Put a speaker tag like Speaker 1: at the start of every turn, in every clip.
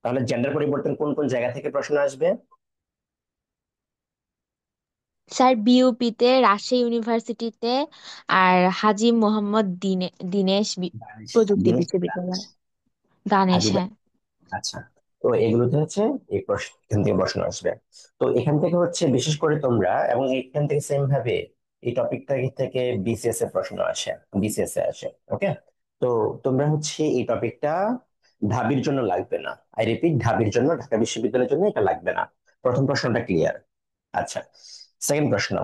Speaker 1: তাহলে জেন্ডার পরিবর্তন কোন কোন জায়গা থেকে প্রশ্ন আসবে?
Speaker 2: স্যার বিউপিতে, রাজশাহী ইউনিভার্সিটিতে, আর হাজী মোহাম্মদ দিনেশ
Speaker 1: দানেশ।
Speaker 2: প্রযুক্তি
Speaker 1: দিনেশ দানেশ।
Speaker 2: বিশ্ববিদ্যালয়। দানেশ,
Speaker 1: হাজী।
Speaker 2: হ্যাঁ।
Speaker 1: আচ্ছা। তো এগুলোতে হচ্ছে এই প্রশ্ন এখান থেকে প্রশ্ন আসবে। তো এখান থেকে হচ্ছে বিশেষ করে তোমরা, এবং এখান থেকে সেম ভাবে এই টপিকটা থেকে বিসিএস এর প্রশ্ন আসে, বিসিএস এ আসে। ওকে। তো তোমরা হচ্ছে এই টপিকটা ঢাবির জন্য লাগবে না। আই রিপিট, ঢাবির জন্য, ঢাকা বিশ্ববিদ্যালয়ের জন্য এটা লাগবে না। প্রথম প্রশ্নটা ক্লিয়ার? আচ্ছা। সেকেন্ড প্রশ্ন,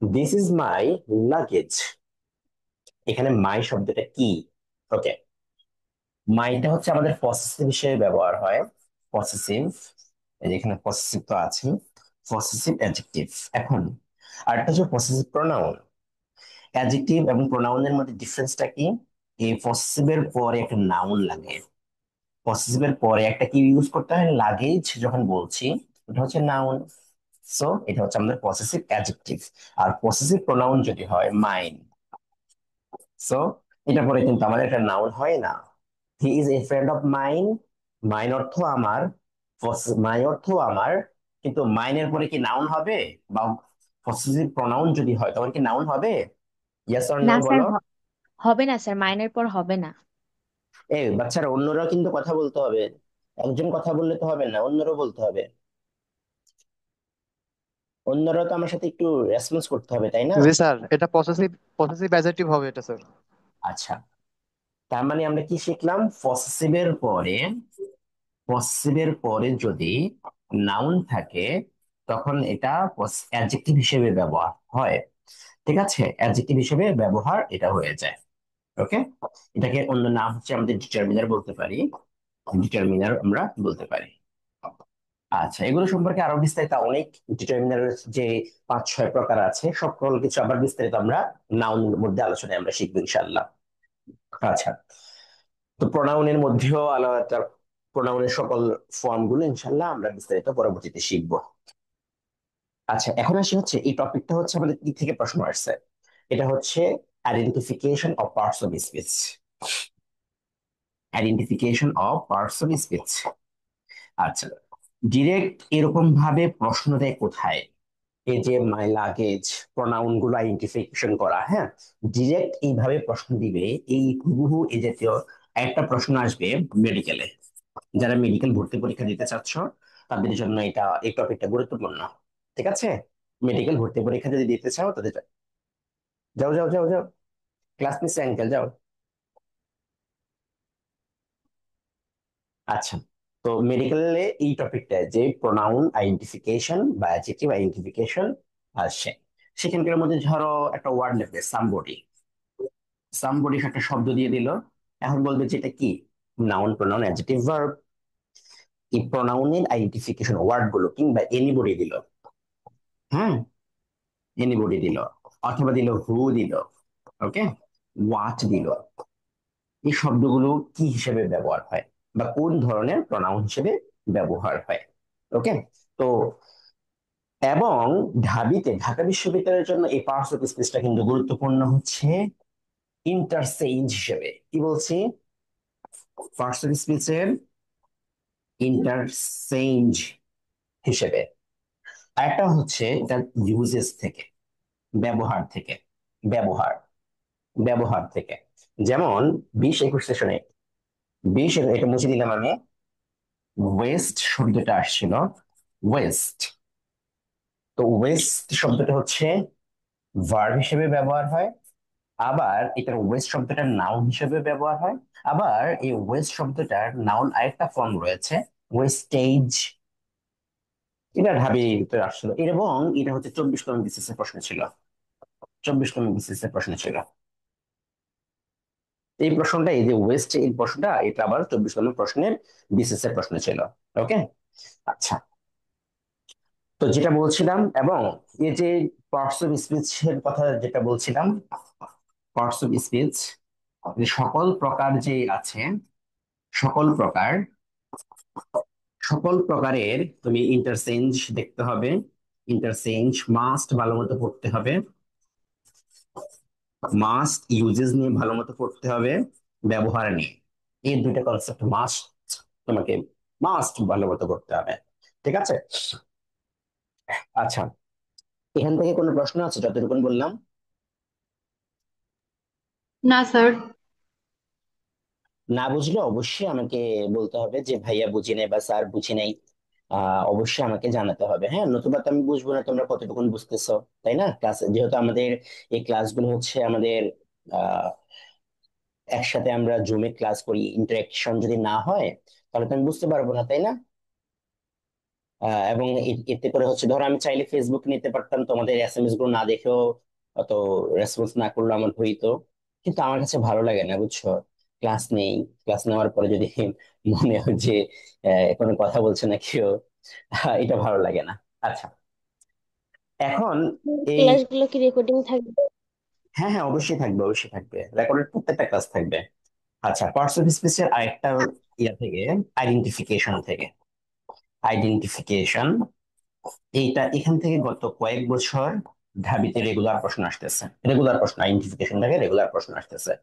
Speaker 1: দিস ইজ মাই লাগেজ। এখানে মাই শব্দটা কি? ওকে। মাইটা হচ্ছে আমাদের পসেসিভ হিসেবে ব্যবহার হয়। পসেসিভ, এই যে এখানে পসেসিভ তো আছে, পসেসিভ অ্যাডজেক্টিভ। এখন আরেকটা হচ্ছে পসেসিভ প্রোনাউন। অ্যাডজেক্টিভ এবং প্রোনাউনের মধ্যে ডিফারেন্সটা কি? এই পসেসিভের পরে একটা নাউন লাগে। পসেসিভের পরে একটা কি ইউজ করতে হয়? লাগেজ যখন বলছি, এটা হচ্ছে নাউন। সো এটা হচ্ছে আমাদের পসেসিভ অ্যাডজেক্টিভ। আর পসেসিভ প্রোনাউন যদি হয় মাইন, সো এটা পরে কিন্তু আমাদের একটা নাউন হয় না। He is a friend of mine, mine অর্থ আমার, মাই অর্থ আমার, কিন্তু মাইনের পরে কি নাউন হবে? বা পসেসিভ প্রোনাউন যদি হয় তখন কি নাউন হবে? ইয়েস অর
Speaker 2: না
Speaker 1: নো
Speaker 2: স্যার,
Speaker 1: বলো।
Speaker 2: হবে না স্যার, মাইনের পর হবে না।
Speaker 1: এই বাচ্চারা, অন্যরাও কিন্তু কথা বলতে হবে। একজন কথা বললে তো হবে না, অন্যরাও বলতে হবে। অন্যরাও তো আমার সাথে একটু রেসপন্স করতে হবে, তাই না?
Speaker 3: জি স্যার, এটা পসেসিভ পসেসিভ অ্যাডজেক্টিভ হবে এটা স্যার।
Speaker 1: আচ্ছা। তার মানে আমরা কি শিখলাম? পসেসিভের পরে যদি নাউন থাকে তখন এটা অ্যাডজেক্টিভ হিসেবে ব্যবহার হয়। ঠিক আছে, অ্যাডজেক্টিভ হিসেবে ব্যবহার এটা হয়ে যায়। ওকে। এটাকে অন্য নাম হচ্ছে আমাদের ডিটারমিনার বলতে পারি, ডিটারমিনার আমরা বলতে পারি। আচ্ছা, এগুলো সম্পর্কে আরো বিস্তারিত অনেক, ডিটারমিনারের যে 5-6 প্রকার আছে সকল কিছু আবার বিস্তারিত আমরা নাউন মধ্যে আলোচনায় আমরা শিখবো ইনশাআল্লাহ। আচ্ছা। তো প্রোনাউনের মধ্যেও আলাদা, প্রোনাউনের সকল ফর্ম গুলো ইনশাআল্লাহ আমরা বিস্তারিত পরবর্তীতে শিখবো। আচ্ছা, এখন আসি হচ্ছে এই টপিকটা হচ্ছে আমাদের কি থেকে প্রশ্ন আসছে। এটা হচ্ছে identification of parts of speech. Identification of parts of speech. আচ্ছা, ডিরেক্ট এরকম ভাবে প্রশ্ন দেয় কোথায়? এই যে মাই লাগেজ, প্রোনাউন গুলো আইডেন্টিফিকেশন করা, হ্যাঁ, ডিরেক্ট এইভাবে প্রশ্ন দিবে। এই হুবহু এই জাতীয় একটা প্রশ্ন আসবে মেডিকেলে। যারা মেডিকেল ভর্তি পরীক্ষা দিতে চাচ্ছ তাদের জন্য এটা, এই টপিকটা গুরুত্বপূর্ণ। ঠিক আছে, মেডিকেল ভর্তি পরীক্ষা যদি দিতে চাও তাদের, যাও যাও যাও যাও, ক্লাস মিস অ্যাঙ্কেল যাও। আচ্ছা। তো মেডিকেলে এই টপিকটা যে প্রোনাউন আইডেন্টিফিকেশন বা অ্যাডজেক্টিভ আইডেন্টিফিকেশন আসে, সেখানকার মধ্যে ধরো একটা ওয়ার্ড নেবে সামবডি। সামবডি একটা শব্দ দিয়ে দিল, এখন বলবে যে এটা কি? Noun, pronoun, adjective, verb. এই প্রোনাউনের আইডেন্টিফিকেশন ওয়ার্ড গুলো, কিংবা এনিবডি দিল, হ্যাঁ, এনিবডি দিল, অথবা দিল হু দিল, ওকে, হোয়াট দিল, এই শব্দগুলো কি হিসেবে ব্যবহার হয় বা কোন ধরনের প্রোনাউন হিসেবে ব্যবহার হয়। ওকে। তো এবং ঢাবিতে, ঢাকা বিশ্ববিদ্যালয়ের জন্য এই পার্টস অফ স্পিচটা কিন্তু গুরুত্বপূর্ণ হচ্ছে ইন্টারচেঞ্জ হিসেবে। কি বলছি? পার্টস অফ স্পিচের ইন্টারচেঞ্জ হিসেবে। আরেকটা হচ্ছে এটা ইউজেস থেকে, ব্যবহার থেকে, ব্যবহার, ব্যবহার থেকে। যেমন 20-21 সেশনে, এটা মুছে দিলাম আমি, ওয়েস্ট শব্দটা আসছিল, ওয়েস্ট। তো ওয়েস্ট শব্দটা হচ্ছে ভার্ব হিসেবে ব্যবহার হয়, আবার এটার ওয়েস্ট শব্দটার নাউন হিসেবে ব্যবহার হয়। আবার এই ওয়েস্ট শব্দটার নাউন আরেকটা ফর্ম রয়েছে, ওয়েস্টেজ। এটা ঢাবিতে আসছিল, এবং এটা হচ্ছে 24তম বিসিএস এর প্রশ্ন ছিল, 24তম বিসিএস এর প্রশ্ন ছিল এই প্রশ্নটা। এই যে ওয়েস্ট, এই প্রশ্নটা এটা আবার 24তম প্রশ্নের বিসিএস এর প্রশ্ন ছিল। ওকে। আচ্ছা। তো যেটা বলছিলাম, এবং এই যে পার্টস অফ স্পিচ এর কথা যেটা বলছিলাম, পার্টস অফ স্পিচ সকল প্রকার যে আছে, সকল প্রকার, সকল প্রকারের তুমি ইন্টারচেঞ্জ দেখতে হবে। ইন্টারচেঞ্জ মাস্ট ভালো মতো পড়তে হবে, মাস্ট ইউজেস নিয়ে ভালো মতো পড়তে হবে, ব্যবহার নিয়ে, এই দুইটা কনসেপ্ট মাস্ট তোমাকে মাস্ট ভালো মতো করতে হবে। ঠিক আছে? আচ্ছা, এখান থেকে কোনো প্রশ্ন আছে যতটুকু বললাম?
Speaker 4: না স্যার।
Speaker 1: না বুঝলে অবশ্যই আমাকে বলতে হবে যে ভাইয়া বুঝি নাই বা স্যার বুঝি নাই। অবশ্যই আমাকে জানাতে হবে, হ্যাঁ, নতুবা তো আমি বুঝবো না তোমরা কতটুকু বুঝতেছো। তাই না? ক্লাস যেহেতু আমাদের এই ক্লাসগুলো হচ্ছে আমাদের আহ একসাথে আমরা জুমে ক্লাস করি, ইন্টারেকশন যদি না হয় তাহলে তো আমি বুঝতে পারবো না, তাই না? এবং এতে করে হচ্ছে ধরো আমি চাইলে ফেসবুক নিতে পারতাম, তোমাদের এসএমএস গুলো না দেখেও অত রেসপন্স না করলে আমার হইতো। কিন্তু আমার কাছে ভালো লাগে না, বুঝছো? ক্লাস নেই, ক্লাস নেওয়ার পরে যদি মনে হয় যে কোনো কথা বলছে না কেউ, এটা ভালো লাগে না। আচ্ছা, এখন এই,
Speaker 2: ক্লাসগুলো কি রেকর্ডিং থাকবে?
Speaker 1: হ্যাঁ হ্যাঁ, অবশ্যই থাকবে, অবশ্যই থাকবে, রেকর্ডেড প্রত্যেকটা ক্লাস থাকবে। আচ্ছা, পার্টস অফ স্পিচের আরেকটা ইয়া থেকে, আইডেন্টিফিকেশন থেকে, আইডেন্টিফিকেশন, এইটা এখান থেকে গত কয়েক বছর ঢাবিতে রেগুলার প্রশ্ন আসতেছে, রেগুলার প্রশ্ন, আইডেন্টিফিকেশন থেকে রেগুলার প্রশ্ন আসতেছে,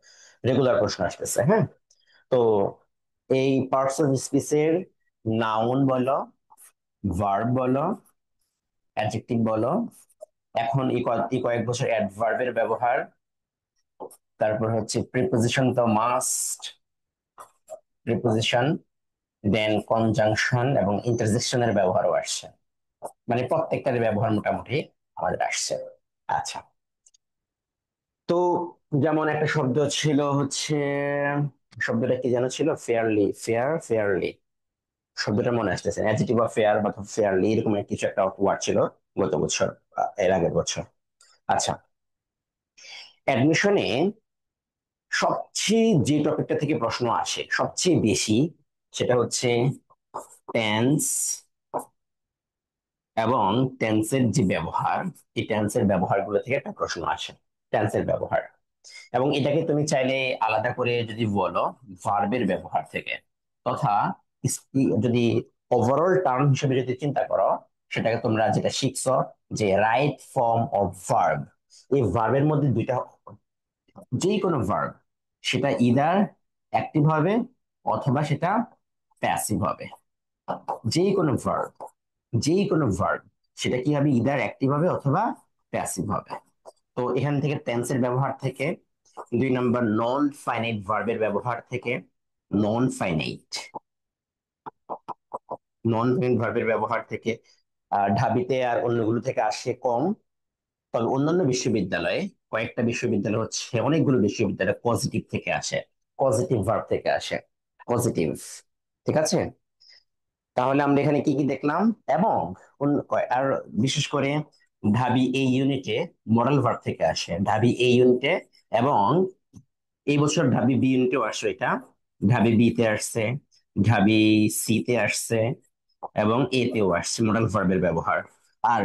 Speaker 1: রেগুলার প্রশ্ন আসতেছে, হ্যাঁ। তো এই পার্টস অফ স্পিচের নাউন বলো, ভার্ব বলো, অ্যাডজেক্টিভ বলো, এখন এই কয়েক বছর অ্যাডভার্বের ব্যবহার, তারপর হচ্ছে প্রিপোজিশন তো মাস্ট, প্রিপোজিশন, দেন কনজাংশন এবং ইন্টারজেকশনের ব্যবহারও আসছে, মানে প্রত্যেকটার ব্যবহার মোটামুটি আমাদের আসছে। আচ্ছা, তো যেমন একটা শব্দ ছিল হচ্ছে, শব্দটা কি যেন ছিল, ফেয়ারলি, ফেয়ারলি, শব্দটা মনে আসতেছে, অ্যাডজেক্টিভ অফ ফেয়ার বা ফেয়ারলি এরকম কিছু একটা ওয়ার্ড ছিল গত বছর, এর আগের বছর। আচ্ছা, অ্যাডমিশনে সবচেয়ে যে টপিকটা থেকে প্রশ্ন আসে সবচেয়ে বেশি, সেটা হচ্ছে টেন্স এবং টেন্সের যে ব্যবহার, এই টেন্সের ব্যবহারগুলো থেকে একটা প্রশ্ন আসে, টেন্সের ব্যবহার। এবং এটাকে তুমি চাইলে আলাদা করে যদি বলো ভার্বের ব্যবহার থেকে, তথা যদি ওভারঅল টার্ম হিসেবে যদি চিন্তা করো, সেটাকে তোমরা যেটা শিখছো যে রাইট ফর্ম অফ ভার্ব, এই ভার্বের মধ্যে দুইটা, যে কোনো ভার্ব সেটা ইদার অ্যাক্টিভ হবে অথবা সেটা প্যাসিভ হবে। যে কোনো ভার্ব, যে কোনো ভার্ব সেটা কি হবে, ইদার অ্যাক্টিভ হবে অথবা প্যাসিভ হবে। তো এখান থেকে টেন্সের ব্যবহার থেকে, 2 নম্বর নন ফাইনাইট ভার্বের ব্যবহার থেকে, নন ফাইনাইট, নন ফাইনাইট ভার্বের ব্যবহার থেকে ঢাবিতে আর অন্যগুলো থেকে আসে কম। তবে অন্যান্য বিশ্ববিদ্যালয়ে, কয়েকটা বিশ্ববিদ্যালয় হচ্ছে, অনেকগুলো বিশ্ববিদ্যালয় পজিটিভ থেকে আসে, পজিটিভ ভার্ব থেকে আসে, পজিটিভ। ঠিক আছে? তাহলে আমরা এখানে কি কি দেখলাম, এবং আর বিশেষ করে ঢাবি এই ইউনিটে মডেল ভার্ব থেকে আসে, ঢাবি এই ইউনিটে, এবং এই বছর ঢাবি বি ইউনিটেও আসছে এটা, ঢাবি বি তে আসছে, ঢাবি সি তে আসছে, এবং এ তেও আসছে মডেল ভার্বের ব্যবহার। আর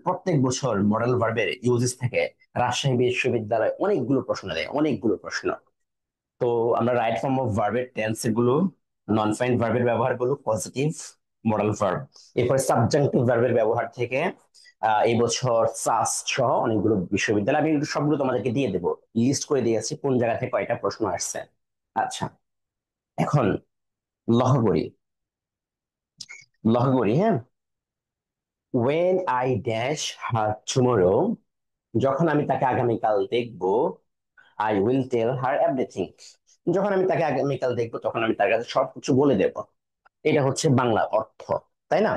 Speaker 1: প্রত্যেক বছর মডেল ভার্বের ইউজেস থেকে রাজশাহী বিশ্ববিদ্যালয় অনেকগুলো প্রশ্ন দেয়, অনেকগুলো প্রশ্ন। তো আমরা রাইট ফর্ম অফ ভার্বের টেন্স গুলো, নন ফাইন ভার্বের ব্যবহার গুলো, পজিটিভ, মডেল ভার্ব, এরপর সাবজাংটিভ ভার্বের ব্যবহার থেকে এই বছর সাস্ট সহ অনেকগুলো বিশ্ববিদ্যালয়, আমি একটু সবগুলো তোমাদেরকে দিয়ে দেবো, লিস্ট করে দিয়েছি কোন জায়গা থেকে কয়টা প্রশ্ন আসছে। আচ্ছা, এখন লহগরি, লহগরি, হ্যাঁ, when I dash her tomorrow, যখন আমি তাকে আগামীকাল দেখবো, I will tell her everything, যখন আমি তাকে আগামীকাল দেখবো তখন আমি তার কাছে সবকিছু বলে দেব। এটা হচ্ছে বাংলা অর্থ, তাই না?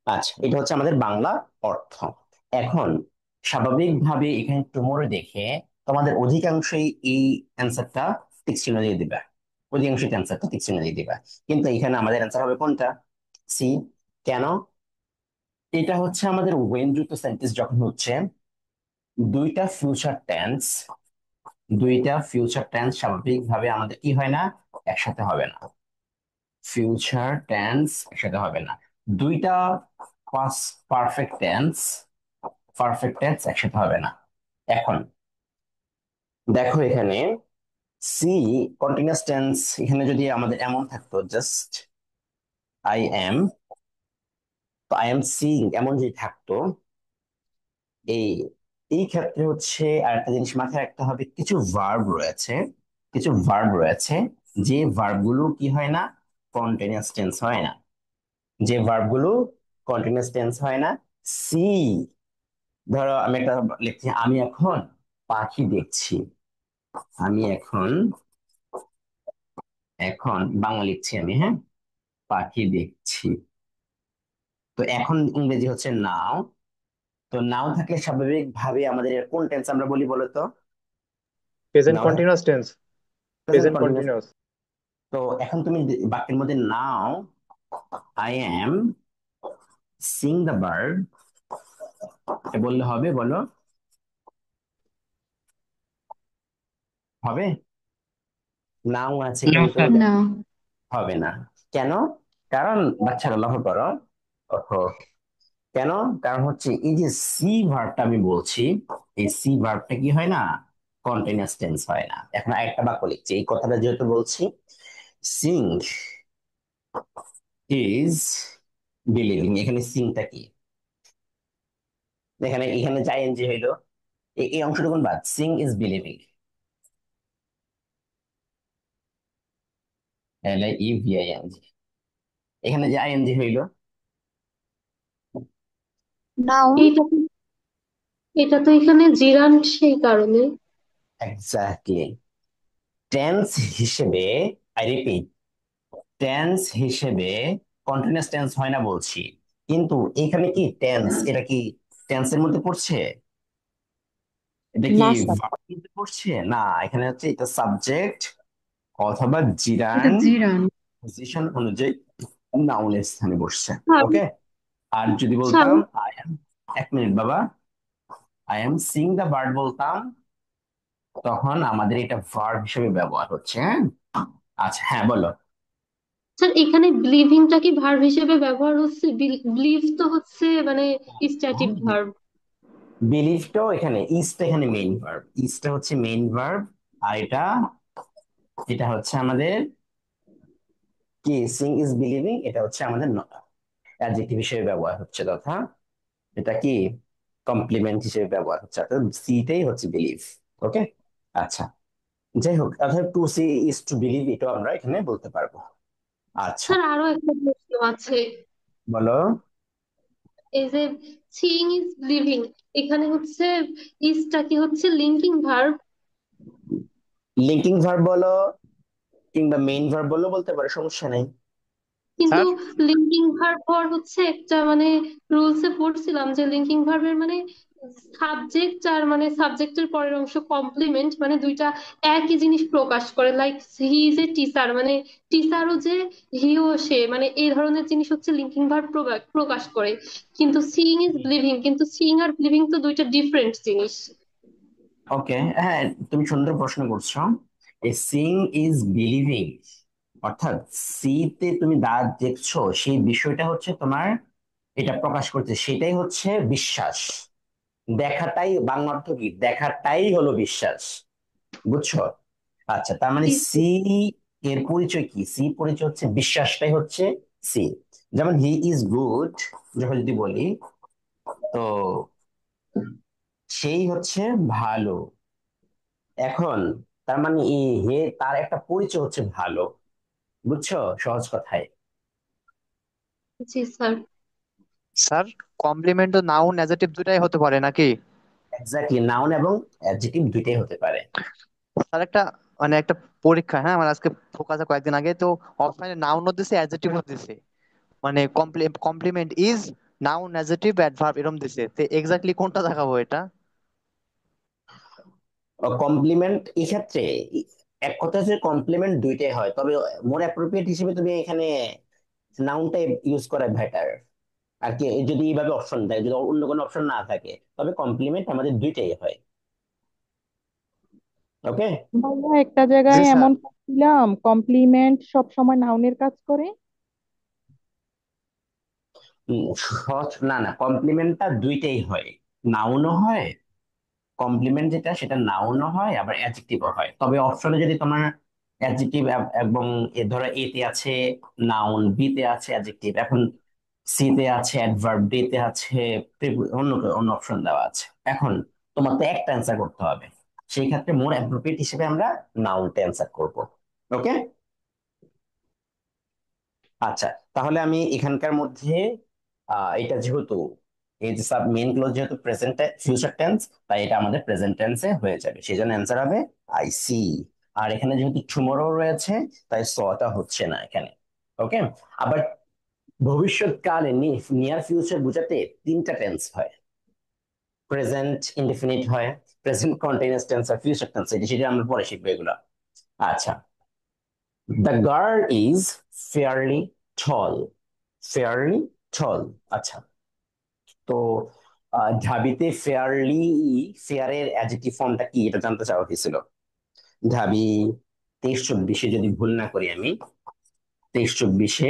Speaker 1: আচ্ছা, এটা হচ্ছে আমাদের বাংলা অর্থ। এখন স্বাভাবিকভাবে এখানে টুমোরো দেখে তোমাদের অধিকাংশই এই অ্যান্সারটা টিক চিহ্ন দিয়ে দিবে, অধিকাংশই অ্যান্সারটা টিক চিহ্ন দিয়ে দিবে। কিন্তু এখানে আমাদের অ্যান্সার হবে কোনটা, সি। কেন? এটা হচ্ছে আমাদের ওয়েন যুক্ত সেন্টেন্স যখন হচ্ছে, দুইটা ফিউচার টেন্স, দুইটা ফিউচার টেন্স স্বাভাবিকভাবে আমাদের কি হয় না, একসাথে হবে না, ফিউচার টেন্স একসাথে হবে না, দুইটা past perfect tense, perfect tense একসাথে হবে না। এখন দেখো এখানে সি, কন্টিনিউয়াস টেন্স, এখানে যদি আমাদের এমন থাকতো জাস্ট আই এম, তো আই এম সিইং এমন যদি থাকতো, এই এই ক্ষেত্রে হচ্ছে আরেকটা জিনিস মাথায় রাখতে হবে, কিছু ভার্ব রয়েছে কিছু ভার্ব রয়েছে, যে ভার্ব গুলো কি হয় না, কন্টিনিউয়াস টেন্স হয় না। যে ভার্ব গুলো কন্টিনিউয়াস টেন্স হয় না, সি, ধরো আমি একটা লিখছি, আমি এখন পাখি দেখছি। আমি এখন, এখন বাংলা লিখছি আমি, হ্যাঁ, পাখি দেখছি। তো এখন ইংরেজি হচ্ছে নাও। তো নাও থাকলে স্বাভাবিক ভাবে আমাদের এর কোন টেন্স আমরা বলি বলো তো?
Speaker 3: প্রেজেন্ট
Speaker 1: নাও থাকলে
Speaker 3: continuous tense.
Speaker 1: Present
Speaker 3: present
Speaker 1: continuous.
Speaker 3: Continuous.
Speaker 1: তো এখন তুমি বাক্যের মধ্যে now I am Singh the bird বললে হবে, বলো, হবে? নাও আছে
Speaker 4: না
Speaker 1: কিন্তু,
Speaker 4: স্যার।
Speaker 5: না।
Speaker 1: হবে না। কেন? কারণ বাচ্চারা লক্ষ্য করো, ওহো, কেন? কারণ হচ্ছে এই যে সি ভার্বটা আমি বলছি, এই সি ভার্বটা কি হয় না, কন্টিনিউয়াস টেন্স হয় না। এখন আরেকটা বাক্য লিখছি, এই কথাটা যেহেতু বলছি, সিং ইজ বিলিভিং, এখানে সিংটা কি, এখানে এখানে যে আইএনজি হইলো, এই অংশটুকুন বাদ, সিং ইজ বিলিভিং, LIEVING, এখানে যে আইএনজি হইলো,
Speaker 5: নাউন।
Speaker 4: এইটা এটা তো এখানে জিরান্ট, সেই কারণে।
Speaker 1: এক্স্যাক্টলি। টেন্স হিসেবে, আই রিপিট, টেন্স হিসেবে কন্টিনিউয়াস টেন্স হয় না বলছি, কিন্তু এখানে কি টেন্স, এটা কি টেন্সের মধ্যে পড়ছে? এটা কি
Speaker 2: না স্যার।
Speaker 1: ভার্বের মধ্যে পড়ছে? না, এখানে হচ্ছে এটা সাবজেক্ট অথবা
Speaker 5: এটা
Speaker 1: জিরান
Speaker 5: জিরান।
Speaker 1: পজিশন অনুযায়ী নাউনের স্থানে বসছে।
Speaker 4: স্যার,
Speaker 1: ওকে। আর যদি
Speaker 4: স্যার,
Speaker 1: বলতাম আই এম, এক মিনিট বাবা, I am Singh the bird বলতাম, তখন আমাদের এটা ভার্ব হিসেবে ব্যবহার হচ্ছে, হ্যাঁ। আচ্ছা, হ্যাঁ বলো।
Speaker 4: স্যার, এখানে বিলিভিংটা কি ভার্ব হিসেবে ব্যবহার হচ্ছে? বিলিভ তো হচ্ছে মানে স্ট্যাটিক ভার্ব।
Speaker 1: বিলিভটাও এখানে, ইজটা এখানে মেইন ভার্ব, ইজটা হচ্ছে মেইন ভার্ব। আর এটা, এটা হচ্ছে আমাদের কি, সিং ইজ বিলিভিং, এটা হচ্ছে আমাদের অ্যাডজেক্টিভ হিসেবে ব্যবহার হচ্ছে, তথা এটা কি কমপ্লিমেন্ট হিসেবে ব্যবহার হচ্ছে, অর্থাৎ সিটাই হচ্ছে বিলিভ। ওকে। আচ্ছা, যাই হোক, অর্থাৎ to see is to believe, এটাও আমরা এখানে বলতে পারবো। আচ্ছা,
Speaker 4: স্যার, আরো একটা প্রশ্ন আছে।
Speaker 1: বলো।
Speaker 4: এই যে সিইং ইজ লিভিং, এখানে হচ্ছে ইজটা কি হচ্ছে লিঙ্কিং ভার্ব?
Speaker 1: লিঙ্কিং ভার্ব বলো কিংবা মেইন ভার্ব বললো বলতে পারো, সমস্যা নেই।
Speaker 4: কিন্তু
Speaker 3: স্যার,
Speaker 4: লিঙ্কিং ভার্ব হওয়ার হচ্ছে একটা মানে রুলসে পড়ছিলাম যে লিঙ্কিং ভার্বের মানে সাবজেক্ট আর মানে সাবজেক্টের পরের অংশ কমপ্লিমেন্ট, মানে দুইটা একই জিনিস প্রকাশ করে। Like he is a teacher, মানে টিচারও যে হি ও সে, মানে এই ধরনের জিনিস হচ্ছে লিঙ্কিং ভার্ব প্রকাশ করে। কিন্তু সিইং ইজ লিভিং, কিন্তু সিইং আর লিভিং তো দুইটা ডিফারেন্ট জিনিস।
Speaker 1: ওকে, হ্যাঁ, তুমি সুন্দর প্রশ্ন করছো। এই সিং ইজ বিলিভিং, অর্থাৎ সি তে তুমি দা দেখছো, সেই বিষয়টা হচ্ছে তোমার, এটা প্রকাশ করছে, সেটাই হচ্ছে বিশ্বাস। দেখাটাই বাংলা অর্থ কি, দেখাটাই হলো বিশ্বাস, বুঝছো? আচ্ছা, তার মানে সি এর পরিচয় কি, সি পরিচয় হচ্ছে বিশ্বাসটাই হচ্ছে সি। যেমন হি ইজ গুড, যখন যদি বলি, তো সেই হচ্ছে ভালো। এখন তার মানে এই হে, তার একটা পরিচয় হচ্ছে ভালো, বুঝছো, সহজ কথায়।
Speaker 4: জি স্যার।
Speaker 3: স্যার, কমপ্লিমেন্ট ও নাউন অ্যাডজেক্টিভ দুটাই হতে পারে নাকি?
Speaker 1: এক্স্যাক্টলি, নাউন এবং অ্যাডজেক্টিভ দুইটাই হতে পারে।
Speaker 3: স্যার, একটা মানে একটা পরীক্ষা, হ্যাঁ, আমার আজকে ফোকাসে কয়েকদিন আগে তো অফলাইনে নাউনও দিছে অ্যাডজেক্টিভও দিছে, মানে complement is noun adjective adverb এরকম দিছে, তো এক্স্যাক্টলি কোনটা দেখাবো এটা?
Speaker 1: কমপ্লিমেন্ট এক্ষেত্রে এক কথা হচ্ছে কমপ্লিমেন্ট দুইটাই হয়, তবে মোর অ্যাপ্রোপ্রিয়েট হিসেবে তুমি এখানে নাউনটা ইউজ করা বেটার আর কি। যদি এইভাবে অপশন দেয়, যদি অন্য কোনো অপশন না থাকে, তবে কমপ্লিমেন্ট আমাদের দুইটাই হয়। ওকে।
Speaker 6: ভাইয়া একটা
Speaker 3: জি
Speaker 6: জায়গায়
Speaker 3: স্যার।
Speaker 6: এমন পাচ্ছিলাম কমপ্লিমেন্ট সব সময় নাউনের কাজ করে।
Speaker 1: সহজ না, না, কমপ্লিমেন্টটা দুইটাই হয়, নাউনও হয়, কমপ্লিমেন্ট যেটা সেটা নাউনও হয় আবার অ্যাডজেক্টিভও হয়। তবে অপশনে যদি তোমার অ্যাডজেক্টিভ এবং এ ধরো এ তে আছে নাউন, বি তে আছে অ্যাডজেক্টিভ, এখন সি তে আছে অ্যাডভার্ব, ডি তে আছে অন্য অন্য অপশন দেওয়া আছে। এখন তোমার তো একটা অ্যান্সার করতে হবে, সেই ক্ষেত্রে মোর অ্যাপ্রোপ্রিয়েট হিসেবে আমরা নাউনটা অ্যান্সার করব। ওকে, আচ্ছা, তাহলে আমি এখানকার মধ্যে এটা যেহেতু এই যে সাব মেইন ক্লজ যেহেতু প্রেজেন্ট ফিউচার টেন্স, তাই এটা আমাদের প্রেজেন্ট টেন্সে হয়ে যাবে, সেই জন্য অ্যান্সার হবে আই সি। আর এখানে যেহেতু টুমরো রয়েছে, তাই সটা হচ্ছে না এখানে। ওকে, আবার ভবিষ্যৎকালে নিয়ার ফিউচার বোঝাতে তিনটা টেন্স হয়, প্রেজেন্ট ইনডেফিনিট হয়, প্রেজেন্ট কন্টিনিউয়াস টেন্স আর ফিউচার টেন্স, সেটা আমরা পরে শিখবো এগুলো। আচ্ছা, the girl is fairly tall, fairly tall. আচ্ছা, তো ঢাবিতে ফেয়ারলি, ফেয়ারের অ্যাডজেক্টিভ ফর্মটা কি এটা জানতে চাওয়া হয়েছিল। ঢাবি 23-24 যদি ভুল না করি আমি, 23-24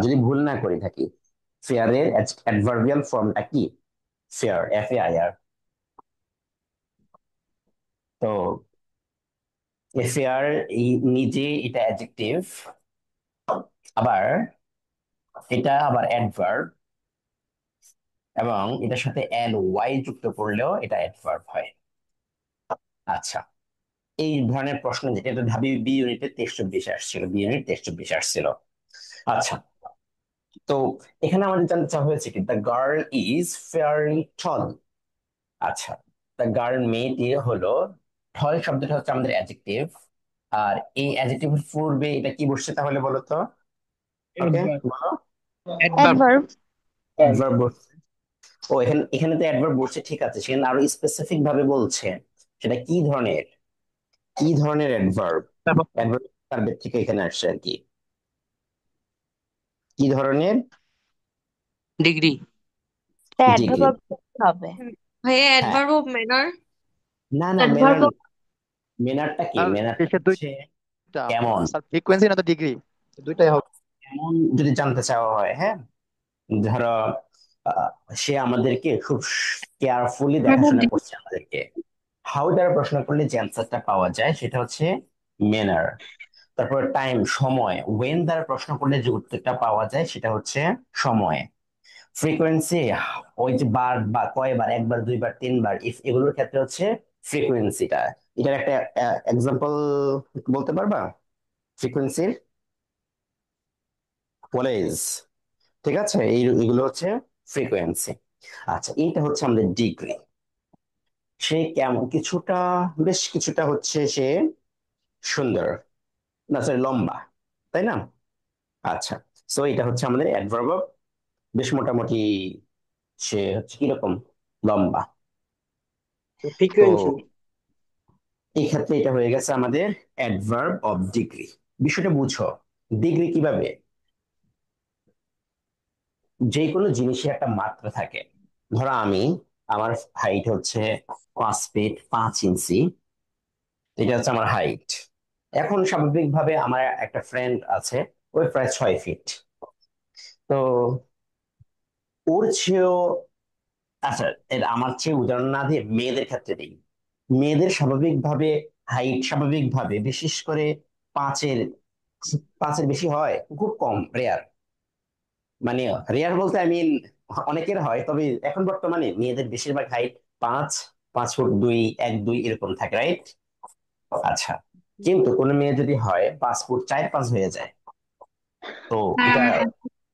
Speaker 1: যদি ভুল না করে থাকি, ফেয়ারের অ্যাডভার্বিয়াল ফর্মটা কি? Fair, FAIR। তো ফেয়ার নিজে এটা অ্যাডজেক্টিভ, আবার এটা আবার অ্যাডভার্ব, এবং এটার সাথে LY যুক্ত করলেও এটা অ্যাডভার্ব হয়। আচ্ছা, এই ধরনের প্রশ্ন যেটা এটা ঢাবি বি ইউনিটে 23-24 আসছিল, বি ইউনিট 23-24 আসছিল। আচ্ছা, তো এখানে আমাদের জানতে চাওয়া হয়েছে কি the girl is fairly tall. আচ্ছা, দ্য গার্ল মেয়েটি হলো, টল শব্দটা হচ্ছে আমাদের অ্যাডজেক্টিভ, আর এই অ্যাডজেক্টিভের পূর্বে এটা কি বসছে তাহলে বলো তো? ওকে, বলো।
Speaker 3: অ্যাডভার্ব।
Speaker 2: অ্যাডভার্ব।
Speaker 1: অ্যাডভার্ব বসছে। ও, এখানে এখানে তো অ্যাডভার্ব বসছে, ঠিক আছে, সেখানে আরো স্পেসিফিক ভাবে বলছে সেটা কি ধরনের, কি ধরনের অ্যাডভার্ব। অ্যাডভার্ব থেকে এখানে আসছে আর কি, কি ধরনের
Speaker 5: ডিগ্রি।
Speaker 1: ডিগ্রি।
Speaker 2: অ্যাডভার্ব হবে।
Speaker 5: ভাইয়া
Speaker 1: হ্যাঁ,
Speaker 5: অ্যাডভার্ব অফ ম্যানার।
Speaker 1: না না, মেনার,
Speaker 2: অ্যাডভার্ব।
Speaker 1: মেনারটা কি,
Speaker 3: আর
Speaker 1: মেনারটা
Speaker 3: শেষে
Speaker 1: হচ্ছে
Speaker 3: দুইটা,
Speaker 1: কেমন,
Speaker 3: স্যার ফ্রিকোয়েন্সি না তো ডিগ্রি, দুইটাই হবে।
Speaker 1: কেমন যদি জানতে চাওয়া হয়, হ্যাঁ, ধরো আহ, সে আমাদেরকে খুব কেয়ারফুলি দেখাশোনা করছে আমাদেরকে, হাউ দ্বারা প্রশ্ন করলে যে অ্যান্সারটা পাওয়া যায় সেটা হচ্ছে মেনার। তারপর টাইম, সময়, ওয়েন দ্বারা প্রশ্ন করলে যে উত্তরটা পাওয়া যায় সেটা হচ্ছে সময়। ফ্রিকোয়েন্সি, ওই যে বার বা কয়বার, একবার, দুইবার, তিনবার, ইফ এগুলোর ক্ষেত্রে হচ্ছে ফ্রিকোয়েন্সিটা। এটার একটা এক্সাম্পল বলতে পারবা ফ্রিকোয়েন্সির? অলওয়েজ, ঠিক আছে, এইগুলো হচ্ছে ফ্রিকোয়েন্সি। আচ্ছা, এইটা হচ্ছে আমাদের ডিগ্রি। সে কেমন, কিছুটা, বেশ কিছুটা হচ্ছে সে সুন্দর, না সরি লম্বা, তাই না? আচ্ছা, সো এটা হচ্ছে আমাদের অ্যাডভার্ব, বেশ মোটামুটি সে হচ্ছে কিরকম, লম্বা। তো
Speaker 7: ফ্রিকোয়েন্সি।
Speaker 1: এই ক্ষেত্রে এটা হয়ে গেছে আমাদের অ্যাডভার্ব অফ ডিগ্রি। বিষয়টা বুঝো, ডিগ্রি কিভাবে, যে কোনো জিনিসের একটা মাত্রা থাকে। ধরো আমি, আমার হাইট হচ্ছে 5 ফিট 5 ইঞ্চি, এটা হচ্ছে আমার হাইট। এখন স্বাভাবিকভাবে আমার একটা ফ্রেন্ড আছে, ওই প্রায় 6 ফিট। তো ওর চেয়েও, আচ্ছা, আমার চেয়ে উদাহরণ না দিয়ে মেয়েদের ক্ষেত্রে দিই। মেয়েদের স্বাভাবিকভাবে হাইট, স্বাভাবিকভাবে বিশেষ করে 5-এর, 5-এর বেশি হয় খুব কম, রেয়ার। মানে রেয়ার বলতে আমি অনেকের হয়, তবে এখন বর্তমানে মেয়েদের বেশিরভাগ হাইট 5, 5 ফুট 2, 1, 2 এরকম থাকে, রাইট? আচ্ছা, কিন্তু কোনো মেয়ে যদি হয় 5 ফুট 4, 5 হয়ে যায়, তো এটা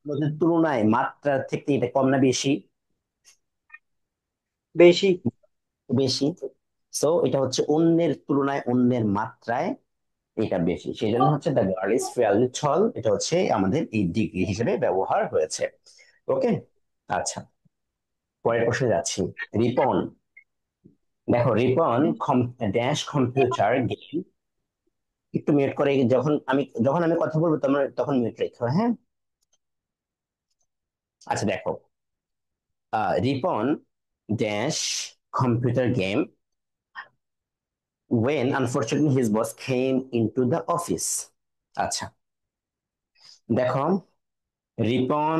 Speaker 1: ওদের তুলনায় মাত্রা থেকে এটা কম না বেশি?
Speaker 7: বেশি।
Speaker 1: বেশি। সো এটা হচ্ছে অন্যের তুলনায়, অন্যের মাত্রায় এটা বেশি, সেই জন্য হচ্ছে দ্য গার্ল ইজ ফেয়ারলি টল, এটা হচ্ছে আমাদের এই ডিগ্রি হিসেবে ব্যবহার হয়েছে। ওকে, আচ্ছা, পরের প্রশ্নে যাচ্ছি। রিপন, দেখো রিপন ড্যাশ কম্পিউটার গেম, একটু মিউট করে, যখন আমি কথা বলবো তোমরা তখন মিউট রেখো, হ্যাঁ? আচ্ছা দেখো, Ripon dash computer game when unfortunately his boss came into the office। আচ্ছা, দেখো, রিপন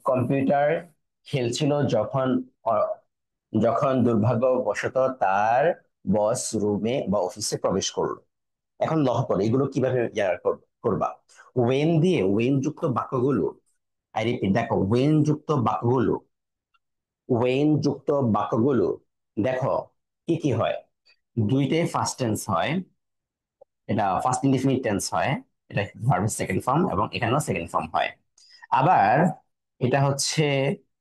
Speaker 1: কম্পিউটার খেলছিল যখন, আহ, যখন দুর্ভাগ্যবশত তার বস রুমে বা অফিসে প্রবেশ করলো। এখন লক্ষ্য করো এগুলো কিভাবে করবা। ওয়েন দিয়ে, ওয়েন যুক্ত বাক্যগুলো, আই রিপিট, দেখো ওয়েন যুক্ত বাক্যগুলো, ওয়েন যুক্ত বাক্যগুলো, দেখো কি কি হয়? দুইটাই ফার্স্ট টেন্স হয়, এটা ফার্স্ট ইনডিফিনিট টেন্স হয়, এটা ভার্বের সেকেন্ড ফর্ম, এবং এখানেও সেকেন্ড ফর্ম হয়। আবার এটা হচ্ছে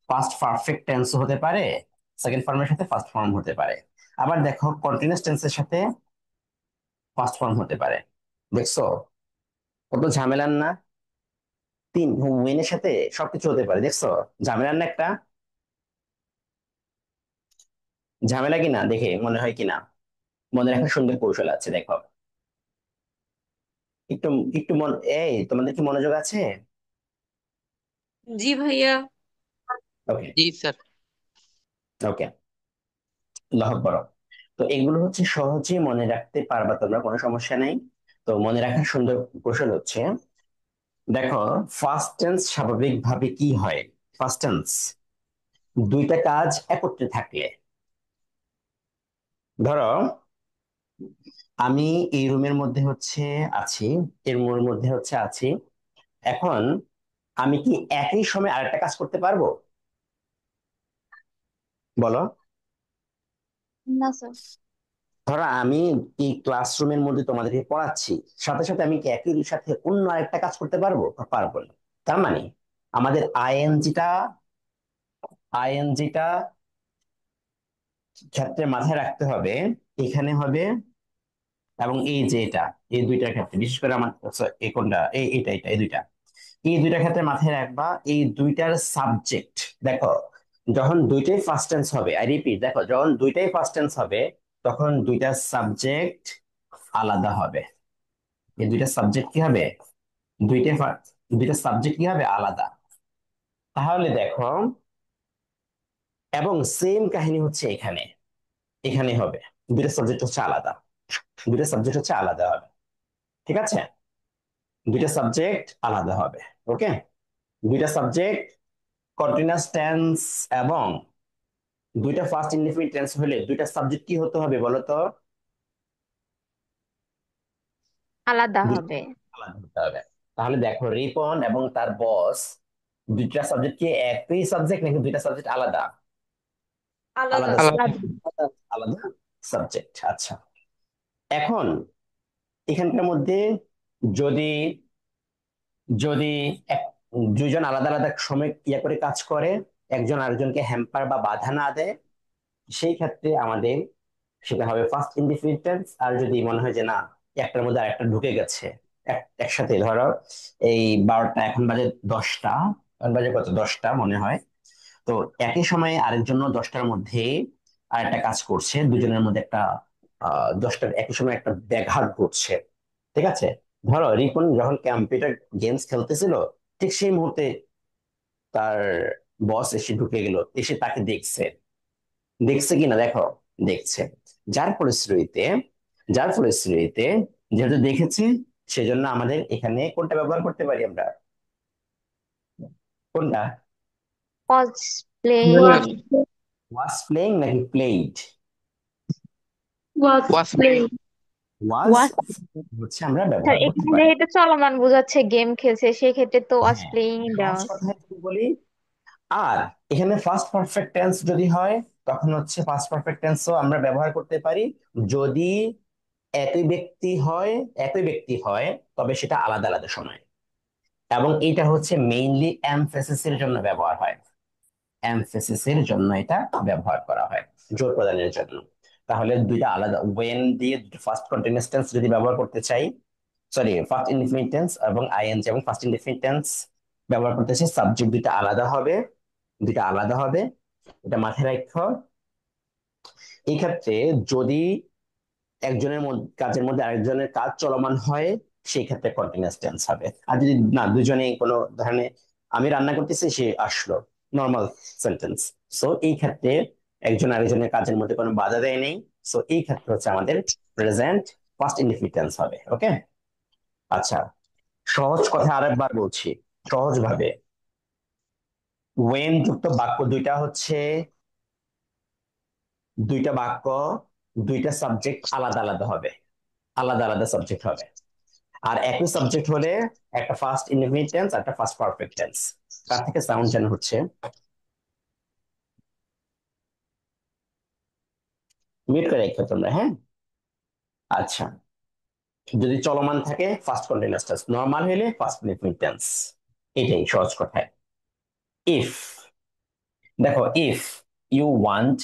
Speaker 1: ফার্স্ট পারফেক্ট টেন্স হতে পারে, সেকেন্ড ফর্মের সাথে ফার্স্ট ফর্ম হতে পারে। আবার দেখো কন্টিনিউয়াস টেন্সের সাথে ফার্স্ট ফর্ম হতে পারে। দেখছো কত ঝামেলার না? তিন ওয়েনের সাথে সবকিছু হতে পারে, দেখছো ঝামেলার না একটা? ঝামেলা কিনা দেখে মনে হয় কিনা? মনে রাখার সুন্দর কৌশল আছে, দেখো একটু একটু এই তোমাদের কি মনোযোগ আছে?
Speaker 7: জি ভাইয়া।
Speaker 1: ওকে।
Speaker 5: জি স্যার।
Speaker 1: ওকে, লহব বড়। তো এগুলো হচ্ছে সহজে মনে রাখতে পারবা তোমরা, কোনো সমস্যা নেই। তো মনে রাখার সুন্দর কৌশল হচ্ছে, দেখো ফার্স্ট টেন্স স্বাভাবিকভাবে কি হয়? ফার্স্ট টেন্স দুইটা কাজ একত্রে থাকলে, ধরো আমি এই রুমের মধ্যে হচ্ছে আছি, এর রুমের মধ্যে হচ্ছে আছি, এখন আমি কি একই সময় আরেকটা কাজ করতে পারবো? বলো।
Speaker 2: না স্যার।
Speaker 1: ধরো আমি এই ক্লাসরুমের মধ্যে তোমাদেরকে পড়াচ্ছি, সাথে সাথে আমি কি একই সাথে অন্য আরেকটা কাজ করতে পারবো? পারবো না। তার মানে আমাদের আইএনজিটা ক্ষেত্রে মাথায় রাখতে হবে, এখানে হবে, এবং এই যে এটা, এই দুইটার ক্ষেত্রে বিশেষ করে আমার এই কোনটা, এটা এই দুইটা, এই দুইটার ক্ষেত্রে মাথায় রাখবা এই দুইটার সাবজেক্ট। দেখো যখন দুইটাই ফার্স্ট টেন্স হবে, আই রিপিট, দেখো যখন দুইটাই ফার্স্ট টেন্স হবে তখন দুইটার সাবজেক্ট আলাদা হবে। এই দুইটা সাবজেক্ট কি হবে? দুইটা দুইটা সাবজেক্ট কি হবে? আলাদা। তাহলে দেখো, এবং সেম কাহিনী হচ্ছে এখানে, এখানে হবে দুইটা সাবজেক্ট হচ্ছে আলাদা, দুইটা সাবজেক্ট হচ্ছে আলাদা হবে। ঠিক আছে, দুইটা সাবজেক্ট আলাদা হবে। ওকে, দুইটা সাবজেক্ট কন্টিনিউয়াস টেন্স, এবং দুইটা ফার্স্ট ইনডিফিনিট টেন্স হলে দুইটা সাবজেক্ট কি হতে হবে বলো তো?
Speaker 2: আলাদা
Speaker 1: দুইটা
Speaker 2: হবে।
Speaker 1: আলাদা হতে হবে। তাহলে দেখো রিপন এবং তার বস, দুইটা সাবজেক্ট কি একই সাবজেক্ট নাকি দুইটা সাবজেক্ট আলাদা?
Speaker 7: আলাদা।
Speaker 1: আলাদা
Speaker 5: আলাদা।
Speaker 2: আলাদা।
Speaker 1: আলাদা সাবজেক্ট। আচ্ছা, এখন এখানকার মধ্যে যদি যদি এক- দুইজন আলাদা আলাদা সময় ইয়ে করে কাজ করে, একজন আরেকজনকে হ্যাম্পার বা বাধা না দেয়, সেই ক্ষেত্রে আমাদের সেটা হবে ফার্স্ট ইনডিফিনিট টেন্স। আর যদি মনে হয় যে না, একটার মধ্যে আরেকটা ঢুকে গেছে, একসাথে ধরো এই 12টা, এখন বাজে 10টা, এখন বাজে কত, 10টা মনে হয়, তো একই সময়ে আরেকজন 10টার মধ্যে আরেকটা কাজ করছে, দুজনের মধ্যে একটা 10টার একই সময় একটা ব্যাঘাত ঘটছে। ঠিক আছে, ধরো রিপন যখন কম্পিউটার গেমস খেলতেছিল, ঠিক সেই মুহূর্তে তার বস এসে ঢুকে গেল, এসে তাকে দেখছে, দেখছে কিনা দেখো, দেখছে। যার ফলশ্রুতিতে যার ফলশ্রুতিতে যেহেতু দেখেছি, সেজন্য আমাদের এখানে কোনটা ব্যবহার করতে পারি আমরা? কোনটা?
Speaker 2: was
Speaker 7: was
Speaker 2: playing।
Speaker 1: Was playing নাকি played?
Speaker 4: Was
Speaker 5: was
Speaker 4: playing.
Speaker 1: Was
Speaker 2: was।
Speaker 1: হচ্ছে আমরা
Speaker 2: স্যার
Speaker 1: ব্যবহার করতে
Speaker 2: এখানে
Speaker 1: পারি।
Speaker 2: এটা চলমান বোঝাচ্ছে, গেম খেলছে, সেক্ষেত্রে তো was
Speaker 1: হ্যাঁ,
Speaker 2: playing
Speaker 1: সহজ
Speaker 2: দেওয়া আছে।
Speaker 1: কথায় যদি বলি, আর এখানে ফার্স্ট পারফেক্ট টেন্স যদি হয়, তখন হচ্ছে ফার্স্ট পারফেক্ট টেন্সও আমরা ব্যবহার করতে পারি, যদি একই ব্যক্তি হয়, একই ব্যক্তি হয়, তবে সেটা আলাদা আলাদা সময়। এবং এটা হচ্ছে মেইনলি এমফেসিসের জন্য ব্যবহার হয়, এমফেসিসের জন্য এটা ব্যবহার করা হয়, জোর প্রদানের জন্য। তাহলে দুইটা আলাদা, ওয়েন দিয়ে ফার্স্ট কন্টিনিউয়াস টেন্স যদি ব্যবহার করতে চাই, সরি ফার্স্ট ইনডিফিনিট টেন্স এবং আইএনজি এবং ফার্স্ট ইনডিফিনিট টেন্স ব্যবহার করতে চাই, সাবজেক্ট দুইটা আলাদা হবে, দুইটা আলাদা হবে, এটা মাথায় রাখো। এই ক্ষেত্রে যদি একজনের মধ্যে কাজের মধ্যে আরেকজনের কাজ চলমান হয়, সেই ক্ষেত্রে কন্টিনিউয়াস টেন্স হবে। আর যদি না, দুজনেই কোনো ধরনের, আমি রান্না করতেছি সে আসলো, নর্মাল সেন্টেন্স, সো এই ক্ষেত্রে একজন আরেকজনের কাজের মধ্যে কোনো বাধা দেয় নেই, সো এই ক্ষেত্রে হচ্ছে আমাদের প্রেজেন্ট ফার্স্ট ইনডিফিনিট টেন্স হবে। ওকে, আচ্ছা, সহজ কথা আরেকবার বলছি সহজ ভাবে, ওয়েন যুক্ত বাক্য দুইটা হচ্ছে, দুইটা বাক্য, দুইটা সাবজেক্ট আলাদা আলাদা হবে, আলাদা আলাদা সাবজেক্ট হবে। আর একই সাবজেক্ট হলে একটা ফার্স্ট ইনডিফিনিট টেন্স আর একটা ফার্স্ট পারফেক্ট টেন্স। তার থেকে সাউন্ড যেন হচ্ছে, মিউট করে রেখো তোমরা, হ্যাঁ। আচ্ছা, যদি চলমান থাকে ফার্স্ট কন্টিনিউয়াস টেন্স, নরমাল হলে ফার্স্ট ইনডিফিনিট টেন্স। এটাই সহজ কথায়। ইফ, দেখো, if you want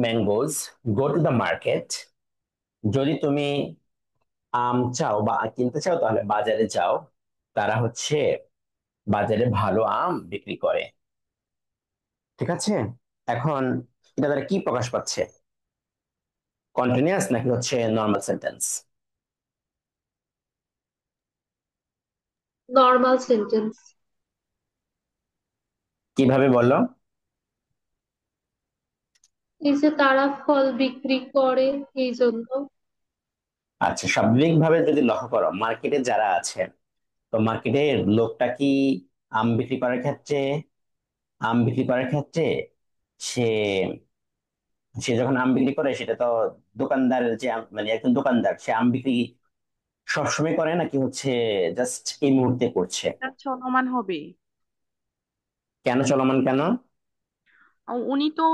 Speaker 1: mangoes, go to the market. যদি তুমি আম চাও বা কিনতে চাও তাহলে বাজারে যাও। তারা হচ্ছে বাজারে ভালো আম বিক্রি করে। ঠিক আছে, এখন এটা দ্বারা কি প্রকাশ পাচ্ছে? কন্টিনিউয়াস নাকি হচ্ছে নর্মাল সেন্টেন্স?
Speaker 4: Normal sentence.
Speaker 1: কিভাবে বলো?
Speaker 4: এই যে তারা ফল বিক্রি করে এই জন্য।
Speaker 1: আচ্ছা, স্বাভাবিকভাবে যদি লক্ষ্য করো, মার্কেটে যারা আছে, তো মার্কেটের লোকটা কি আম বিক্রি করার ক্ষেত্রে আম বিক্রি করার ক্ষেত্রে সে সে যখন আম বিক্রি করে সেটা তো দোকানদার, যে মানে একজন দোকানদার, সে আম বিক্রি সবসময় করে নাকি হচ্ছে জাস্ট এই মুহূর্তে করছে?
Speaker 8: এটা চলমান হবে।
Speaker 1: কেন চলমান কেন?
Speaker 8: উনি তো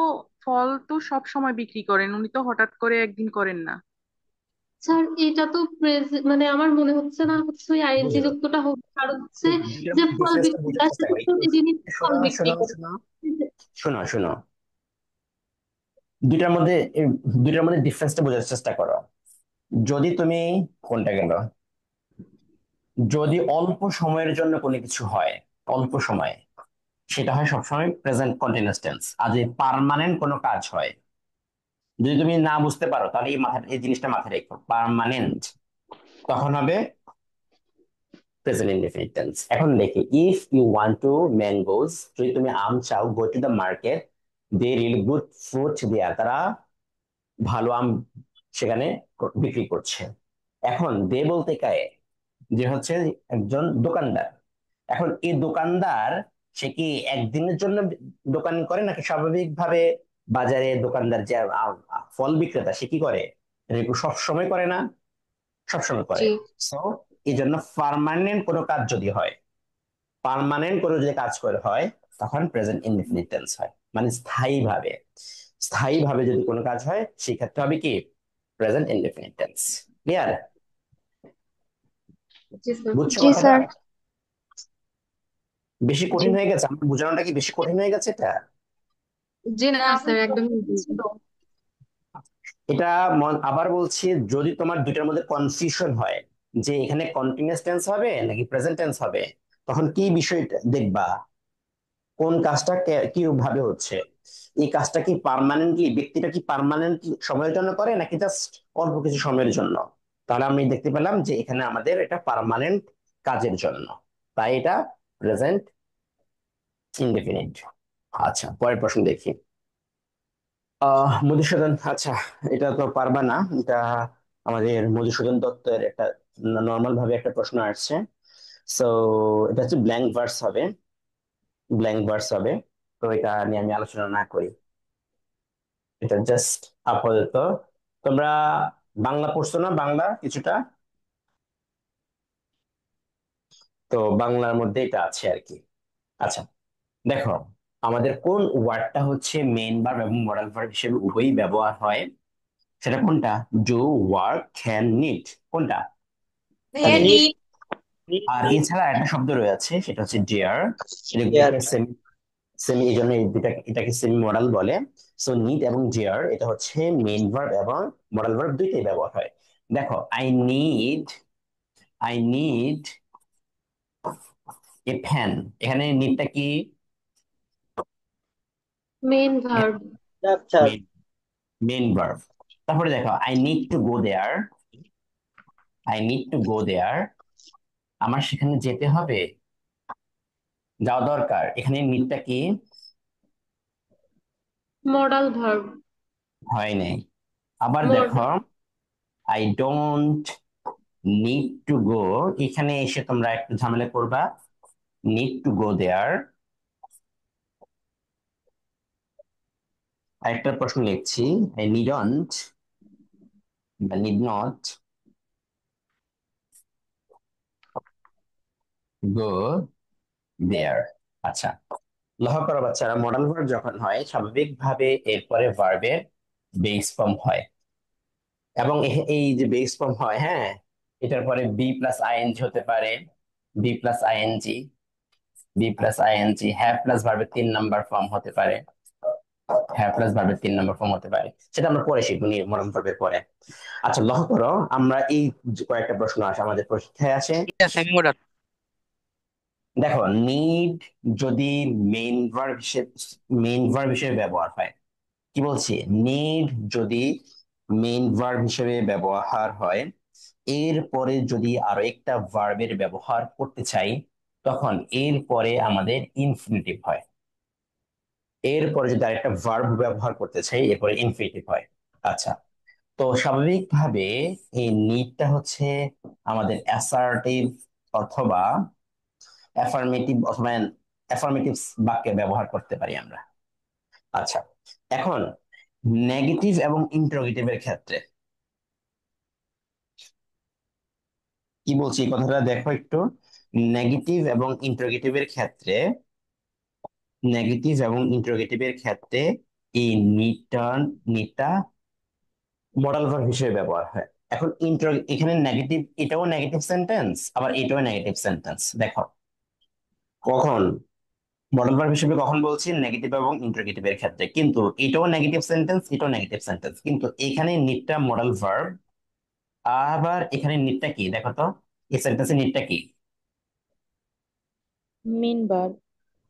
Speaker 8: ফল তো সব সময় বিক্রি করেন, উনি তো হঠাৎ করে একদিন করেন না।
Speaker 4: স্যার এটা তো মানে আমার মনে হচ্ছে না হচ্ছে ওই আইএনজি
Speaker 1: বুঝো,
Speaker 4: যুক্তটা হবে, কারণ হচ্ছে
Speaker 1: একটু দুইটার
Speaker 4: যে
Speaker 1: মধ্যে
Speaker 4: ফল
Speaker 1: ডিফারেন্সটা
Speaker 4: বিক্রি
Speaker 1: বোঝার
Speaker 4: তার
Speaker 1: চেষ্টা
Speaker 4: সাথে
Speaker 1: করো একটু।
Speaker 4: প্রতিদিনই ফল
Speaker 1: শোনো
Speaker 4: বিক্রি
Speaker 1: শোনো
Speaker 4: করে।
Speaker 1: শোনো শোনো শোনো, দুইটার মধ্যে দুইটার মধ্যে ডিফারেন্সটা বোঝার চেষ্টা করো। যদি তুমি, কোনটা গেল, যদি অল্প সময়ের জন্য কোনো কিছু হয়, অল্প সময়, সেটা হয় সবসময় প্রেজেন্ট কন্টিনিউয়াস টেন্স। আর যদি পার্মানেন্ট কোনো কাজ হয়, যদি তুমি না বুঝতে পারো তাহলে এই জিনিসটা মাথায় রেখো, পার্মানেন্ট, তখন হবে প্রেজেন্ট ইনডেফিনিট টেন্স। এখন দেখি, if you want to mangoes, যদি তুমি আম চাও, go to the market, they really good fruit there, তারা ভালো আম সেখানে বিক্রি করছে। এখন দে বলতে কায়ে, যে হচ্ছে একজন দোকানদার। এখন এই দোকানদার সে কি একদিনের জন্য দোকান করে নাকি স্বাভাবিকভাবে বাজারে দোকানদার যে ফল বিক্রেতা সে কি করে? সব সময় করে না? সবসময় করে।
Speaker 2: জি।
Speaker 1: সো এই জন্য পার্মানেন্ট কোনো কাজ যদি হয়, পার্মানেন্ট কোনো যদি কাজ করে হয়, তখন প্রেজেন্ট ইনডিফিনিট টেন্স হয়, মানে স্থায়ীভাবে। স্থায়ীভাবে যদি কোনো কাজ হয় সেই ক্ষেত্রে হবে কি প্রেজেন্ট ইনডিফিনিট টেন্স। ক্লিয়ার?
Speaker 4: জি স্যার।
Speaker 1: বুঝছো
Speaker 2: জি
Speaker 1: কথাটা?
Speaker 2: স্যার।
Speaker 1: বেশি
Speaker 2: জি।
Speaker 1: কঠিন হয়ে গেছে আমার বোঝানোটা? কি বেশি কঠিন হয়ে গেছে এটা?
Speaker 4: জি না স্যার, একদমই জি।
Speaker 1: এটা আবার বলছি, যদি তোমার দুইটার মধ্যে কনফিউশন হয় যে এখানে কন্টিনিউয়াস টেন্স হবে নাকি প্রেজেন্ট টেন্স হবে, তখন কি বিষয়টা দেখবা, কোন কাজটা কি ভাবে হচ্ছে, এই কাজটা কি পার্মানেন্টলি, ব্যক্তিটা কি পার্মানেন্ট সময়ের জন্য করে নাকি জাস্ট অল্প কিছু সময়ের জন্য? তাহলে আমি দেখতে পেলাম যে এখানে আমাদের এটা পার্মানেন্ট কাজের জন্য, তাই এটা প্রেজেন্ট ইনডেফিনিট। আচ্ছা, পরের প্রশ্ন দেখি। মধুসূদন, আচ্ছা, এটা তো পারবা না, এটা আমাদের মধুসূদন দত্তের একটা নর্মাল ভাবে একটা প্রশ্ন আসছে। সো এটা হচ্ছে ব্ল্যাঙ্ক ভার্স হবে, ব্ল্যাঙ্ক ভার্স হবে। তো এটা নিয়ে আমি আলোচনা না করি, এটা জাস্ট আপাতত। তোমরা বাংলা পড়ছো না, বাংলা কিছুটা? তো বাংলার মধ্যে এটা আছে আর কি। আচ্ছা, দেখো, আমাদের কোন ওয়ার্ডটা হচ্ছে মেইন ভার্ব এবং মডাল ভার্ব হিসেবে উভয়ই ব্যবহার হয়, সেটা কোনটা? ডু, ওয়ার্ক, ক্যান, নিড, কোনটা?
Speaker 7: ভাইয়া
Speaker 1: নিড।
Speaker 7: নিট।
Speaker 1: আর এছাড়া একটা শব্দ রয়েছে সেটা হচ্ছে ডিয়ার,
Speaker 3: Dear,
Speaker 1: এটা সেমি, এই জন্য এটাকে সেমি মডাল বলে। সো নিড এবং ডিয়ার এটা হচ্ছে মেইন ভার্ব এবং মডাল ভার্ব দুইটাই ব্যবহার হয়। দেখো, আই নিড এ ফ্যান, এখানে নিডটা কি?
Speaker 4: Main verb.
Speaker 1: Main, main verb. তারপরে দেখো, আই নিড টু গো দেয়ার, আমার সেখানে যেতে হবে, যাওয়া দরকার, এখানে নিডটা কি?
Speaker 4: Modal verb.
Speaker 1: হয় নাই। আবার
Speaker 4: মডাল।
Speaker 1: দেখো, I don't need to go, এখানে এসে তোমরা একটু ঝামেলা করবা, নিড টু গো দেয়ার। আরেকটা প্রশ্ন লিখছি, আই নিডন্ট বা নিড নট গো দেয়ার। আচ্ছা, লক্ষ্য করো বাচ্চারা, মডাল ভার্ব যখন হয় স্বাভাবিকভাবে এরপরে ভার্বের বেস ফর্ম হয়। এবং এই যে বেস ফর্ম হয়, হ্যাঁ, এটার পরে বি প্লাস আইএনজি হতে পারে, be plus ING, be plus ING, have plus ভার্বের 3 নাম্বার ফর্ম হতে পারে, হ্যাভ প্লাস ভার্বের 3 নাম্বার ফর্ম হতে পারে। সেটা আমরা পরে শিখবো মডার্ন ভার্বের পরে। আচ্ছা, লক্ষ্য করো, আমরা এই যে কয়েকটা প্রশ্ন আসে আমাদের পরীক্ষায় আসে।
Speaker 5: Second order.
Speaker 1: দেখো, নিড যদি মেইন ভার্ব হিসেবে ব্যবহার হয়, কি বলছি, নিড যদি মেইন ভার্ব হিসেবে ব্যবহার হয়, এরপরে যদি আরো একটা ভার্বের ব্যবহার করতে চাই, তখন এরপরে আমাদের ইনফিনিটিভ হয়। এরপরে যদি আরেকটা ভার্ব ব্যবহার করতে চাই, এরপরে ইনফিনিটিভ হয়। আচ্ছা, তো স্বাভাবিকভাবে এই নিডটা হচ্ছে আমাদের অ্যাসার্টিভ অথবা অ্যাফার্মেটিভ বাক্যে ব্যবহার করতে পারি আমরা। আচ্ছা, এখন নেগেটিভ এবং ইন্টারোগেটিভের ক্ষেত্রে কি বলছি এই কথাটা দেখো একটু। নেগেটিভ এবং ইন্টারোগেটিভের ক্ষেত্রে এই নিডটা মডাল ভার্ব হিসেবে ব্যবহার হয়। এখন এখানে নেগেটিভ, এটাও নেগেটিভ সেন্টেন্স, আবার এটাও নেগেটিভ সেন্টেন্স। দেখো, কখন মডাল ভার্ব হিসেবে কখন বলছি, নেগেটিভ এবং ইন্টারোগেটিভের ক্ষেত্রে। কিন্তু এটাও নেগেটিভ সেন্টেন্স, এটাও নেগেটিভ সেন্টেন্স, কিন্তু এখানে নিডটা মডাল ভার্ব, আবার এখানে নিডটা কি দেখো তো, এই সেন্টেন্সে নিডটা কি,
Speaker 6: মেন ভার্ব।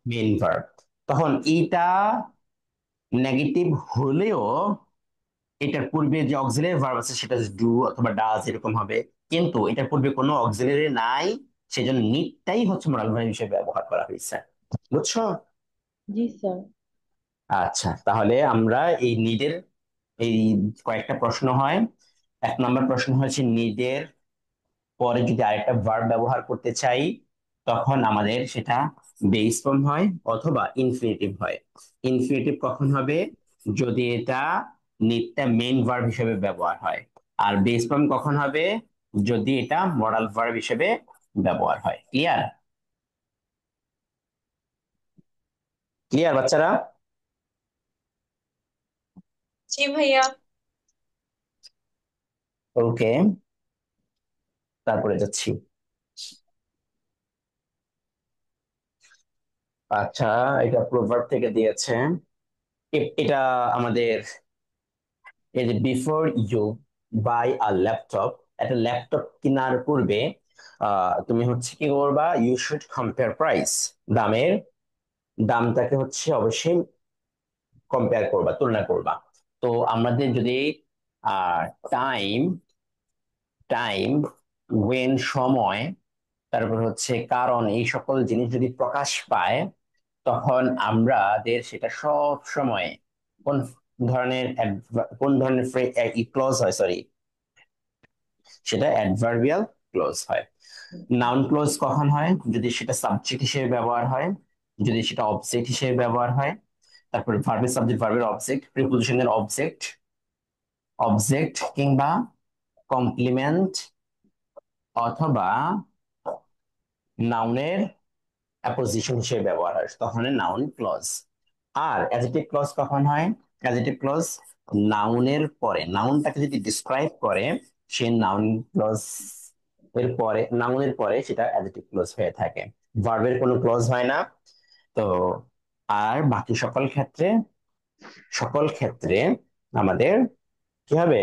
Speaker 1: Main verb. তখন এইটা নেগেটিভ হলেও এটার পূর্বে যে অক্সিলারি ভার্ব আছে সেটা ডু অথবা ডাজ এরকম হবে, কিন্তু এটার পূর্বে কোনো অক্সিলারি নাই, সেজন্য নিডটাই হচ্ছে মডাল ভার্ব হিসেবে ব্যবহার করা হয়েছে। বুঝছো?
Speaker 6: জি স্যার।
Speaker 1: আচ্ছা, তাহলে আমরা এই নিডের এই কয়েকটা প্রশ্ন হয়। 1 নম্বর প্রশ্ন হচ্ছে নিডের পরে যদি আরেকটা ভার্ব ব্যবহার করতে চাই, তখন আমাদের সেটা বেস ফর্ম হয় অথবা ইনফিনিটিভ হয়। ইনফিনিটিভ কখন হবে, যদি এটা নিডটা মেইন ভার্ব হিসেবে ব্যবহার হয়। আর বেস ফর্ম কখন হবে, যদি এটা মডাল ভার্ব হিসেবে ব্যবহার হয়। ক্লিয়ার? ক্লিয়ার বাচ্চারা?
Speaker 7: জি ভাইয়া।
Speaker 1: ওকে, তারপরে যাচ্ছি। আচ্ছা, এটা প্রোভার্ব থেকে দিয়েছে। এটা আমাদের এই যে before you buy a laptop, একটা ল্যাপটপ কেনার পূর্বে তুমি হচ্ছে কি করবা, ইউ শুড কম্পেয়ার প্রাইস, দামটাকে হচ্ছে অবশ্যই কম্পেয়ার করবা, তুলনা করবা। তো আমাদের যদি টাইম টাইম ওয়েন সময়, তারপর হচ্ছে কারণ, এই সকল জিনিস যদি প্রকাশ পায়, তখন আমাদের সেটা সব সময় কোন ধরনের ক্লজ হয়, সরি, সেটা অ্যাডভার্বিয়াল ক্লজ হয়। নাউন ক্লজ কখন হয়, যদি সেটা সাবজেক্ট হিসেবে ব্যবহার হয়, যদি সেটা অবজেক্ট হিসেবে ব্যবহার হয়, তারপরে ভার্বের সাবজেক্ট, ভার্বের অবজেক্ট, প্রিপোজিশনের অবজেক্ট, কিংবা কমপ্লিমেন্ট, অথবা নাউনের অ্যাপোজিশন হিসেবে ব্যবহার হয়, তখন নাউন ক্লজ। আর অ্যাডজেক্টিভ ক্লজ কখন হয়, অ্যাডজেক্টিভ ক্লজ নাউনের পরে, নাউনটাকে যদি ডিসক্রাইব করে, সে নাউন ক্লজ নাউনের পরে সেটা অ্যাডজেক্টিভ ক্লজ হয়ে থাকে। ভার্বের কোনো ক্লজ হয় না। তো আর বাকি সকল ক্ষেত্রে আমাদের কি হবে,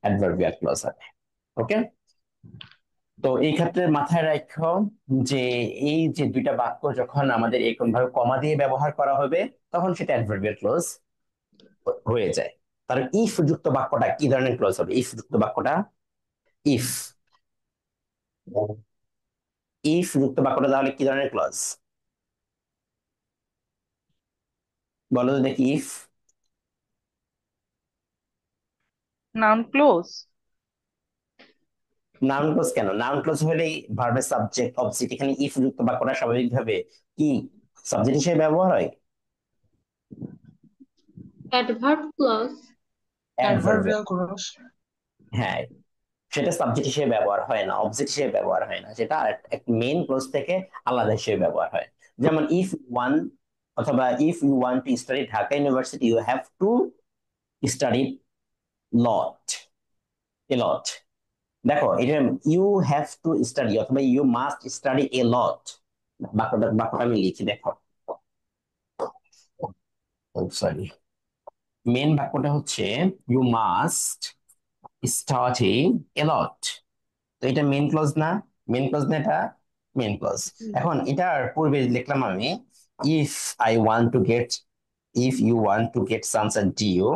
Speaker 1: অ্যাডভার্বিয়াল ক্লজ হবে। ওকে, তো এই ক্ষেত্রে মাথায় রাখো যে এই যে দুইটা বাক্য যখন আমাদের এরকম ভাবে কমা দিয়ে ব্যবহার করা হবে, তখন সেটা অ্যাডভার্বিয়াল ক্লজ হয়ে যায়। তাহলে ইফ যুক্ত বাক্যটা কি ধরনের ক্লজ হবে, ইফ যুক্ত বাক্যটা, ইফ ইফ যুক্ত বাক্যটা তাহলে কি ধরনের ক্লজ, বলো তো দেখি। If
Speaker 8: noun clause.
Speaker 1: Noun clause কেন, নাউন ক্লজ হলেই ভার্বের সাবজেক্ট অবজেক্ট, এখানে ইফ যুক্ত বাক্যটা স্বাভাবিকভাবে কি সাবজেক্ট হিসেবে ব্যবহার হয়,
Speaker 4: adverb clause.
Speaker 1: Adverbial.
Speaker 9: Adverbial clause.
Speaker 1: হ্যাঁ, সেটা সাবজেক্ট হিসেবে ব্যবহার হয় না, অবজেক্ট হিসেবে ব্যবহার হয় না, সেটা মেইন ক্লোজ থেকে আলাদা হিসেবে ব্যবহার হয়। যেমন ইফ ওয়ান, অথবা if you want to study Dhaka university, you have to study lot, a lot. দেখো এটা ইউ হ্যাভ টু স্টাডি অথবা you must study a lot, বাক্যটা আমি লিখি দেখো। সরি, মেন বাক্যটা হচ্ছে you must study a lot. তো এটা মেন ক্লজ না? মেন ক্লজ না এটা? Main clause. এখন এটার পূর্বে লিখলাম আমি if I want to get, if you want to get sunset due,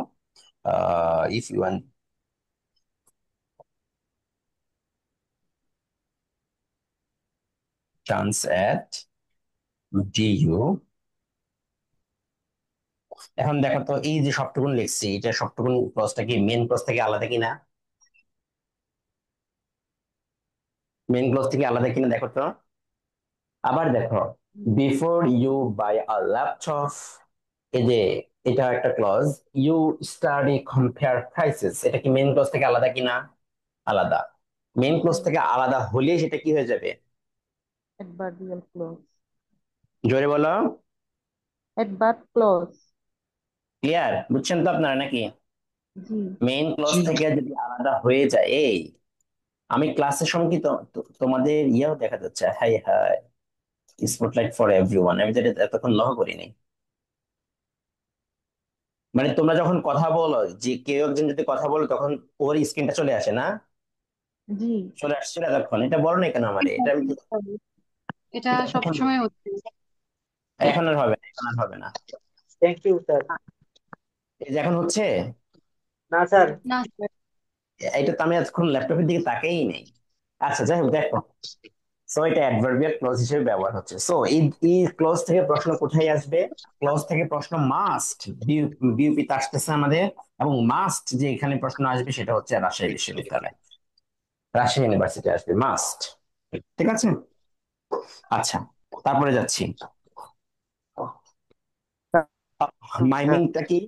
Speaker 1: if you want chance at due। এখন দেখো তো এই যে সবটুকুন লিখছি, এটা সবটুকুন ক্লজটা কি মেন ক্লজ থেকে আলাদা কিনা? মেন ক্লজ থেকে আলাদা কিনা দেখো তো। আবার দেখো before you buy a laptop, এই যে এটা একটা ক্লজ। ইউ স্টাডি কম্পেয়ার প্রাইসেস, এটা কি মেন ক্লজ থেকে আলাদা কিনা? আলাদা। মেন ক্লজ থেকে আলাদা হলে সেটা কি হয়ে যাবে?
Speaker 6: adverbial clause,
Speaker 1: জোরে বলো।
Speaker 6: adverb clause।
Speaker 1: ক্লিয়ার? বুঝছেন তো আপনারা নাকি?
Speaker 6: জি।
Speaker 1: মেইন ক্লজ
Speaker 5: জি
Speaker 1: থেকে যদি আলাদা হয়ে যায়, এই আমি ক্লাসের সময় কি তোমাদের ইয়েও দেখা যাচ্ছে, high high spotlight for everyone, আমি যেটা এতক্ষণ লক্ষ্য করিনি। মানে তোমরা যখন কথা বলো, যে কেউ একজন যদি কথা বলো তখন ওর স্ক্রিনটা চলে আসে না?
Speaker 6: জি।
Speaker 1: চলে আসছিল এতক্ষণ, এটা বলো না কেন আমারে? এটা আমি
Speaker 7: এটা
Speaker 1: এটা এখন
Speaker 7: সবসময় হচ্ছে।
Speaker 1: এখন আর হবে না, এখন আর হবে না।
Speaker 3: Thank you sir.
Speaker 1: এই যে এখন হচ্ছে,
Speaker 3: না স্যার।
Speaker 7: না স্যার,
Speaker 1: এটা তো আমি এতক্ষণ ল্যাপটপের দিকে তাকাই নেই। আচ্ছা যাই হোক, দেখো সো এটা অ্যাডভার্বিয়াল ক্লজ হিসেবে ব্যবহার হচ্ছে। সো এই ক্লজ থেকে প্রশ্ন কোথায় আসবে? ক্লজ থেকে প্রশ্ন মাস্ট, বিউপিতে আসতেছে আমাদের, এবং মাস্ট যে এখানে প্রশ্ন আসবে সেটা হচ্ছে রাজশাহী বিশ্ববিদ্যালয়, রাজশাহী ইউনিভার্সিটি আসবে মাস্ট। ঠিক আছে? আচ্ছা, তারপরে যাচ্ছি। মাইমিংটা কি?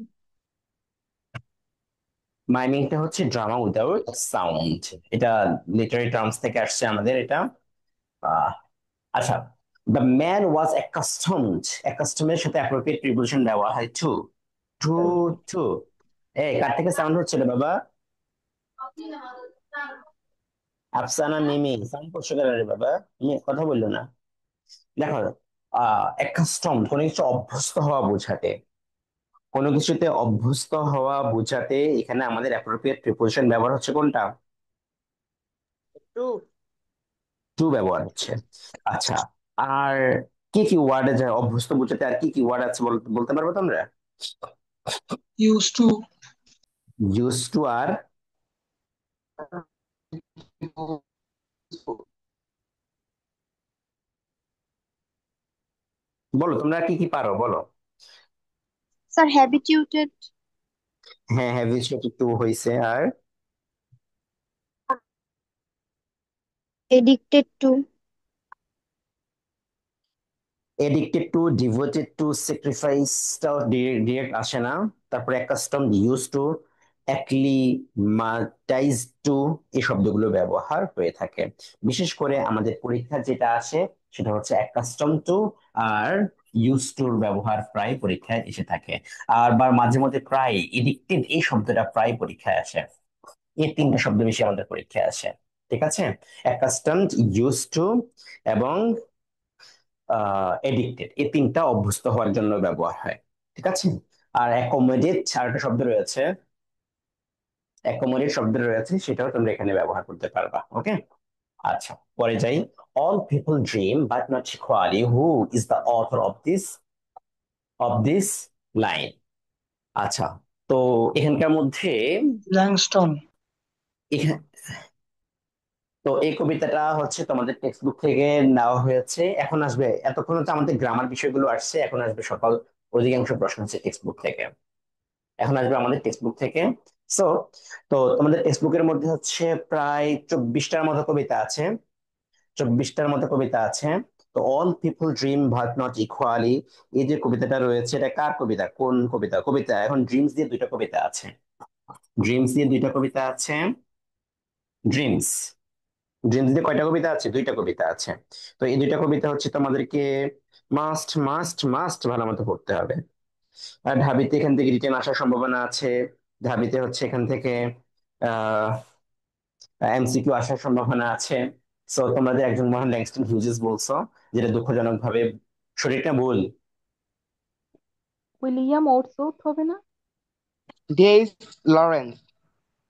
Speaker 1: মাইমিংটা হচ্ছে ড্রামা উইদাউট সাউন্ড। এটা লিটারি টার্মস থেকে আসছে আমাদের এটা। আহ, আচ্ছা, দ্য ম্যান ওয়াজ অ্যাকাস্টমড, অ্যাকাস্টমের সাথে অ্যাপ্রোপ্রিয়েট প্রিপোজিশন দেওয়া হয় টু, টু, টু। এই কার থেকে সাউন্ড হচ্ছে রে বাবা? আফসানা মিমি সাউন্ড করছো কেন রে বাবা? তুমি কথা বললো না। দেখো অ্যাকাস্টম কোনো কিছু অভ্যস্ত হওয়া বোঝাতে, কোনো কিছুতে অভ্যস্ত হওয়া বোঝাতে এখানে আমাদের অ্যাপ্রোপ্রিয়েট প্রিপোজিশন ব্যবহার হচ্ছে কোনটা?
Speaker 3: টু।
Speaker 1: টু ব্যবহার হচ্ছে। আচ্ছা, আর কি কি ওয়ার্ড আছে অভ্যস্ত বোঝাতে? আর কি কি ওয়ার্ড আছে বলতে পারবো তোমরা?
Speaker 5: ইউজ টু,
Speaker 1: ইউজ টু, আর বলো তোমরা কি কি পারো বলো।
Speaker 2: স্যার হ্যাবিটিউটেড,
Speaker 1: হ্যাঁ হ্যাভ টু হয়েছে, আর
Speaker 2: addicted to,
Speaker 1: addicted to, devoted to, স্যাক্রিফাইসটাও ডিরেক্ট আসে না। তারপরে accustom, use to, acclimatize to, এই শব্দগুলো ব্যবহার হয়ে থাকে। বিশেষ করে আমাদের পরীক্ষা যেটা আসে সেটা হচ্ছে অ্যাকাস্টম টু আর ইউজ টুর ব্যবহার প্রায় পরীক্ষায় এসে থাকে। আর বা মাঝে মধ্যে প্রায় এডিক্টেড এই শব্দটা প্রায় পরীক্ষায় আসে। এই তিনটা শব্দ বেশি আমাদের পরীক্ষায় আসে। ঠিক আছে? অ্যাকাস্টমড, ইউজ টু এবং এডিক্টেড, এই তিনটা অভ্যস্ত হওয়ার জন্য ব্যবহার হয়। ঠিক আছে? আর অ্যাকোমোডেট আর একটা শব্দ রয়েছে, অ্যাকোমোডেট শব্দ রয়েছে, সেটাও তোমরা এখানে ব্যবহার করতে পারবা। ওকে, আচ্ছা পরে যাই। All people dream but not equally, who is the author of this line? আচ্ছা, তো এখানকার মধ্যে
Speaker 5: ল্যাংস্টন।
Speaker 1: এখানে, তো এই কবিতাটা হচ্ছে তোমাদের টেক্সট বুক থেকে নেওয়া হয়েছে। এখন আসবে, এতক্ষণ হচ্ছে আমাদের গ্রামার বিষয়গুলো আসছে, এখন আসবে সকল অধিকাংশ প্রশ্ন হচ্ছে টেক্সট বুক থেকে। এখন আসবে আমাদের টেক্সট বুক থেকে। সো তো তোমাদের টেক্সট বুকের মধ্যে হচ্ছে প্রায় 24টার মতো কবিতা আছে, 24টার মতো কবিতা আছে। তো all people dream but not equally, এই যে কবিতাটা রয়েছে এটা কার কবিতা? কোন কবিতা? কবিতা এখন ড্রিমস দিয়ে দুইটা কবিতা আছে, ড্রিমস দিয়ে দুইটা কবিতা আছে। ড্রিমস, ড্রিমস দিয়ে কয়টা কবিতা আছে? দুইটা কবিতা আছে। তো এই দুইটা কবিতা হচ্ছে তোমাদেরকে মাস্ট মাস্ট মাস্ট ভালো মতো পড়তে হবে। আর ঢাবিতে এখান থেকে রিটেন আসার সম্ভাবনা আছে, ঢাবিতে হচ্ছে এখান থেকে আহ এমসিকিউ আসার সম্ভাবনা আছে। সো তোমাদের একজন মহান ল্যাংস্টন হিউজেস বলছো, যেটা দুঃখজনক ভাবে সঠিকটা ভুল।
Speaker 6: উইলিয়াম ওটসওর্থ হবে না?
Speaker 9: DS Lawrence.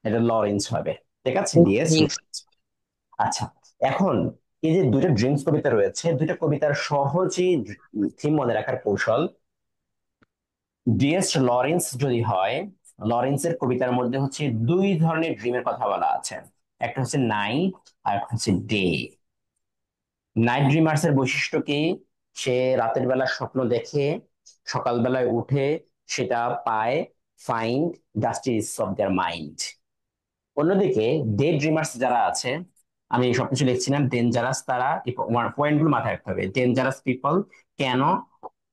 Speaker 1: এটা লরেন্স হবে। ঠিক আছে, ডিএস। আচ্ছা, এখন এই যে দুইটা ড্রিমস কবিতা রয়েছে, দুইটা কবিতার সহজেই থিম মনে রাখার কৌশল। ডিএস লরেন্স যদি হয়, লরেন্সের কবিতার মধ্যে হচ্ছে দুই ধরনের ড্রিমের কথা বলা আছে। একটা হচ্ছে নাইট আর একটা হচ্ছে ডে। নাইট ড্রিমার্স এর বৈশিষ্ট্য কি? সে রাতের বেলা স্বপ্ন দেখে, সকালবেলায় উঠে সেটা পায়, find justice of their mind. অন্যদিকে ডে ড্রিমার্স যারা আছে, আমি সবকিছু লিখছি না, ডেঞ্জারাস, তারা পয়েন্ট গুলো মাথায় রাখতে হবে। ডেঞ্জারাস পিপল কেন?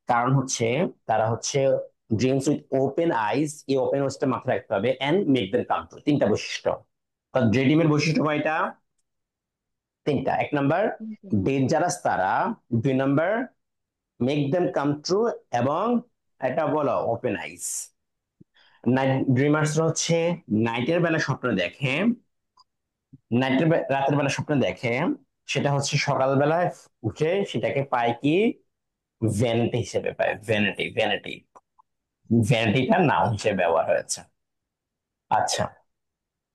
Speaker 1: কারণ হচ্ছে তারা হচ্ছে ড্রিমস উইথ ওপেন আইজ, এই ওপেন আইজটা মাথায় রাখতে হবে, and make them come true. তিনটা বৈশিষ্ট্য। ডে ড্রিমের বৈশিষ্ট্য কয়টা? তিনটা। এক নাম্বার ডেঞ্জারাস তারা, দুই number make them come true, এবং এটা বলো ওপেন আইজ। নাইট ড্রিমার্স হচ্ছে নাইটের বেলা স্বপ্ন দেখে, রাতের বেলা স্বপ্ন দেখে, সেটা হচ্ছে সকালবেলায় উঠে সেটাকে পায় কি? ভ্যানিটি হিসেবে পায়। ভ্যানিটি, ভ্যানিটি, ভ্যানিটিটা নাউন হিসেবে ব্যবহার হয়েছে। আচ্ছা,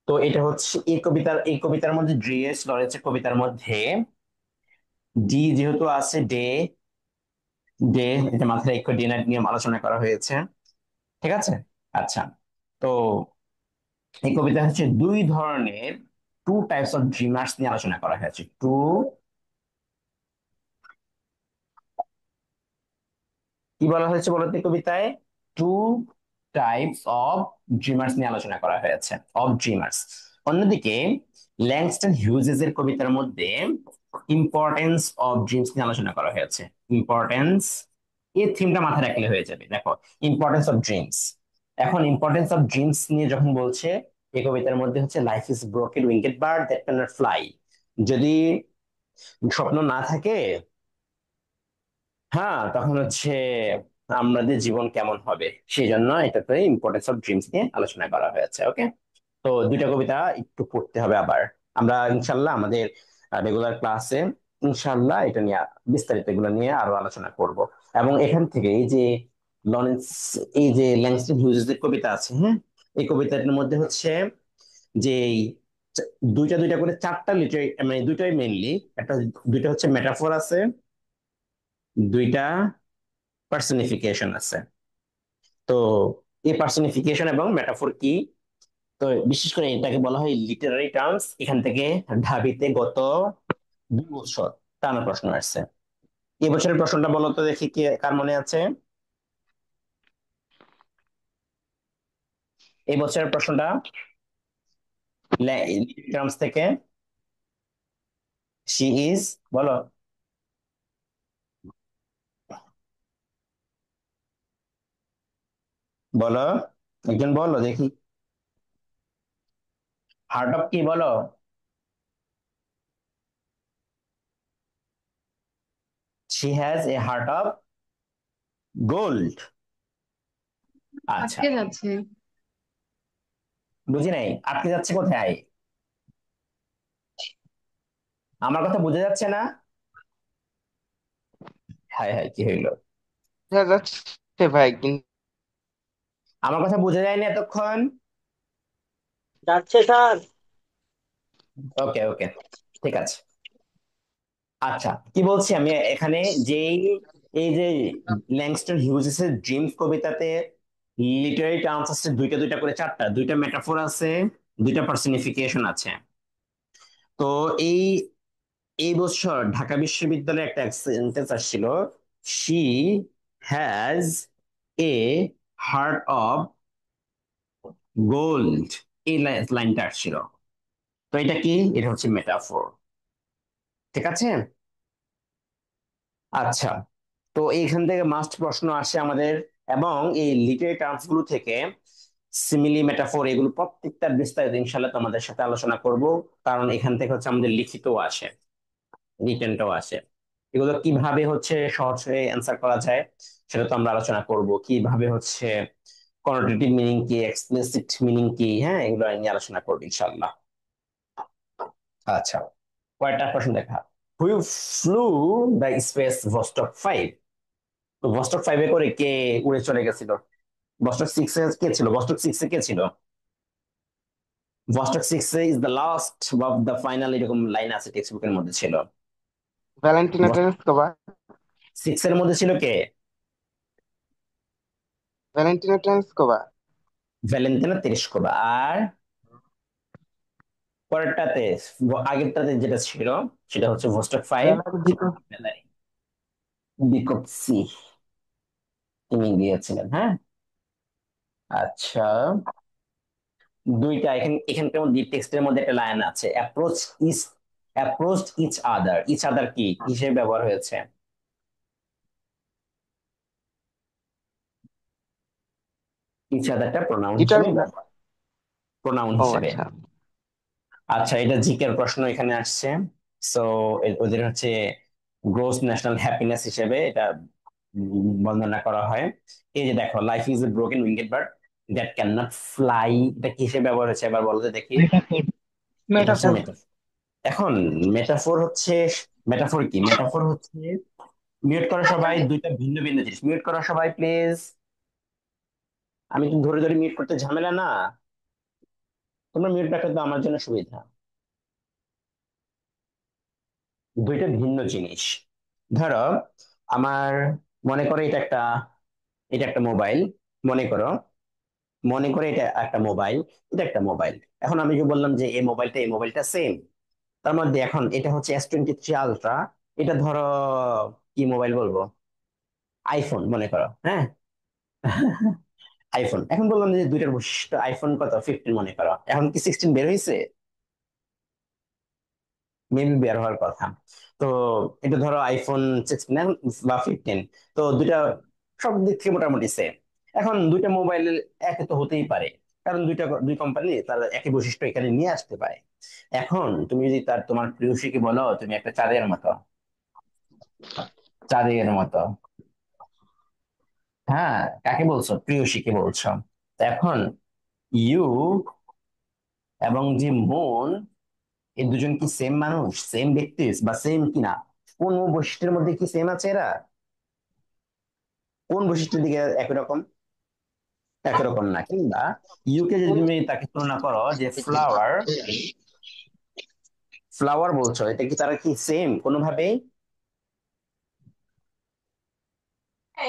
Speaker 1: তো এটা হচ্ছে এই কবিতার মধ্যে ডিএস লরেন্সের কবিতার মধ্যে ডি যেহেতু আছে, ডে, ডে এটা মাথায় রেখে ডে নাইট নিয়ে আলোচনা করা হয়েছে। ঠিক আছে। আচ্ছা, তো এই কবিতা হচ্ছে দুই ধরনের, টু টাইপস অফ ড্রিমার্স নিয়ে আলোচনা করা হয়েছে। কি বলা হয়েছে বলতে কবিতায়? টু টাইপস অফ ড্রিমার্স নিয়ে আলোচনা করা হয়েছে, অফ ড্রিমার্স। অন্যদিকে ল্যাংস্টন হিউজেস এর কবিতার মধ্যে ইম্পর্টেন্স অফ ড্রিমস নিয়ে আলোচনা করা হয়েছে। ইম্পর্টেন্স, এই থিমটা মাথায় রাখলে হয়ে যাবে। দেখো, ইম্পর্টেন্স অফ ড্রিমস। এখন ইম্পর্টেন্স অফ ড্রিমস নিয়ে যখন বলছে, এই কবিতার মধ্যে হচ্ছে life is broken winked bird that can not fly. যদি স্বপ্ন না থাকে, হ্যাঁ, তখন হচ্ছে আমাদের জীবন কেমন হবে, সেই জন্য এটাতে ইম্পর্টেন্স অফ ড্রিমস নিয়ে আলোচনা করা হয়েছে। ওকে, তো দুইটা কবিতা একটু পড়তে হবে আবার। আমরা ইনশাল্লাহ আমাদের রেগুলার ক্লাসে ইনশাল্লাহ এটা নিয়ে বিস্তারিত এগুলো নিয়ে আরো আলোচনা করব। এবং এখান থেকে এই যে লরেন্স, এই যে ল্যাংস্টন হিউজেস এর কবিতা আছে, হ্যাঁ, এই কবিতাটার মধ্যে হচ্ছে যে এই দুইটা দুইটা করে চারটা লিটারি, মানে দুইটাই মেইনলি, একটা, দুইটা হচ্ছে মেটাফোর আছে, দুইটা পার্সনিফিকেশন আছে। তো এই পার্সনিফিকেশন এবং মেটাফোর কি? তো বিশেষ করে এটাকে বলা হয় লিটারারি টার্মস। এখান থেকে ঢাবিতে গত 2 বছর টানা প্রশ্ন আসছে। এই বছরের প্রশ্নটা বলো তো দেখি, কি কার মনে আছে? এই বছরের প্রশ্নটা লিটারারি টার্মস থেকে, শি ইজ, বলো, বলো, একজন বলো দেখি। হার্ট অফ কি বলো? She has a heart of gold. আচ্ছা,
Speaker 4: আটকে যাচ্ছে।
Speaker 1: বুঝি নাই, আটকে যাচ্ছে কোথায়? আমার কথা বোঝা যাচ্ছে না? হায় হায়, কি হইলো?
Speaker 9: দেখা যাচ্ছে ভাই, কিন্তু
Speaker 1: আমার কথা বোঝা যায়নি এতক্ষণ?
Speaker 5: যাচ্ছে স্যার।
Speaker 1: ওকে ওকে, ঠিক আছে। আচ্ছা, কি বলছি আমি এখানে, যেই এই যে ল্যাংস্টন হিউজেস এর ড্রিমস কবিতাতে লিটারারি টার্মস আছে দুইটা দুইটা করে, চারটা, দুইটা মেটাফোর আছে, দুইটা পার্সনিফিকেশন আছে। তো এই এই বছর ঢাকা বিশ্ববিদ্যালয়ে একটা সেন্টেন্স আসছিল, she has a heart of gold. এই লাইনটা আসছিল। তো এটা কি? এটা হচ্ছে মেটাফোর। ঠিক আছে। আচ্ছা, তো এইখান থেকে মাস্ট প্রশ্ন আসে আমাদের, এবং এই লিটারি টার্মস গুলো থেকে সিমিলি, মেটাফোর, এগুলো প্রত্যেকটা বিস্তারিত ইনশাল্লাহ তোমাদের সাথে আলোচনা করব। কারণ এখান থেকে হচ্ছে আমাদের লিখিত আসে, রিটেনটাও আসে। এগুলো কিভাবে হচ্ছে সহজ হয়ে অ্যান্সার করা যায়, সেটা তো আমরা আলোচনা করব। কিভাবে হচ্ছে কনোটেটিভ মিনিং কি, এক্সপ্লিসিট মিনিং কি, হ্যাঁ এগুলো নিয়ে আলোচনা করবো ইনশাল্লাহ। আচ্ছা, কয়টা প্রশ্ন দেখা। হুই ফ্লু দ্য স্পেস ভস্টক 5? তো ভস্টক 5-এ করে কে উড়ে চলে গেছিল? ভস্টক 6-এ কে ছিল? ভস্টক 6-এ কে ছিল? ভস্টক 6-এ is the last of the final, এরকম লাইন আছে টেক্সট বুকের মধ্যে ছিল।
Speaker 9: Valentina Tereshkova.
Speaker 1: 6-এর মধ্যে ছিল কে?
Speaker 9: Valentina Tereshkova.
Speaker 1: Valentina Tereshkova. আর পরেরটাতে, আগেরটাতে যেটা ছিল সেটা হচ্ছে ভস্টক 5, বিকপসি তিনি দিয়েছিলেন। হ্যাঁ, আচ্ছা, দুইটা এখানকার মধ্যে টেক্সটের মধ্যে একটা লাইন আছে, approach each other. Each other কি হিসেবে ব্যবহার হয়েছে? ইচ আদারটা প্রোনাউন
Speaker 9: গিটার।
Speaker 1: হিসেবে ব্যবহার, প্রোনাউন
Speaker 9: ও
Speaker 1: হিসেবে।
Speaker 9: আচ্ছা।
Speaker 1: আচ্ছা, এটা জিকের প্রশ্ন এখানে আসছে। সো ওদের হচ্ছে গ্রোস ন্যাশনাল হ্যাপিনেস হিসেবে এটা বর্ণনা করা হয়। এই যে দেখো, life is a broken winked bird that can not fly, এটা কিসে ব্যবহার হয়েছে এবার বলো তো দেখি। এটা হচ্ছে
Speaker 5: মেটাফোর।
Speaker 1: মেটাফোর। এখন মেটাফোর হচ্ছে, মেটাফোর কি? মেটাফোর হচ্ছে, মিউট করো সবাই, দুইটা ভিন্ন ভিন্ন জিনিস। মিউট করো সবাই প্লিজ। আমি তো ধরে ধরে মিউট করতে ঝামেলা না, তোমরা মিউট রাখলে তো আমার জন্য সুবিধা। দুইটা ভিন্ন জিনিস। ধরো আমার, মনে করো এটা একটা মোবাইল, মনে করো, মনে করে এটা একটা মোবাইল, এটা একটা মোবাইল। এখন আমি যে বললাম যে এই মোবাইলটা সেম, তার মধ্যে এখন এটা হচ্ছে S23 আলট্রা, এটা ধরো কি মোবাইল বলবো, আইফোন মনে করো, হ্যাঁ। আইফোন, এখন বললাম যে দুইটার বৈশিষ্ট্য, আইফোন কত 15 মনে করো, এখন কি 16 বের হয়েছে? মেবি বের হওয়ার কথা। তো এটা ধরো আইফোন 16 বা 15, তো দুইটা সব দিক থেকে মোটামুটি সেম। এখন দুইটা মোবাইল একে তো হতেই পারে, কারণ দুই কোম্পানি তার একই বৈশিষ্ট্য এখানে নিয়ে আসতে পারে। এখন তুমি যদি তোমার প্রেয়সীকে বলো তুমি একটা চাঁদের মতো, চাঁদের মতো, হ্যাঁ কাকে বলছো? প্রেয়সীকে বলছো। তো এখন ইউ এবং যে মন, এই দুজন কি সেম মানুষ, সেম ব্যক্তি বা সেম কিনা? কোন বৈশিষ্ট্যের মধ্যে কি সেম আছে এরা? কোন বৈশিষ্ট্যের দিকে একই রকম? একই রকম না। কিংবা ইউকে যদি তুমি তাকে তুলনা করো যে ফ্লাওয়ার, ফ্লাওয়ার বলছো, এটা কি তারা কি সেম কোনোভাবেই?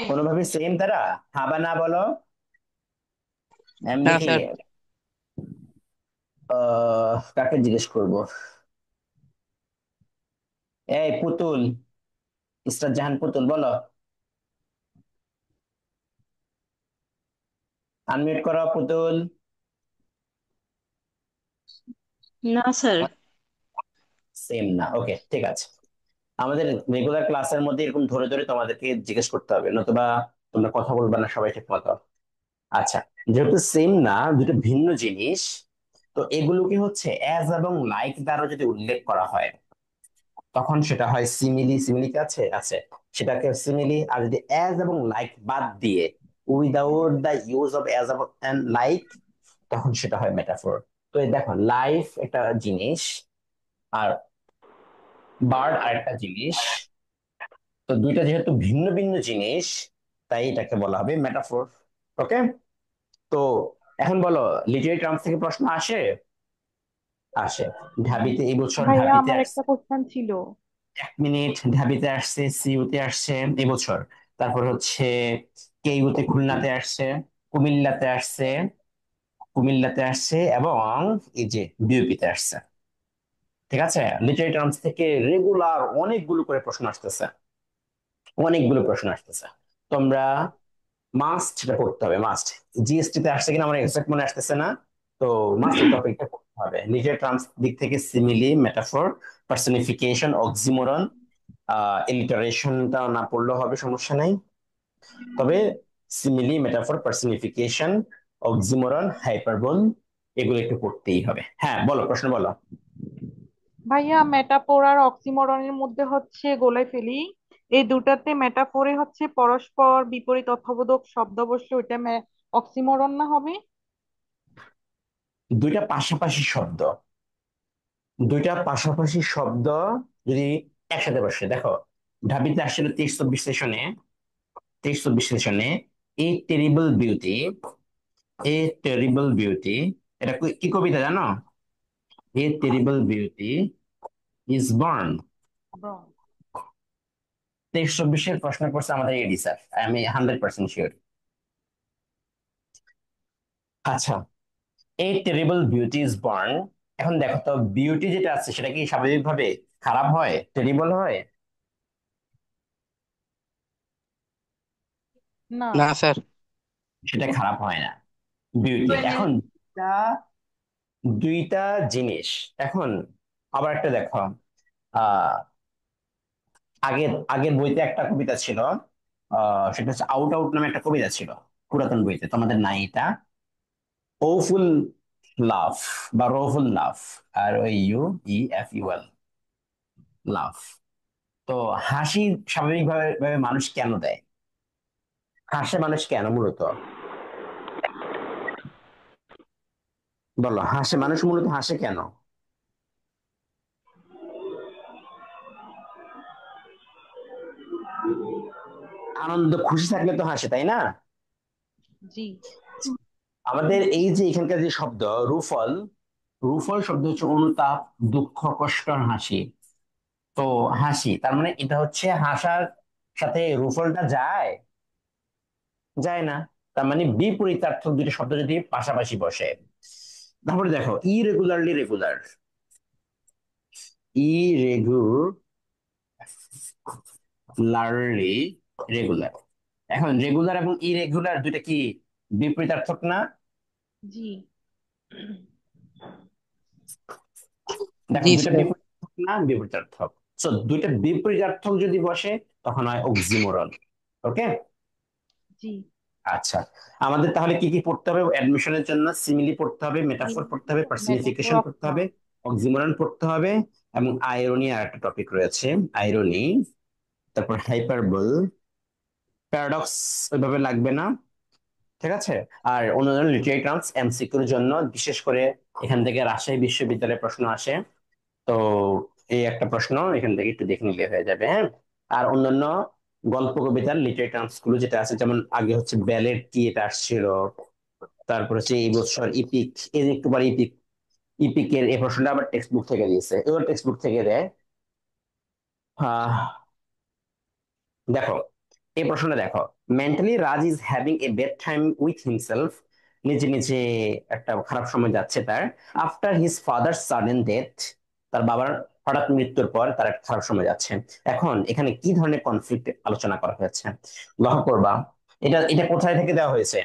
Speaker 1: কোনোভাবে সেম তারা? হ্যাঁ বা না বলো, আমি
Speaker 3: হ্যাঁ
Speaker 1: দেখি।
Speaker 3: স্যার।
Speaker 1: কাকে জিজ্ঞেস করব? এই পুতুল, ইসরাত জাহান পুতুল বলো, আনমিউট করো পুতুল।
Speaker 7: না স্যার।
Speaker 1: সেম না, ওকে ঠিক আছে। আমাদের রেগুলার ক্লাসের মধ্যে এরকম ধরে ধরে তোমাদেরকে জিজ্ঞেস করতে হবে, নতুবা তোমরা কথা বলবে না সবাই ঠিক মতো। আচ্ছা, যেহেতু সেম না, দুটো ভিন্ন জিনিস, তো এগুলোকে হচ্ছে অ্যাজ এবং লাইক দ্বারা যদি উল্লেখ করা হয় তখন সেটা হয় সিমিলি। সিমিলি কি আছে? আছে, সেটাকে সিমিলি। আর যদি অ্যাজ এবং লাইক বাদ দিয়ে, without the use of as and like, তখন সেটা হয় মেটাফোর। তো এই দেখো, লাইফ একটা জিনিস আর বার্ড আরেকটা জিনিস, তো দুইটা যেহেতু ভিন্ন ভিন্ন জিনিস, তাই এটাকে বলা হবে মেটাফোর। ওকে, তো এখন বলো, লিটারি টার্মস থেকে প্রশ্ন আসে? আসে। ঢাবিতে এই বছর
Speaker 6: ভাইয়া
Speaker 1: ঢাবিতে
Speaker 6: আমার একটা
Speaker 1: আসছে,
Speaker 6: কোশ্চেন ছিল।
Speaker 1: 1 মিনিট, ঢাবিতে আসছে, সিইউতে আসছে এবছর, তারপর হচ্ছে কেইউতে খুলনাতে আসছে, কুমিল্লাতে আসছে, কুমিল্লাতে আসছে, এবং এই যে বিউপিতে আসছে। ঠিক আছে, লিটারি টার্মস থেকে রেগুলার অনেকগুলো করে প্রশ্ন আসতেছে, অনেকগুলো প্রশ্ন আসতেছে। তোমরা মাস্ট এটা পড়তে হবে, মাস্ট। জিএসটি তে আসছে কিনা আমার এক্সাক্ট মনে আসতেছে না, তো মাস্ট এই টপিকটা পড়তে হবে। লিটারি টার্মস দিক থেকে সিমিলি, মেটাফোর, পার্সনিফিকেশন, অক্সিমোরন, এলিটারেশনটা না পড়লেও হবে, সমস্যা নাই। তবে simile, metaphor, personification, oxymoron, hyperbole, এগুলো একটু পড়তেই হবে। হ্যাঁ বলো, প্রশ্ন বলো।
Speaker 6: ভাইয়া মেটাফোর আর অক্সিমোরনের মধ্যে হচ্ছে গোলাই ফেলি। এই দুটাতে মেটাফোরে হচ্ছে পরস্পর বিপরীত অর্থবোধক শব্দ বসলে ওইটা অক্সিমোরন না হবে?
Speaker 1: দুইটা পাশাপাশি শব্দ, দুইটা পাশাপাশি শব্দ যদি একসাথে বসে, দেখো ঢাবিতে আসছিল 23-24 সেশনে, 23-24 সেশনে a terrible beauty, a terrible beauty, এটা কি কবিতা জানো? A terrible beauty is born.
Speaker 6: Born.
Speaker 1: 23-24 প্রশ্ন করছে আমাদের এডি স্যার, আমি 100% শিওর। আচ্ছা, এ টেরিবল বিউটি ইজ বর্ন। এখন দেখো তো, বিউটি যেটা আছে সেটা কি স্বাভাবিকভাবে খারাপ হয়, টেরিবল হয়?
Speaker 6: না।
Speaker 9: না স্যার।
Speaker 1: সেটা খারাপ হয় না, বিউটি। এখন দুইটা দুইটা জিনিস। এখন আবার একটা দেখো, আহ আগের আগের বইতে একটা কবিতা ছিল, সেটা হচ্ছে আউট আউট নামে একটা কবিতা ছিল পুরাতন বইতে, তোমাদের নাই এটা। ওফুল লাভ বা রোফুল লাভ, আর ওই UEFUL, লাভ। তো হাসি স্বাভাবিকভাবে ভাবে মানুষ কেন দেয়, হাসে মানুষ কেন মূলত? বলো, হাসে মানুষ মূলত হাসে কেন? আনন্দ খুশি থাকলে তো হাসে, তাই না?
Speaker 6: জি।
Speaker 1: আমাদের এই যে এখানকার যে শব্দ রুফল, রুফল শব্দ হচ্ছে অনুতাপ, দুঃখ, কষ্টর হাসি। তো হাসি তার মানে এটা হচ্ছে হাসার সাথে রুফলটা যায়, যায় না। তার মানে বিপরীতার্থক দুটো শব্দ যদি পাশাপাশি বসে। তারপরে দেখো ইরেগুলারলি রেগুলার, ইরেগুলারলি রেগুলার। এখন রেগুলার এবং ইরেগুলার দুইটা কি বিপরীতার্থক না?
Speaker 6: জি।
Speaker 1: দেখো
Speaker 9: জি
Speaker 1: দুইটা
Speaker 9: স্যার।
Speaker 1: বিপরীতার্থক না, বিপরীতার্থক। তো দুইটা বিপরীতার্থক যদি বসে তখন হয় অক্সিমোরন। ওকে।
Speaker 6: জি।
Speaker 1: আচ্ছা, আমাদের তাহলে কি কি পড়তে হবে অ্যাডমিশনের জন্য? সিমিলি পড়তে হবে, মেটাফোর পড়তে হবে,
Speaker 6: মেটাফোর
Speaker 1: পার্সনিফিকেশন
Speaker 6: অফ
Speaker 1: পড়তে হবে,
Speaker 6: লাভ।
Speaker 1: অক্সিমোরন পড়তে হবে, এবং আইরনি আর একটা টপিক রয়েছে, আইরনি। তারপর হাইপারবল, প্যারাডক্স ওইভাবে লাগবে না, ঠিক আছে। আর অন্যান্য লিটারি টার্মস এমসিকিউর জন্য বিশেষ করে এখান থেকে রাজশাহী বিশ্ববিদ্যালয়ের প্রশ্ন আসে। তো এই একটা প্রশ্ন এখান থেকে একটু দেখে নিলে হয়ে যাবে, হ্যাঁ। আর অন্যান্য গল্প কবিতার লিটারি টার্মস গুলো যেটা আছে, যেমন আগে হচ্ছে ব্যালেট কি, এটা আসছিল। তারপর হচ্ছে এই বছর ইপিক, এই যে একটু পরে ইপিক, ইপিকের এই প্রশ্নটা আবার টেক্সট বুক থেকে দিয়েছে, এবার টেক্সট বুক থেকে দেয়। আহ দেখো এই প্রশ্নটা দেখো, mentally Raj is having a bed time with himself, নিজে নিজে একটা খারাপ সময় যাচ্ছে তার। After his father sudden death, তার বাবার হঠাৎ মৃত্যুর পর তার একটা খারাপ সময় যাচ্ছে। এখন এখানে কি ধরনের কনফ্লিক্ট আলোচনা করা হয়েছে লক্ষ্য করবা। এটা এটা কোথায় থেকে দেওয়া হয়েছে?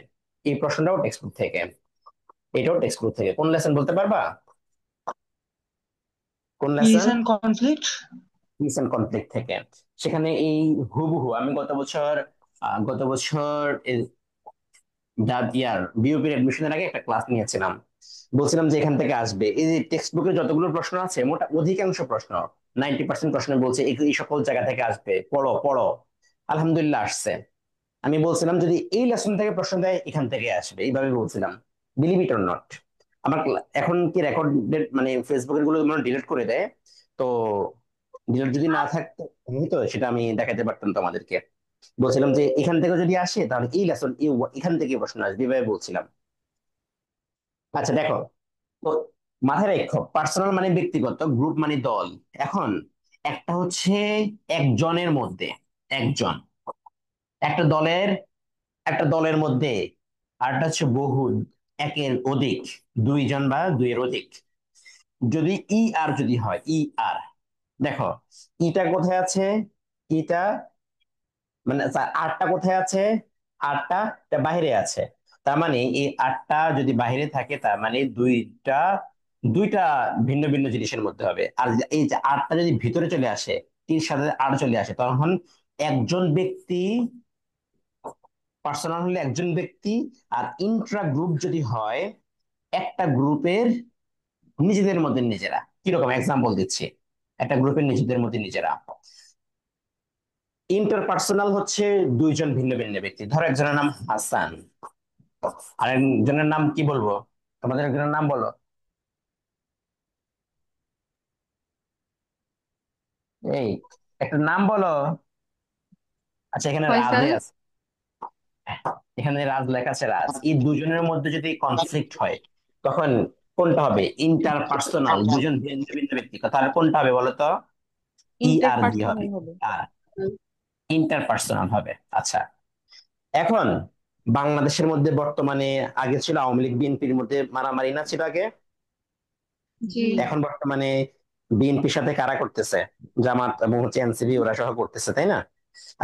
Speaker 1: এই প্রশ্নটাও টেক্সট বুক থেকে, এটাও টেক্সট বুক থেকে। কোন লেসন বলতে পারবা? কোন
Speaker 10: peace
Speaker 1: lesson?
Speaker 10: And conflict.
Speaker 1: Peace and conflict থেকে। সেখানে এই হুবহু আমি গত বছর ইয়ার বিউপির এডমিশনের আগে একটা ক্লাস নিয়েছিলাম, বলছিলাম যে এখান থেকে আসবে। এই যে টেক্সট বুকে যতগুলো প্রশ্ন আছে, মোটা অধিকাংশ প্রশ্ন, 90% প্রশ্ন বলছে এই সকল জায়গা থেকে আসবে, পড়ো পড়ো। আলহামদুলিল্লাহ আসছে। আমি বলছিলাম যদি এই লেসন থেকে প্রশ্ন দেয় এখান থেকে আসবে, এইভাবে বলছিলাম। বিলিভ ইট অর নট, আমার এখন কি রেকর্ডেড মানে ফেসবুকের গুলো মনে ডিলিট করে দেয়। তো ডিলিট যদি না থাকতো তো সেটা আমি দেখাতে পারতাম তোমাদেরকে। বলছিলাম যে এখান থেকে যদি আসে তাহলে এই লেসন এখান থেকে প্রশ্ন আসবে, এভাবে বলছিলাম। আচ্ছা দেখো তো, মাথায় রেখো পার্সোনাল মানে ব্যক্তিগত, গ্রুপ মানে দল। এখন একটা হচ্ছে একজনের মধ্যে, একজন, একটা দলের, একটা দলের মধ্যে। আর একটা হচ্ছে বহু, একের অধিক, দুইজন বা দুইয়ের অধিক। যদি আর যদি হয় আর, দেখো ইটা কোথায় আছে, ইটা মানে আটটা কোথায় আছে, আটটা এটা বাইরে আছে। তার মানে এই আটটা যদি বাইরে থাকে তার মানে দুইটা, দুইটা ভিন্ন ভিন্ন জিনিসের মধ্যে হবে। আর এই যে আটটা যদি ভিতরে চলে আসে, তিন সাথে আট চলে আসে, তখন একজন ব্যক্তি, পার্সোনাল হলে একজন ব্যক্তি। আর ইন্ট্রা গ্রুপ যদি হয়, একটা গ্রুপের নিজেদের মধ্যে নিজেরা। কিরকম এক্সাম্পল দিচ্ছি, একটা গ্রুপের নিজেদের মধ্যে নিজেরা। ইন্টারপার্সোনাল হচ্ছে দুইজন ভিন্ন ভিন্ন ব্যক্তি, ধরো একজনের নাম হাসান, আরেকজনের নাম কি বলবো? তোমাদের একজনের নাম বলো। এই, একটা নাম বলো। আচ্ছা, এখানে রাজে
Speaker 4: ফয়সাল।
Speaker 1: আছে। এখানে রাজ লেখা আছে, রাজ। এই দুজনের মধ্যে যদি কনফ্লিক্ট হয়, তখন কোনটা হবে? ইন্টার পার্সোনাল, দুজন ভিন্ন ভিন্ন ব্যক্তি, তাহলে কোনটা হবে বলো তো? ই আর দিয়ে হবে,
Speaker 6: ইন্টারপার্সোনাল হবে।
Speaker 1: আর ইন্টার পার্সোনাল হবে। আচ্ছা, এখন বাংলাদেশের মধ্যে বর্তমানে, আগে ছিল আওয়ামী লীগ বিএনপির মধ্যে মারামারি, না ছিল আগে?
Speaker 4: জি।
Speaker 1: এখন বর্তমানে বিএনপির সাথে কারা করতেছে? জামাত এবং হচ্ছে এনসিপি, ওরা সহ করতেছে, তাই না?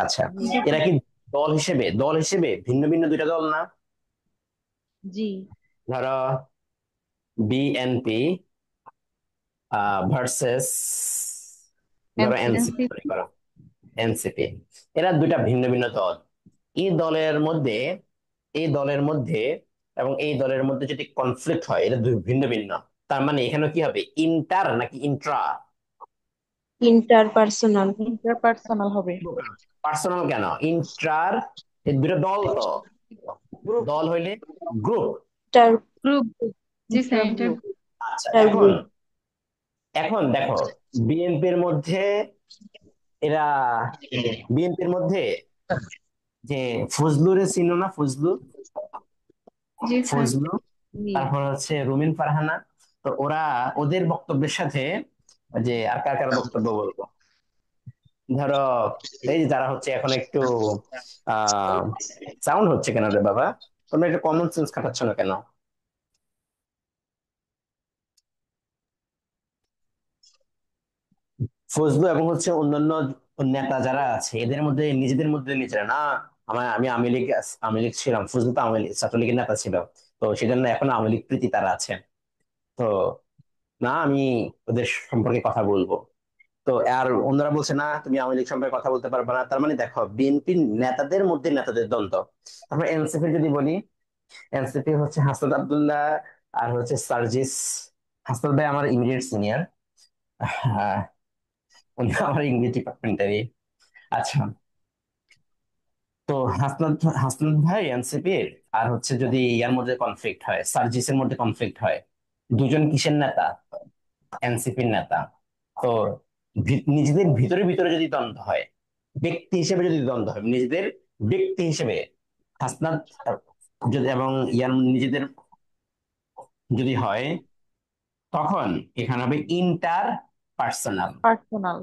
Speaker 1: আচ্ছা,
Speaker 6: জি।
Speaker 4: জি
Speaker 1: এরা
Speaker 4: স্যার।
Speaker 1: কি দল হিসেবে ভিন্ন ভিন্ন দুইটা দল না?
Speaker 6: জি।
Speaker 1: ধরো বিএনপি ভার্সেস, ধরো
Speaker 6: এনসিপি।
Speaker 1: এনসিপি, করো এনসিপি। এরা দুইটা ভিন্ন ভিন্ন দল। এই দলের মধ্যে, এই দলের মধ্যে এবং এই দলের মধ্যে যদি কনফ্লিক্ট হয়, এটা দুই ভিন্ন ভিন্ন। তার মানে এখানে কি হবে? ইন্টার নাকি ইন্ট্রা?
Speaker 2: ইন্টারপার্সোনাল।
Speaker 6: ইন্টারপার্সোনাল হবে।
Speaker 1: পার্সোনাল কেন? ইন্ট্রার, এই দুটো দল তো,
Speaker 5: গ্রুপ।
Speaker 1: দল হইলে গ্রুপ।
Speaker 2: Inter
Speaker 4: group. জি স্যার, ইন্টার।
Speaker 6: ইন্টারগ্রুপ।
Speaker 1: আচ্ছা, এখন
Speaker 2: গ্রুপ।
Speaker 1: এখন দেখো, বিএনপির মধ্যে এরা, বিএনপির মধ্যে যে ফজলুরে চিনো না? ফজলু,
Speaker 4: জি স্যার।
Speaker 1: ফজলু,
Speaker 6: জি।
Speaker 1: তারপর হচ্ছে রুমিন ফারহানা। তো ওরা, ওদের বক্তব্যের সাথে, যে আর কার কার বক্তব্য বলবো, ধরো এই যে যারা হচ্ছে এখন একটু আহ সাউন্ড হচ্ছে কেন রে বাবা? তোমরা একটু কমন সেন্স খাটাচ্ছ না কেন? ফজলু এবং হচ্ছে অন্যান্য নেতা যারা আছে, এদের মধ্যে নিজেদের মধ্যে নিজেরা না, আমি আওয়ামী লীগ ছিলাম, ফজলু তো আওয়ামী লীগ ছাত্রলীগের নেতা ছিল, তো সেজন্য এখন আওয়ামী লীগ প্রীতি তারা আছে। তো না, আমি ওদের সম্পর্কে কথা বলবো। তো আর অন্যরা বলছে না, তুমি আওয়ামী লীগ সম্পর্কে কথা বলতে পারবে না। তার মানে দেখো, বিএনপির নেতাদের মধ্যে নেতাদের দ্বন্দ্ব। তারপর এনসিপি যদি বলি, এনসিপি হচ্ছে হাসনাত আব্দুল্লাহ আর হচ্ছে সার্জিস। হাসনাত ভাই আমার ইমিডিয়েট সিনিয়র, উনি আমার ইংরেজি ডিপার্টমেন্টারি। আচ্ছা, তো হাসনাত হাসনাত ভাই এনসিপির, আর হচ্ছে যদি ইয়ার মধ্যে কনফ্লিক্ট হয়, সার্জিসের মধ্যে কনফ্লিক্ট হয়, দুজন কিসের নেতা? এনসিপির নেতা। তো নিজেদের ভিতরে ভিতরে যদি দ্বন্দ্ব হয়, ব্যক্তি হিসেবে যদি দ্বন্দ্ব হয়, নিজেদের ব্যক্তি হিসেবে হাসনাত যদি এবং ইয়ার নিজেদের যদি হয়, তখন এখানে হবে inter personal.
Speaker 6: Personal.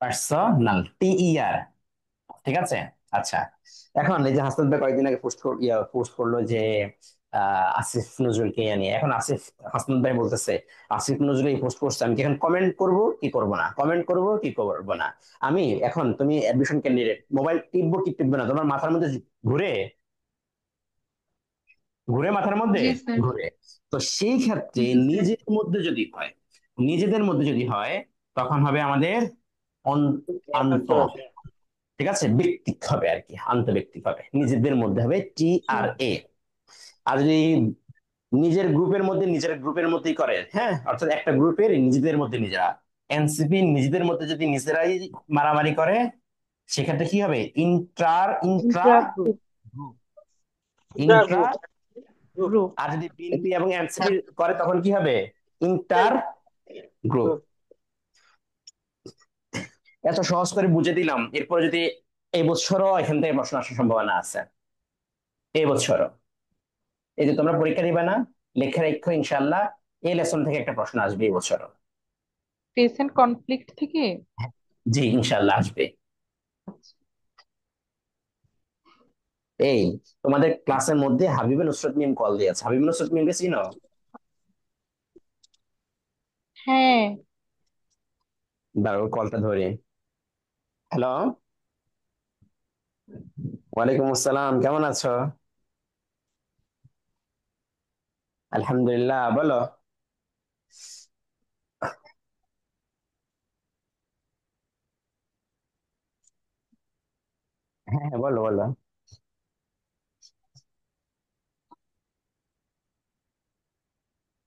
Speaker 1: Personal, TER. ঠিক আছে। আচ্ছা, এখন এই যে হাসনাত ভাই কয়েকদিন আগে পোস্ট করলো যে আসিফ নজরুলকে নিয়ে। এখন হাসনাত ভাই বলতেছে, আসিফ নজরুল এই পোস্ট করছে, আমি কি এখন কমেন্ট করব কি করব না, কমেন্ট করব কি করব না? আমি এখন, তুমি অ্যাডমিশন ক্যান্ডিডেট, মোবাইল টিপবো কি টিপবে না, তোমার মাথার মধ্যে ঘুরে ঘুরে মাথার মধ্যে
Speaker 4: জি স্যার।
Speaker 1: ঘুরে। তো সেই ক্ষেত্রে
Speaker 4: জি স্যার।
Speaker 1: নিজের মধ্যে যদি হয়, নিজেদের মধ্যে যদি হয়, তখন হবে আমাদের আন্ত, ঠিক আছে, ব্যক্তিক হবে আর কি, আন্তঃব্যক্তিক হবে, নিজেদের মধ্যে হবে TRA। আর যদি নিজের গ্রুপের মধ্যেই করে, হ্যাঁ, অর্থাৎ একটা গ্রুপের নিজেদের মধ্যে নিজেরা, এনসিপি নিজেদের মধ্যে যদি নিজেরাই মারামারি করে, সেক্ষেত্রে কি হবে? Intra intra
Speaker 6: intragroup.
Speaker 1: Group, intra.
Speaker 5: Group. Group.
Speaker 6: Group.
Speaker 1: আর যদি বিএনপি এবং এনসিপি করে, তখন কি হবে? Inter group.
Speaker 5: গ্রুপ।
Speaker 1: এত সহজ করে বুঝে দিলাম, এরপরে যদি এই বছরও এখান থেকে প্রশ্ন আসার সম্ভাবনা আছে। এই বছরও, এই যে তোমরা পরীক্ষা দিবে না, লেখা রেখো ইনশাল্লাহ, এই লেসন থেকে একটা প্রশ্ন আসবে এই বছরও।
Speaker 6: পেশেন্ট কনফ্লিক্ট থেকে।
Speaker 1: জি, ইনশাল্লাহ আসবে।
Speaker 6: আচ্ছা।
Speaker 1: এই, তোমাদের ক্লাসের মধ্যে হাবিবুল নুসরত মিম কল দিয়েছে। হাবিবুল নুসরত মিমকে চিনো?
Speaker 6: হ্যাঁ।
Speaker 1: দাঁড়াও, কলটা ধরে। হ্যালো, ওয়ালাইকুম আসসালাম, কেমন আছো? আলহামদুলিল্লাহ, বলো। হ্যাঁ হ্যাঁ, বলো বলো।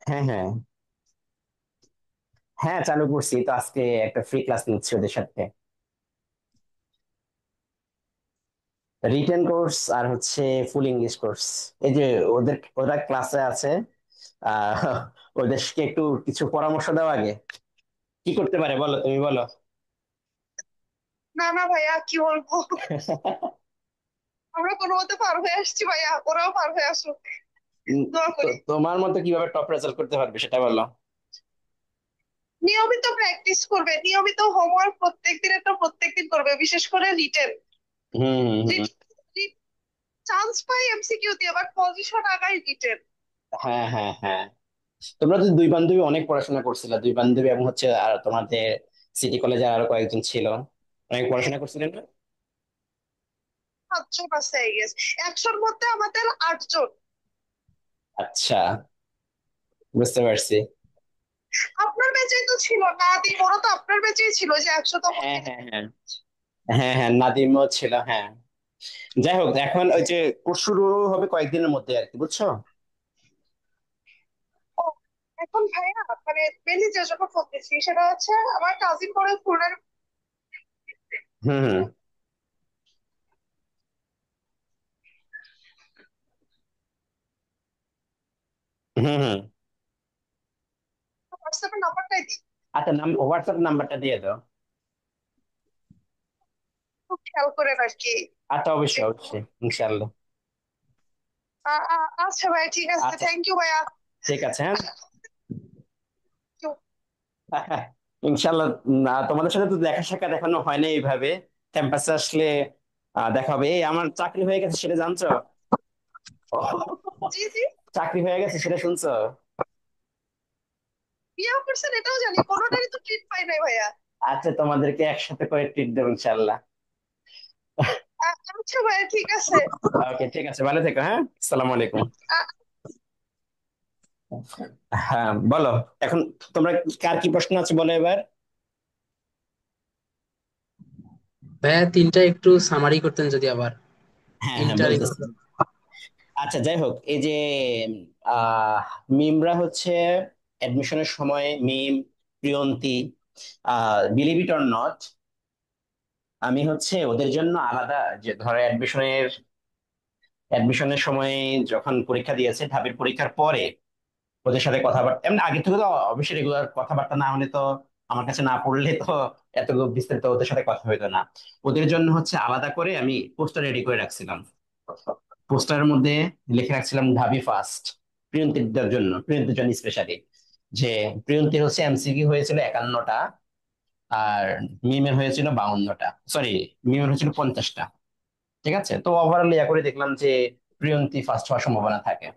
Speaker 1: হ্যাঁ হ্যাঁ হ্যাঁ, চালু করছি তো, আজকে একটা ফ্রি ক্লাস নিচ্ছি ওদের সাথে। রিটেন কোর্স আর হচ্ছে ফুল ইংলিশ কোর্স। এই যে ওরা ক্লাসে আছে, আহ ওদেরকে একটু কিছু পরামর্শ দাও আগে, কি করতে পারে বলো, তুমি বলো।
Speaker 10: না না ভাইয়া, কি বলবো, আমরা কোনো মতে পার হয়ে আসছি ভাইয়া, ওরাও পার হয়ে আসুক, দোয়া করি।
Speaker 1: তোমার মতো কিভাবে টপ রেজাল্ট করতে পারবে সেটা বলো।
Speaker 10: নিয়মিত প্র্যাকটিস করবে, নিয়মিত হোমওয়ার্ক প্রত্যেকদিন একটা প্রত্যেকদিন করবে, বিশেষ করে রিটেন।
Speaker 1: হুম হুম হুম।
Speaker 10: চান্স পাই এমসিকিউ দিয়ে, বাট পজিশন আগাই রিটেন।
Speaker 1: হ্যাঁ হ্যাঁ হ্যাঁ। তোমরা তো দুই বান্ধবী অনেক পড়াশোনা করছিলে, দুই বান্ধবী, এবং হচ্ছে আর তোমাদের সিটি কলেজে আরো কয়েকজন ছিল, অনেক পড়াশোনা করছিলেন না?
Speaker 10: 7 জন আছে আই গেস, 100-র মধ্যে আমাদের 8 জন।
Speaker 1: আচ্ছা, বুঝতে পারছি।
Speaker 10: আপনার ব্যাচেই তো ছিল না দি, ওরা তো আপনার ব্যাচেই ছিল, যে 100-তম।
Speaker 1: হ্যাঁ হ্যাঁ হ্যাঁ হ্যাঁ হ্যাঁ, নাদিমও ছিল, হ্যাঁ। যাই হোক, এখন ওই যে কোর্স শুরু হবে কয়েকদিনের মধ্যে আর কি, বুঝছো?
Speaker 10: ও, এখন ভাইয়া মানে মেনলি যে জন্য ফোন দিচ্ছি সেটা হচ্ছে আমার কাজিন করে ফুলের।
Speaker 1: হুম হুম হুম হুম।
Speaker 10: হোয়াটসঅ্যাপের নাম্বারটাই দিই,
Speaker 1: আচ্ছা, হোয়াটসঅ্যাপ নাম্বারটা দিয়ে দাও।
Speaker 10: খুব খেয়াল করেন আর কি।
Speaker 1: আচ্ছা, অবশ্যই অবশ্যই, ইনশাল্লাহ।
Speaker 10: আচ্ছা ভাই, ঠিক আছে,
Speaker 1: আচ্ছা,
Speaker 10: থ্যাংক ইউ ভাইয়া।
Speaker 1: ঠিক আছে, হ্যাঁ। ইনশাল্লাহ। তোমাদের সাথে তো দেখা সাক্ষাৎ এখনো হয় না এইভাবে, ক্যাম্পাসে আসলে দেখা হবে। এই আমার চাকরি হয়ে গেছে সেটা জানছো?
Speaker 10: জি জি,
Speaker 1: চাকরি হয়ে গেছে সেটা শুনছো?
Speaker 10: বিয়ে করছেন এটাও জানি, কোনোটারই তো ট্রিট পাই নাই ভাইয়া।
Speaker 1: আচ্ছা, তোমাদেরকে একসাথে করে ট্রিট দেবো ইনশাল্লাহ।
Speaker 10: আচ্ছা ভাইয়া, ঠিক আছে।
Speaker 1: ওকে, ঠিক আছে, ভালো থেকো, হ্যাঁ, আসসালামু আলাইকুম।
Speaker 10: আ-
Speaker 1: হ্যাঁ, বলো এখন, তোমরা কার কি প্রশ্ন আছে বলো এবার।
Speaker 11: ভাইয়া তিনটা একটু সামারি করতেন যদি আবার
Speaker 1: হ্যাঁ হ্যাঁ,
Speaker 11: ইন্টার।
Speaker 1: বলতেছি। আচ্ছা, যাই হোক, এই যে আহ মিমরা হচ্ছে অ্যাডমিশনের সময়, Mim, Priyonti, believe it or not, আমি হচ্ছে ওদের জন্য আলাদা, যে ধরো অ্যাডমিশনের সময় যখন পরীক্ষা দিয়েছে, ঢাবির পরীক্ষার পরে ওদের সাথে কথাবার্তা, এমনি আগে থেকে তো অবশ্যই রেগুলার কথাবার্তা না হলে তো, আমার কাছে না পড়লে তো এত বিস্তারিত ওদের সাথে কথা হইতো না। ওদের জন্য হচ্ছে আলাদা করে আমি পোস্টার রেডি করে রাখছিলাম। পোস্টারের মধ্যে লিখে রাখছিলাম ঢাবি ফার্স্ট, প্রিয়ন্তীদের জন্য, প্রিয়ন্তীর জন্য স্পেশালি, যে প্রিয়ন্তীর হচ্ছে এমসিকিউ হয়েছিল 51টা, আর মিমের হয়েছিল 52টা, সরি, মিমের হয়েছিল 50টা। ঠিক আছে, তো ওভারঅল ইয়া করে দেখলাম যে প্রিয়ন্তী ফার্স্ট হওয়ার সম্ভাবনা থাকে।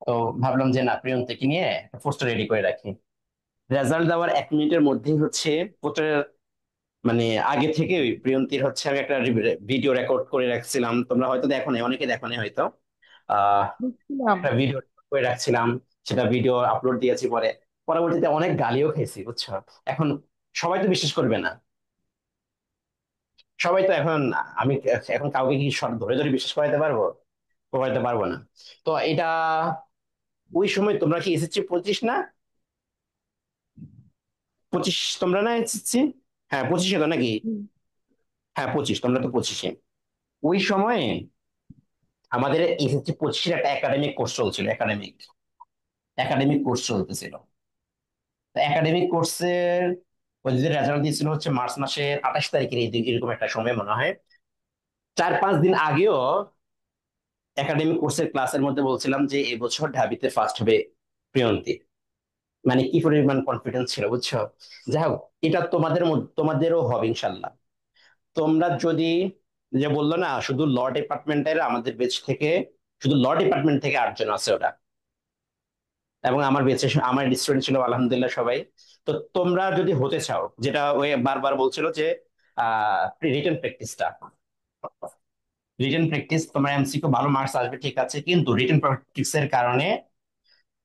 Speaker 1: তো ভাবলাম যে না, প্রিয়ন্তীকে নিয়ে পোস্টার রেডি করে রাখি। রেজাল্ট দেওয়ার 1 মিনিটের মধ্যেই হচ্ছে পোস্টারের, মানে আগে থেকে ওই প্রিয়ন্তীর হচ্ছে আমি একটা ভিডিও রেকর্ড করে রাখছিলাম, তোমরা হয়তো দেখো নাই, অনেকে দেখো নাই হয়তো। আহ
Speaker 6: বুঝছিলাম।
Speaker 1: একটা ভিডিও করে রাখছিলাম, সেটা ভিডিও আপলোড দিয়েছি পরে। পরবর্তীতে অনেক গালিও খেয়েছি, বুঝছো? এখন সবাই তো বিশ্বাস করবে না, সবাই তো এখন, আমি এখন কাউকে কি সব ধরে ধরে বিশ্বাস করাইতে পারবো? করাইতে পারবো না। তো এটা, ওই সময় তোমরা কি এসএসসি 25 না? 25 তোমরা না এসএসসি? হ্যাঁ, 25-এ তো নাকি?
Speaker 6: হুম।
Speaker 1: হ্যাঁ, 25, তোমরা তো 25-এ। ওই সময়ে আমাদের এসএসসি 25-এর একটা একাডেমিক কোর্স চলছিল, একাডেমিক একাডেমিক কোর্স চলতেছিল। একাডেমিক কোর্সের ওদের রেজাল্ট দিয়েছিল হচ্ছে মার্চ মাসের 28 তারিখের, এরকম একটা সময় মনে হয়। 4-5 দিন আগেও একাডেমিক কোর্সের ক্লাসের মধ্যে বলছিলাম যে এবছর ঢাবিতে ফার্স্ট হবে প্রিয়ন্তী। মানে কি পরিমাণ কনফিডেন্স ছিল, বুঝছো? যাই হোক, এটা তোমাদেরও হবে ইনশাল্লাহ। তোমরা যদি, যে বললো না শুধু ল ডিপার্টমেন্টের আমাদের বেচ থেকে, শুধু ল ডিপার্টমেন্ট থেকে 8 জন আছে ওরা, এবং আমার বেঁচে আমার স্টুডেন্ট ছিল আলহামদুলিল্লাহ সবাই। তো তোমরা যদি হতে চাও, যেটা ওই বারবার বলছিল যে রিটেন প্র্যাকটিসটা, রিটেন প্র্যাকটিস, তোমার এমসিকিউ ভালো মার্কস আসবে ঠিক আছে, কিন্তু রিটেন প্র্যাকটিসের কারণে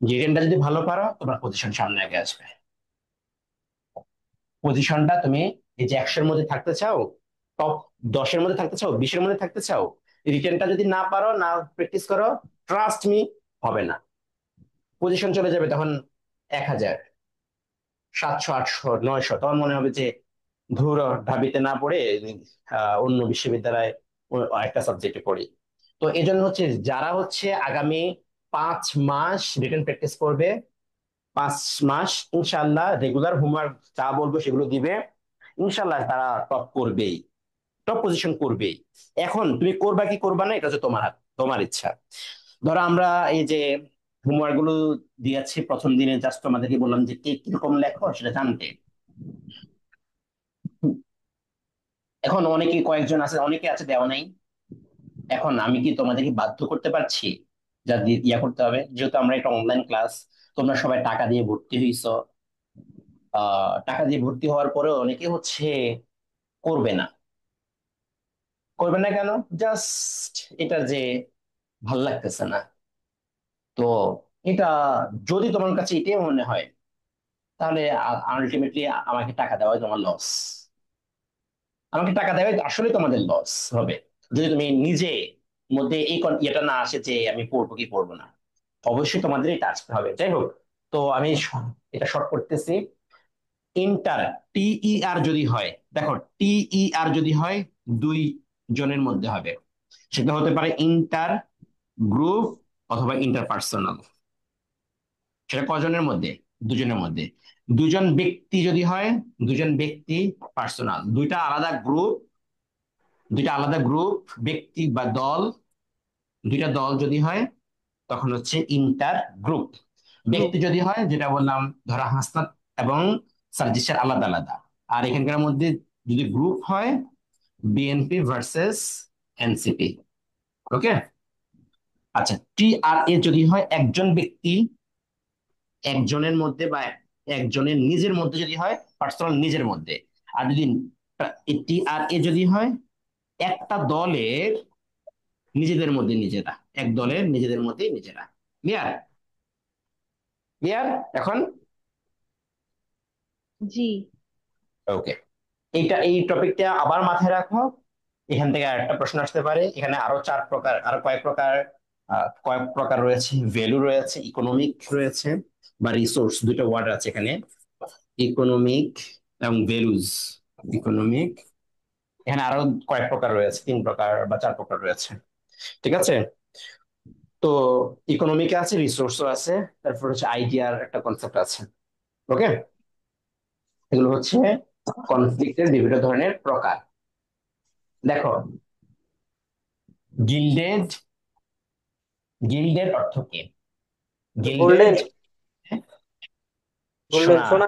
Speaker 1: রিটেনটা যদি ভালো পারো, তোমার পজিশন সামনে আগে আসবে। পজিশনটা তুমি, এই যে 100-এর মধ্যে থাকতে চাও, টপ 10-এর মধ্যে থাকতে চাও, 20-এর মধ্যে থাকতে চাও, রিটেনটা যদি না পারো, না প্র্যাকটিস করো, ট্রাস্ট মি, হবে না। পজিশন চলে যাবে তখন 1000, 700, 800, 900, তখন মনে হবে যে ধুর, ঢাবিতে না পড়ে অন্য বিশ্ববিদ্যালয়ে একটা সাবজেক্টে পড়ি। তো এই জন্য হচ্ছে যারা হচ্ছে আগামী 5 মাস রিটেন প্র্যাকটিস করবে, 5 মাস ইনশাল্লাহ রেগুলার হোমওয়ার্ক যা বলবো সেগুলো দিবে, ইনশাল্লাহ তারা টপ করবেই, টপ পজিশন করবেই। এখন তুমি করবা কি করবা না এটা হচ্ছে তোমার হাত, তোমার ইচ্ছা। ধরো আমরা এই যে হোমওয়ার্ক গুলো দিয়েছি প্রথম দিনে, জাস্ট তোমাদেরকে বললাম যে কে কিরকম লেখো সেটা জানতে। এখন অনেকে কয়েকজন আছে, অনেকে আছে দেওয়া নাই। এখন আমি কি তোমাদেরকে বাধ্য করতে পারছি যা ইয়া করতে হবে? যেহেতু আমরা একটা অনলাইন ক্লাস, তোমরা সবাই টাকা দিয়ে ভর্তি হইছো, টাকা দিয়ে ভর্তি হওয়ার পরেও অনেকে হচ্ছে করবে না। করবে না কেন? জাস্ট এটা যে ভাল লাগতেছে না। তো এটা, যদি তোমার কাছে এটাই মনে হয়, তাহলে আলটিমেটলি আমাকে টাকা দেওয়াই তোমার লস। আমাকে টাকা দেওয়াই আসলে তোমাদের লস হবে, যদি তুমি নিজে মধ্যে এই ইয়েটা না আসে যে আমি পড়বো কি পড়বো না। অবশ্যই তোমাদের এটা আসতে হবে। যাই হোক, তো আমি এটা শর্ট করতেছি। ইন্টার, টিইআর যদি হয়, দেখো টিইআর যদি হয় 2 জনের মধ্যে হবে, সেটা হতে পারে ইন্টার গ্রুপ অথবা ইন্টার পার্সোনাল। সেটা কজনের মধ্যে? 2জনের মধ্যে। 2জন ব্যক্তি যদি হয়, 2জন ব্যক্তি পার্সোনাল। দুইটা আলাদা গ্রুপ ব্যক্তি বা দল, 2টা দল যদি হয় তখন হচ্ছে ইন্টার গ্রুপ।
Speaker 8: গ্রুপ।
Speaker 1: ব্যক্তি যদি হয়, যেটা বললাম ধরা হাসনাত এবং সার্জিসের আলাদা আলাদা। আর এখানকার মধ্যে যদি গ্রুপ হয়, বিএনপি ভার্সেস এনসিপি। ওকে। আচ্ছা, টি আর এ যদি হয় একজন ব্যক্তি একজনের মধ্যে বা একজনের নিজের মধ্যে যদি হয়, পার্সোনাল নিজের মধ্যে। আর যদি টি আর এ যদি হয় একটা দলের নিজেদের মধ্যে নিজেরা, এক দলের নিজেদের মধ্যে নিজেরা। ক্লিয়ার? ক্লিয়ার এখন?
Speaker 6: জি।
Speaker 1: ওকে, এই টপিকটা আবার মাথায় রাখো। এখান থেকে আরেকটা প্রশ্ন আসতে পারে। এখানে আরো 4 প্রকার, আরো কয়েক প্রকার রয়েছে। ভ্যালু রয়েছে, ইকোনমিক রয়েছে, বা রিসোর্স, দুটো ওয়ার্ড আছে এখানে, ইকোনমিক এবং ভ্যালুজ। ইকোনমিক, এখানে আরো কয়েক প্রকার রয়েছে, 3 প্রকার বা 4 প্রকার রয়েছে। ঠিক আছে? তো ইকোনমিকে আছে, রিসোর্সও আছে, তারপর হচ্ছে আইডিয়ার একটা কনসেপ্ট আছে। ওকে, এগুলো হচ্ছে কনফ্লিক্টের বিভিন্ন ধরনের প্রকার। দেখো, গিল্ডেড, গিল্ডের অর্থ কি?
Speaker 5: গোল্ডেন,
Speaker 1: গিল্ডেড,
Speaker 5: গোল্ডেন
Speaker 1: শোনা,
Speaker 5: সোনা।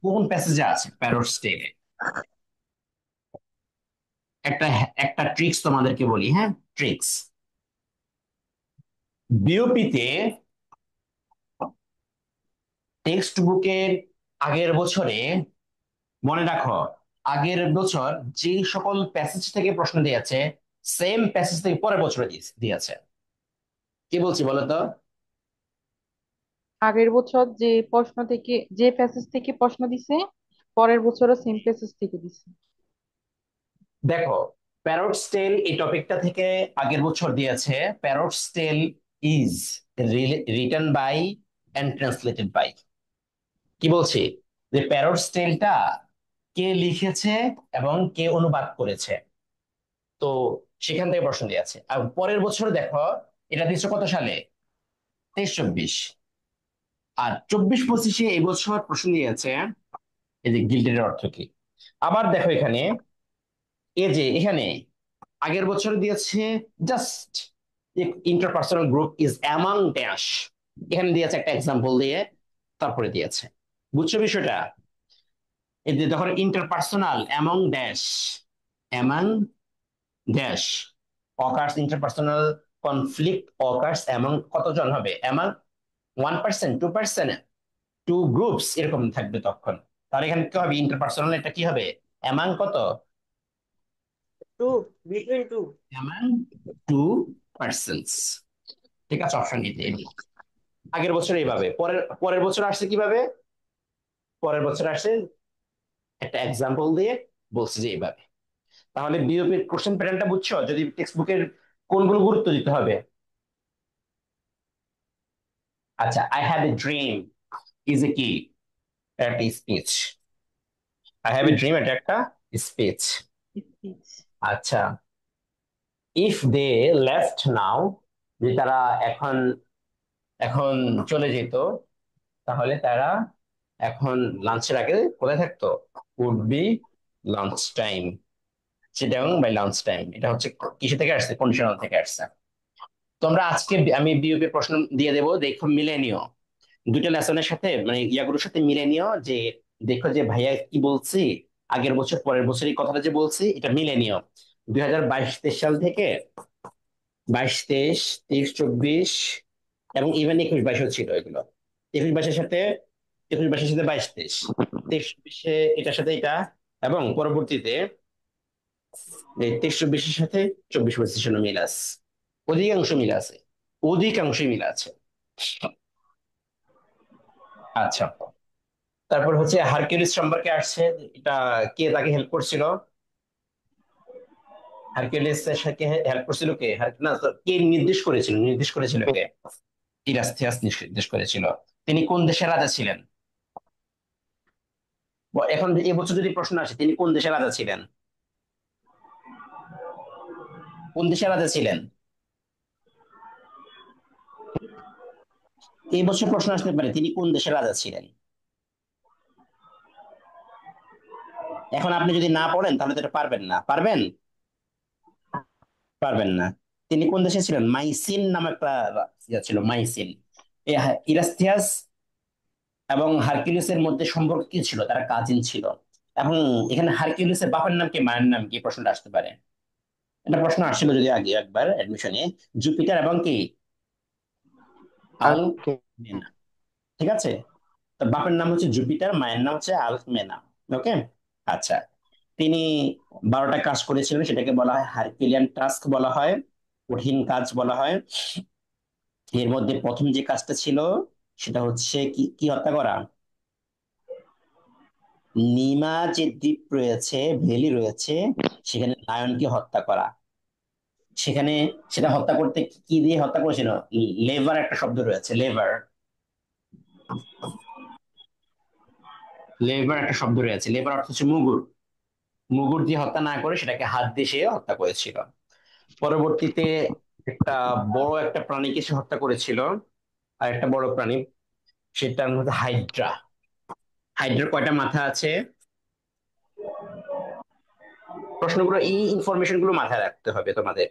Speaker 1: কোন প্যাসেজে আছে? প্যারোটস টেলে। একটা একটা ট্রিক্স তোমাদেরকে বলি, হ্যাঁ, ট্রিক্স। বিওপিতে টেক্সট বুকের আগের বছরে, মনে রাখো, আগের বছর যে সকল প্যাসেজ থেকে প্রশ্ন দিয়েছে, সেম প্যাসেজ থেকে পরের বছরে দিয়েছে। কি বলছি বলো তো?
Speaker 6: আগের বছর যে প্যাসেজ থেকে প্রশ্ন দিছে, পরের বছরও সেম প্যাসেজ থেকে দিছে।
Speaker 1: দেখো, প্যারোটস টেল এই টপিকটা থেকে আগের বছর দিয়েছে। Parrot's tale is written by and translated by. কি বলছি? যে প্যারোটস টেলটা কে লিখেছে এবং কে অনুবাদ করেছে। তো সেখান থেকে প্রশ্ন দিয়েছে। আর পরের বছর দেখো, এটা দিচ্ছে কত সালে? 23-24। আর 24-25-এ এই বছর প্রশ্ন দিয়েছে এই যে গিল্ডের অর্থ কি। আবার দেখো এখানে, এখানে আগের বছর দিয়েছে just interpersonal group is among dash. এখানে দিয়েছে একটা এক্সাম্পল দিয়ে, তারপরে দিয়েছে। বুঝছো বিষয়টা? এই যে দেখো, interpersonal among dash, among dash occurs, interpersonal conflict occurs among কতজন হবে? অ্যামাং 1%, 2%, 2 গ্রুপস, এরকম থাকবে তখন। তাহলে এখানে কি হবে? ইন্টারপার্সোনাল এটা কি হবে? অ্যামাং কত?
Speaker 5: Two, between two.
Speaker 1: Among 2 persons. ঠিক আছে, অপশন এতে। আগের বছর এইভাবে, পরের পরের বছর আসছে কিভাবে? পরের বছর আসে একটা এক্সাম্পল দিয়ে বলছে যে এইভাবে। তাহলে বিওপির কোশ্চেন প্যাটার্নটা বুঝছো? যদি টেক্সট বুকের কোনগুলো গুরুত্ব দিতে হবে? আচ্ছা, I have a dream is a কি? একটা speech. I have a dream এটা একটা স্পিচ।
Speaker 6: স্পিচ।
Speaker 1: আচ্ছা, ইফ দে লেফট নাও, যে তারা এখন এখন চলে যেত, তাহলে তারা এখন লাঞ্চের আগে কোথায় থাকতো? Would be lunch time, Chittagong by lunch time. এটা হচ্ছে কিসে থেকে আসছে? কন্ডিশনাল থেকে আসছে। তোমরা আজকে আমি বিওপি প্রশ্ন দিয়ে দেবো, দেখো মিলে নিও দুইটা লেসনের সাথে, মানে ইয়াগুলোর সাথে মিলে নিও, যে দেখো যে ভাইয়া কি বলছি, আগের বছর পরের বছর এই কথাটা যে বলছি এটা মিলে নিও। 2022-23 সাল থেকে 22-23, 23-24 এবং ইভেন 21-22 ছিল এগুলো। 21-22-এর সাথে 21-22-এর সাথে 22-23, 23-24-এ এটার সাথে এটা, এবং পরবর্তীতে এই 23-24-এর সাথে 24-25-এর জন্য মিল আছে, অধিকাংশ মিল আছে, অধিকাংশই মিল আছে। আচ্ছা, তারপর হচ্ছে হারকিউলিস সম্পর্কে আসছে, এটা কে তাকে হেল্প করছিল? হারকিউলিস এর সাথে হেল্প করছিল কে? না তো, কে নির্দেশ করেছিল কে? ইরাস্থিয়াস নির্দেশ করেছিল। তিনি কোন দেশের রাজা ছিলেন? এখন এবছর যদি প্রশ্ন আসে তিনি কোন দেশের রাজা ছিলেন, কোন দেশের রাজা ছিলেন? এই বছর প্রশ্ন আসতে পারে তিনি কোন দেশের রাজা ছিলেন। এখন আপনি যদি না পড়েন তাহলে তো এটা পারবেন না। পারবেন? পারবেন না। তিনি কোন দেশে ছিলেন? মাইসিন নামে একটা ইয়া ছিল, মাইসিন। এই ইরাস্থিয়াস এবং হারকিউলিসের মধ্যে সম্পর্ক কি ছিল? তারা কাজিন ছিল। এবং এখানে হারকিউলিসের বাবার নাম কি, মায়ের নাম কি, প্রশ্নটা আসতে পারে। এটা প্রশ্ন আসছিল যদি আগে একবার অ্যাডমিশনে, জুপিটার এবং কি
Speaker 9: আলকে
Speaker 1: আলমেনা। ঠিক আছে, তো বাপের নাম হচ্ছে জুপিটার, মায়ের নাম হচ্ছে আলমেনা। ওকে, আচ্ছা। তিনি 12টা কাজ করেছিলেন, সেটাকে বলা হয় হারকিউলিয়ান টাস্ক বলা হয়, কঠিন কাজ বলা হয়। এর মধ্যে প্রথম যে কাজটা ছিল সেটা হচ্ছে কি কি হত্যা করা? নিমা যে দ্বীপ রয়েছে, ভ্যালি রয়েছে, সেখানে লায়নকে হত্যা করা। সেখানে সেটা হত্যা করতে কি দিয়ে হত্যা করেছিল? লেভার একটা শব্দ রয়েছে, লেভার, লেভার একটা শব্দ রয়েছে। লেভার অর্থ হচ্ছে মুগুর। মুগুর দিয়ে হত্যা না করে সেটাকে হাত দিয়ে সে হত্যা করেছিল। পরবর্তীতে একটা বড় একটা প্রাণীকে সে হত্যা করেছিল, আর একটা বড় প্রাণী, সেটার মধ্যে হাইড্রা। হাইড্রার কয়টা মাথা আছে? প্রশ্নগুলো, এই ইনফরমেশন গুলো মাথায় রাখতে হবে তোমাদের।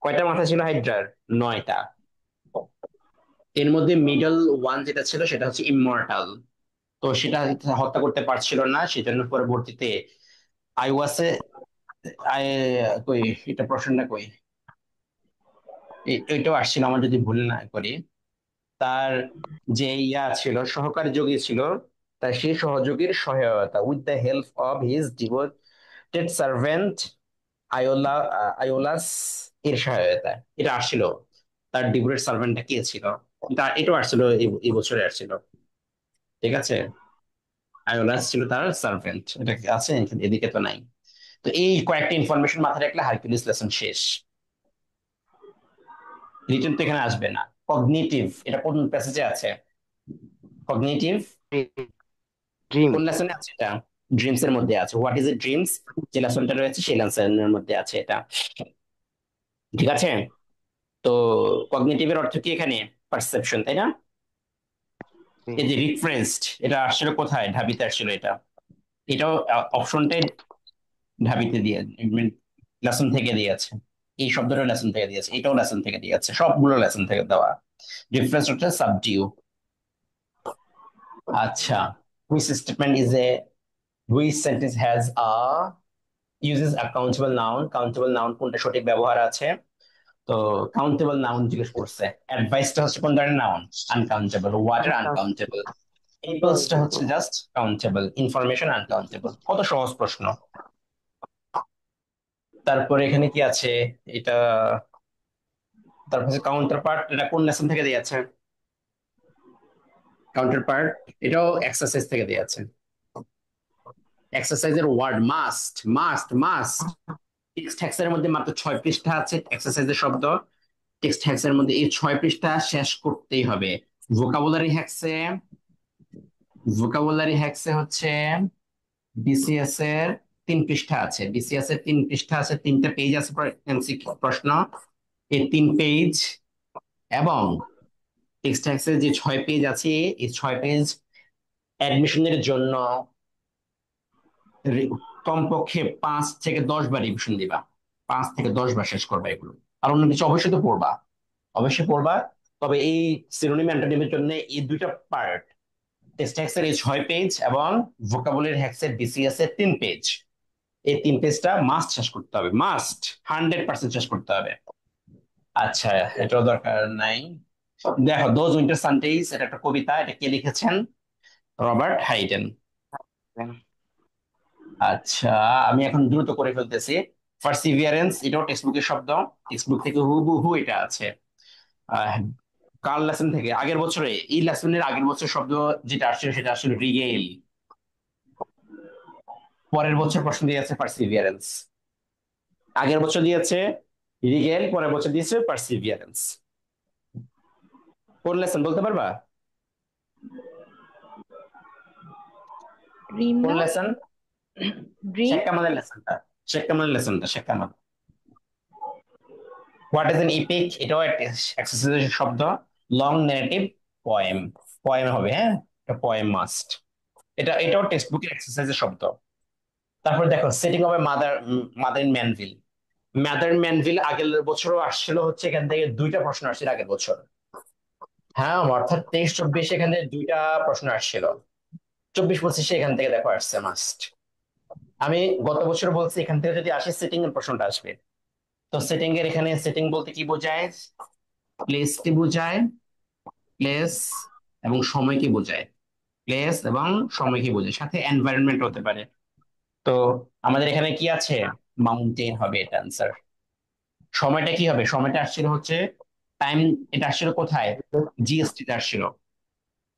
Speaker 1: কয়টা মাথা ছিল হাইড্রার? 9টা। এর মধ্যে মিডল ওয়ান যেটা ছিল সেটা হচ্ছে ইমমর্টাল, তো সেটা হত্যা করতে পারছিল না, সেজন্য পরবর্তীতে আইওয়াসে আই কই, এটা প্রশ্নটা কই, এটাও আসছিল আমার যদি ভুল না করি। তার যে ইয়া ছিল, সহকারী যোগী ছিল, তার সেই সহযোগীর সহায়তা, with the help of his devoted servant Iola Iolaus এর সহায়তা, এটা আসছিল। তার ডিভোটেড সার্ভেন্টটা কে ছিল? এটাও আসছিল, এই বছরে আসছিল। ঠিক আছে, আয়োলাস ছিল তার সার্ভেন্ট। এটা কি আছে এদিকে? তো নাই। তো এই কয়েকটা ইনফরমেশন মাথায় রাখলে হারকিউলিস লেসন শেষ। রিটেন তো এখানে আসবে না। কগনিটিভ, এটা কোন প্যাসেজে আছে? কগনিটিভ কোন
Speaker 9: ড্রিমস।
Speaker 1: লেসনে আছে এটা? ড্রিমস এর মধ্যে আছে। হোয়াট ইজ এ ড্রিমস, যে লেসনটা রয়েছে সেই লেসনের মধ্যে আছে এটা। ঠিক আছে, তো কগনিটিভ এর অর্থ কি এখানে? পারসেপশন, তাই না? এই যে রিফারেন্সড, এটা আসলে কোথায়? ঢাবিতে আসছিল এটা। এটাও অপশনটাই ঢাবিতে দিয়ে, লেসন থেকে দিয়েছে। এই শব্দটা লেসন থেকে দিয়েছে, এটাও লেসন থেকে দিয়েছে, সবগুলো লেসন থেকে দেওয়া। রিফারেন্স হচ্ছে সাবডিউ। আচ্ছা, which statement is a, which sentence has a uses a countable noun, countable noun কোনটা সঠিক ব্যবহার আছে? তো কাউন্টেবল নাউন জিজ্ঞেস করছে। অ্যাডভাইসটা হচ্ছে কোন ধরনের নাউন? আনকাউন্টেবল। Water uncountable. ইম্পালসটা হচ্ছে জাস্ট কাউন্টেবল। Information uncountable. কত সহজ প্রশ্ন। তারপরে এখানে কি আছে এটা, তারপর কাউন্টার পার্ট, এটা কোন লেসন থেকে দিয়েছে? কাউন্টার পার্ট এটাও এক্সারসাইজ থেকে দিয়েছে। এক্সারসাইজের word must, must, must. Text হ্যাক্সের মধ্যে মাত্র 6 পৃষ্ঠা আছে এক্সারসাইজের শব্দ। টেক্সট হ্যাক্সের মধ্যে এই 6 পৃষ্ঠা শেষ করতেই হবে। ভোকাবুলারি হ্যাক্সে, ভোকাবুলারি হ্যাক্সে হচ্ছে বিসিএস এর 3 পৃষ্ঠা আছে, বিসিএস এর 3 পৃষ্ঠা আছে, 3টা পেজ আছে এমসিকিউ প্রশ্ন, এই 3 পেজ এবং টেক্সট এর যে 6 পেজ আছে, এই 6 পেজ অ্যাডমিশনের জন্য কমপক্ষে 5 থেকে 10 বার রিভিশন দিবা, 5 থেকে 10 বার শেষ করবা এগুলো। আর অন্য কিছু অবশ্যই তো পড়বা, অবশ্যই পড়বা। তবে এই সিনোনিম অ্যান্টোনিমের জন্য এই 2টা পার্ট, টেক্সট হ্যাক্সের এই 6 পেজ এবং ভোকাবুলারি হ্যাক্সের বিসিএস এর 3 পেজ, এই 3 পেজটা মাস্ট শেষ করতে হবে, মাস্ট 100% শেষ করতে হবে। আচ্ছা, এটাও দরকার নাই। দেখো, দোজ উইন্টার সানডেজ, এটা একটা কবিতা, এটা কে লিখেছেন? রবার্ট হাইডেন। আচ্ছা, আমি এখন দ্রুত করে ফেলতেছি। পারসিভিয়ারেন্স, এটাও টেক্সট বুকের শব্দ, টেক্সট বুক থেকে হুবহু এটা আছে। আহ, কার লেসন থেকে আগের বছরে, এই লেসনের আগের বছর শব্দ যেটা আসছিল সেটা আসলে রিগেল। পরের বছর প্রশ্ন দিয়েছে পারসিভিয়ারেন্স, আগের বছর দিয়েছে রিগেল, পরের বছর দিয়েছে পারসিভিয়ারেন্স। কোন লেসন বলতে পারবা?
Speaker 6: ড্রিম
Speaker 1: কোন
Speaker 6: না?
Speaker 1: লেসন?
Speaker 6: ড্রিম।
Speaker 1: শেখ কামালের লেসনটা, শেখ কামালের লেসনটা, Sheikh Kamal. What is an epic, এটাও একটা এক্সারসাইজের শব্দ। লং নেগেটিভ পোয়েম, পোয়েম হবে, হ্যাঁ, এটা পোয়েম মাস্ট। এটাও টেক্সট বুকের এক্সারসাইজের শব্দ। তারপর দেখো, setting of a mother, mother in Mannville. Mother in Mannville আগের বছরও আসছিল, হচ্ছে এখান থেকে 2টা প্রশ্ন আসছিল আগের বছর। হ্যাঁ, অর্থাৎ 23-24 এখান থেকে 2টা প্রশ্ন আসছিল, 24-25 এখান থেকে দেখো আসছে মাস্ট। আমি গত বছর বলছি এখান থেকে যদি আসে সেটিং এর প্রশ্নটা আসবে। তো সেটিং এর এখানে সেটিং বলতে কি বোঝায়? প্লেস কি বোঝায়, প্লেস এবং সময় কি বোঝায়, প্লেস এবং সময় কি বোঝায়, সাথে এনভায়রনমেন্ট হতে পারে। তো আমাদের এখানে কি আছে? মাউন্টেন হবে এটা আনসার। সময়টা কি হবে? সময়টা আসছিল হচ্ছে টাইম, এটা আসছিল কোথায়? জিএসটি তে আসছিল।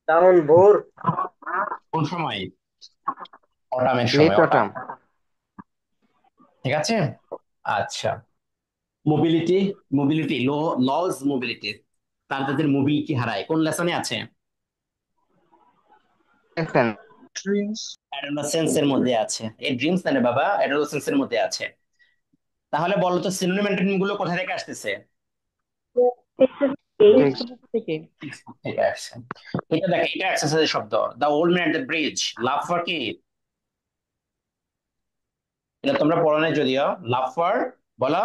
Speaker 5: ডাউন বোর।
Speaker 1: কোন সময়? অটামের
Speaker 9: লেট
Speaker 1: সময়, অটাম।
Speaker 9: অটাম।
Speaker 1: ঠিক আছে। আচ্ছা, মোবিলিটি, মোবিলিটি লজ মোবিলিটি, তাদের মোবিলিটি হারায়, কোন লেসনে আছে? অ্যাডোলেসেন্স এর মধ্যে আছে। এই ড্রিমস না রে বাবা, অ্যাডোলেসেন্স এর মধ্যে আছে। তাহলে বলো তো সিনোনিম অ্যান্টোনিম গুলো কোথা থেকে আসতেছে?
Speaker 6: টেক্সট বুক থেকে।
Speaker 1: টেক্সট বুক থেকে আসছে। এটা দেখো, এটা এক্সারসাইজের শব্দ। The old man at the bridge, love for কি? এটা তোমরা পড়ো নাই যদিও। লাভ ফর, বলো,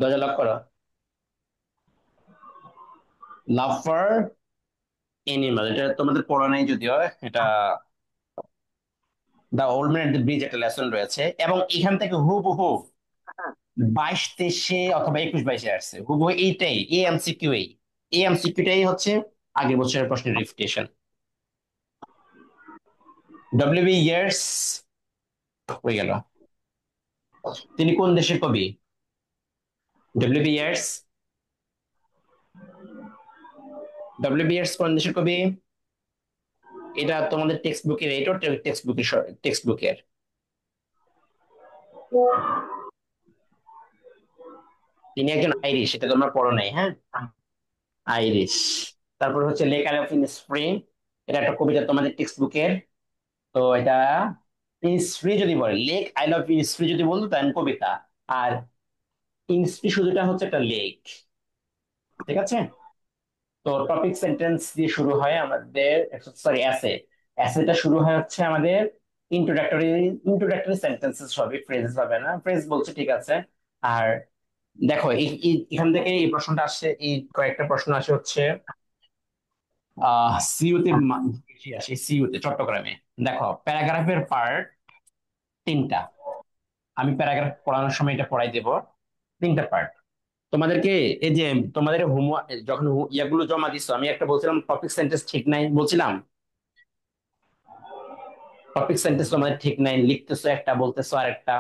Speaker 1: দরজা লক করো। লাভ ফর এনিমাল, এটা তোমাদের পড়ো নাই যদিও। এটা the old man at the bridge একটা লেসন রয়েছে, এবং এখান থেকে হুবহু 22-23 অথবা 21-22 আসছে হুবহু এইটাই। এই এমসিকিউটাই হচ্ছে আগের বছরের প্রশ্নের রিপিটেশন। ডব্লিউ.বি. ইয়ার্স হয়ে গেল। তিনি কোন দেশের কবি? ডব্লিউ.বি. ইয়ার্স, ডব্লিউ.বি. ইয়ার্স কোন দেশের কবি? এটা তোমাদের টেক্সট বুকের, এটাও টেক্সট বুকের। তিনি একজন আইরিশ, এটা তোমরা পড়ো নাই, হ্যাঁ, আইরিশ। তারপর হচ্ছে lake I love in spring, এটা একটা কবিতা তোমাদের টেক্সট বুকের। তো এটা ইনস্প্রি যদি বলে, লেক আই লাভ ইনস্প্রি যদি বলতো তাহলে কবিতা, আর ইনস্প্রি শুধুটা হচ্ছে একটা লেক। ঠিক আছে। তো টপিক সেন্টেন্স দিয়ে শুরু হয় আমাদের, সরি অ্যাসে, অ্যাসেটা শুরু হয় হচ্ছে আমাদের ইন্ট্রোডাক্টরি, ইন্ট্রোডাক্টরি সেন্টেন্সেস হবে, ফ্রেজেস হবে না, ফ্রেজ বলছে ঠিক আছে। আর দেখো, এখান থেকে এই প্রশ্নটা আসছে, এই কয়েকটা প্রশ্ন আসে হচ্ছে সিইউতে, বেশি আসে সিইউতে, চট্টগ্রামে। দেখো, প্যারাগ্রাফের পার্ট 3টা, আমি প্যারাগ্রাফ পড়ানোর সময় এটা পড়াই দেব। 3টা পার্ট তোমাদেরকে। এই যে তোমাদের হোমওয়ার্ক যখন ইয়াগুলো জমা দিছো, আমি একটা বলছিলাম টপিক সেন্টেন্স ঠিক নাই, বলছিলাম টপিক সেন্টেন্স তোমাদের ঠিক নাই, লিখতেছো একটা, বলতেছো আরেকটা।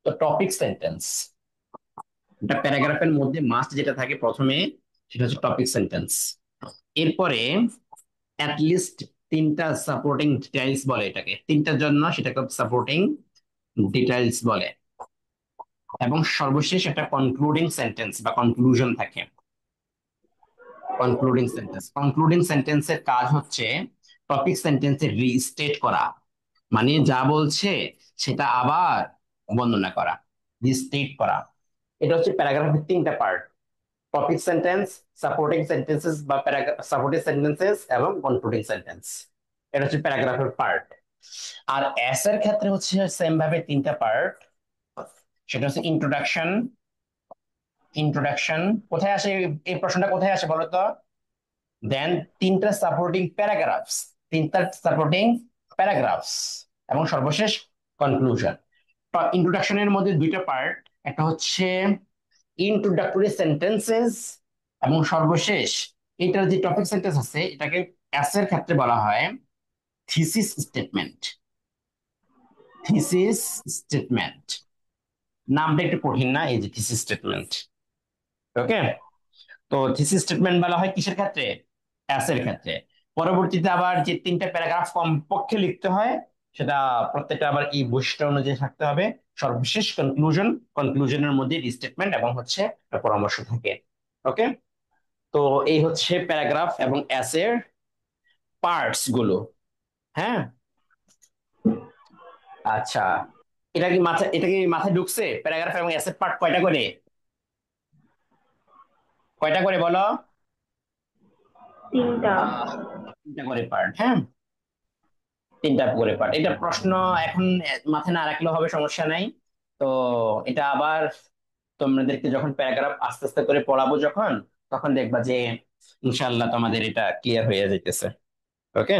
Speaker 1: তো টপিক সেন্টেন্স, এটা প্যারাগ্রাফের মধ্যে মাস্ট যেটা থাকে প্রথমে, সেটা হচ্ছে টপিক সেন্টেন্স। এরপরে লিস্ট 3টা সাপোর্টিং ডিটেইলস বলে এটাকে, 3টার জন্য সেটাকে সাপোর্টিং ডিটেইলস বলে। এবং সর্বশেষ একটা কনক্লুডিং সেন্টেন্স বা কনক্লুশন থাকে। কনক্লুডিং সেন্টেন্সের কাজ হচ্ছে টপিক সেন্টেন্সে রিস্টেট করা, মানে যা বলছে সেটা আবার বর্ণনা করা, রিস্টেট করা। এটা হচ্ছে প্যারাগ্রাফের তিনটা part: topic sentence, supporting sentences বা সাপোর্টিং সেন্টেন্সেস এবং কনক্লুডিং সেন্টেন্স। এটা হচ্ছে প্যারাগ্রাফের পার্ট। আর এস এর ক্ষেত্রে হচ্ছে সেম ভাবে তিনটা পার্ট। সেটা হচ্ছে ইন্ট্রোডাকশন। ইন্ট্রোডাকশন কোথায় আসে? এই প্রশ্নটা কোথায় আসে বলতো? দেন তিনটা সাপোর্টিং প্যারাগ্রাফস, তিনটা সাপোর্টিং প্যারাগ্রাফস, এবং সর্বশেষ কনক্লুশন। ইন্ট্রোডাকশনের মধ্যে দুইটা পার্ট, একটা হচ্ছে ইন্ট্রোডাক্টরি সেন্টেন্সেস, এবং সর্বশেষ এটার যে টপিক সেন্টেন্স আছে এটাকে এস এর ক্ষেত্রে বলা হয় থিসিস স্টেটমেন্ট। থিসিস স্টেটমেন্ট নামটা একটু কঠিন না? এই যে থিসিস স্টেটমেন্ট। ওকে, তো থিসিস স্টেটমেন্ট বলা হয় কিসের ক্ষেত্রে? এস এর ক্ষেত্রে। পরবর্তীতে আবার যে তিনটা প্যারাগ্রাফ কমপক্ষে লিখতে হয় সেটা প্রত্যেকটা আবার এই বৈশিষ্ট্য অনুযায়ী থাকতে হবে। সর্বশেষ কনক্লুশন, কনক্লুশনের মধ্যে স্টেটমেন্ট এবং হচ্ছে একটা পরামর্শ থাকে। ওকে, তো এই হচ্ছে প্যারাগ্রাফ এবং এস এর পার্টস গুলো। হ্যাঁ, আচ্ছা, এটা কি মাথায় ঢুকছে? প্যারাগ্রাফ এবং এস এর পার্ট কয়টা করে? কয়টা করে বলো?
Speaker 2: তিনটা।
Speaker 1: তিনটা করে পার্ট। হ্যাঁ, তিনটা করে পার্ট। এটা প্রশ্ন এখন মাথায় না রাখলেও হবে, সমস্যা নাই। তো এটা আবার তোমাদেরকে যখন প্যারাগ্রাফ আস্তে আস্তে করে পড়াবো যখন, তখন দেখবা যে ইনশাল্লাহ তোমাদের এটা ক্লিয়ার হয়ে যাইতেছে। ওকে,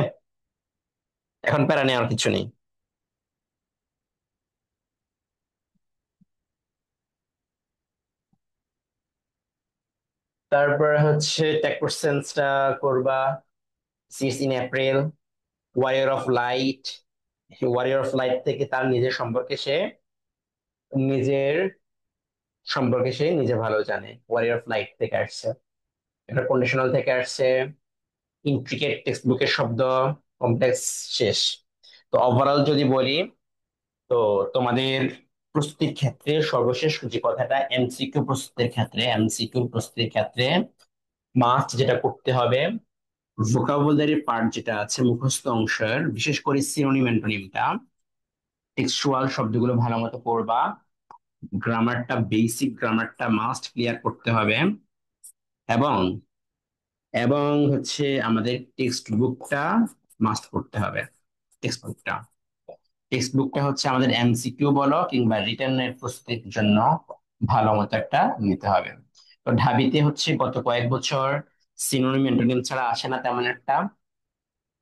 Speaker 1: এখন প্যারা নেওয়ার কিছু নেই। তারপরে হচ্ছে টেক কোশ্চেন্সটা করবা। সিস in April, warrior of light. Warrior of light থেকে তার নিজের সম্পর্কে সে নিজে ভালো জানে। ওয়ারিয়র অফ লাইট থেকে আসছে। এটা কন্ডিশনাল থেকে আসছে। ইন্ট্রিকেট টেক্সট বুকের শব্দ, কমপ্লেক্স, শেষ। তো ওভারঅল যদি বলি, তো তোমাদের প্রস্তুতির ক্ষেত্রে সর্বশেষ যে কথাটা, এমসিকিউ প্রস্তুতির ক্ষেত্রে মাস্ট যেটা করতে হবে, ভোকাবুলারি পার্ট যেটা আছে মুখস্থ অংশের, বিশেষ করে সিনোনিম অ্যান্টোনিমটা, টেক্সচুয়াল শব্দগুলো ভালো মতো পড়বা। গ্রামারটা, বেসিক গ্রামারটা মাস্ট ক্লিয়ার করতে হবে। এবং এবং হচ্ছে আমাদের টেক্সট বুকটা মাস্ট করতে হবে। টেক্সট বুকটা টেক্সট বুকটা হচ্ছে আমাদের এমসিকিউ বলো কিংবা রিটেনের প্রস্তুতির জন্য ভালো মতো একটা নিতে হবে। তো ঢাবিতে হচ্ছে গত কয়েক বছর সিনোনিম অ্যান্টোনিম ছাড়া আসে না তেমন একটা।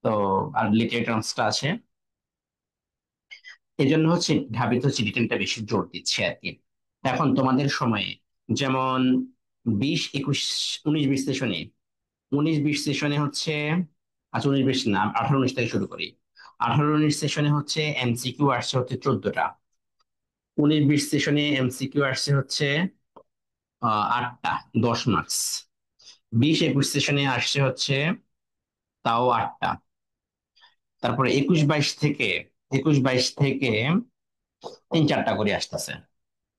Speaker 1: তো আর লিটারেচারটা আছে, এই জন্য হচ্ছে ঢাবিতে হচ্ছে রিটেনটা বেশি জোর দিচ্ছে আর কি। এখন তোমাদের সময়ে যেমন 20, 21, 19, 20 সেশনে, 19, 20 সেশনে হচ্ছে, আচ্ছা 19, 20 না, 18, 19 থেকে শুরু করি। 18, 19 সেশনে হচ্ছে এমসিকিউ আসছে হচ্ছে 14টা। 19, 20 সেশনে এমসিকিউ আসছে হচ্ছে 8টা, 10 মার্কস। 20, 21 সেশনে আসছে হচ্ছে তাও 8টা। তারপরে 21, 22 থেকে 3-4টা করে আসতেছে,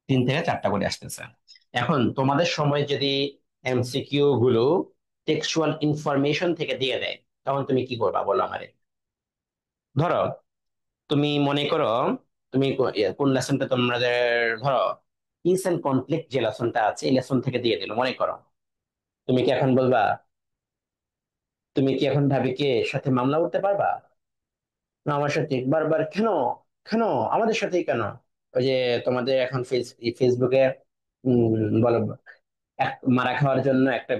Speaker 1: 3 থেকে 4টা করে আসতেছে। এখন তোমাদের সময় যদি এমসিকিউ গুলো টেক্সচুয়াল ইনফরমেশন থেকে দিয়ে দেয়, তখন তুমি কি করবা বলো আমারে? ধরো তুমি মনে করো, তুমি কোন লেসনটা তোমাদের, ধরো পিস এন্ড কনফ্লিক্ট যে লেসনটা আছে এই লেসন থেকে দিয়ে দিল মনে করো, তুমি কি এখন বলবা, তুমি কি এখন ভাবিকে সাথে মামলা করতে পারবা? না, আমার সাথে বারবার কেন, কেন আমাদের সাথেই কেন? ওই যে তোমাদের এখন ফেসবুকে বলো, মারা খাওয়ার জন্য একটা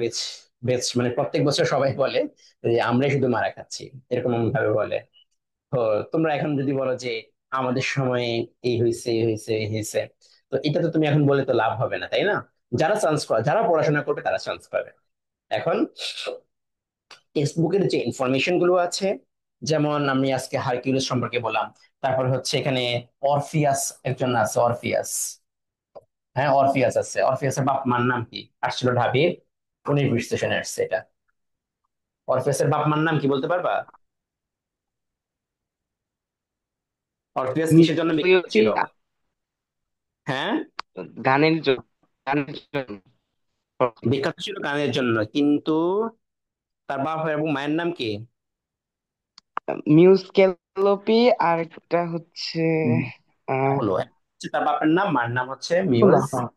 Speaker 1: বেচ, মানে প্রত্যেক বছর সবাই বলে যে আমরাই শুধু মারা খাচ্ছি, এরকম ভাবে বলে। তো তোমরা এখন যদি বলো যে আমাদের সময় এই হয়েছে, এই হয়েছে, এই হয়েছে, তো এটা তো তুমি এখন বলে তো লাভ হবে না, তাই না? যারা পড়াশোনা করবে তারা চান্স পাবে। এখন টেক্সট বুকের যে ইনফরমেশন গুলো আছে, যেমন আমি আজকে হারকিউলিস সম্পর্কে বললাম, তারপর হচ্ছে এখানে অরফিয়াস একজন আছে, অরফিয়াস। হ্যাঁ, অরফিয়াস আছে। অরফিয়াসের বাপ মার নাম কি আসছিল ঢাবির 19, 20 সেশনে আসছে এটা। অরফিয়াসের বাপ মার নাম কি বলতে পারবা? অরফিয়াস কিসের জন্য বিখ্যাত
Speaker 9: নিশ্চয়ই
Speaker 1: ছিল? হ্যাঁ,
Speaker 9: গানের জন্য, গানের জন্য।
Speaker 1: বিখ্যাত ছিল গানের জন্য, কিন্তু তার বাপ এবং মায়ের নাম কি?
Speaker 9: মিউস্কেলোপি, আর একটা হচ্ছে আহ
Speaker 1: হলো তার বাপের নাম, মার নাম হচ্ছে
Speaker 3: বললাম,
Speaker 1: মিউজ।
Speaker 3: হ্যাঁ।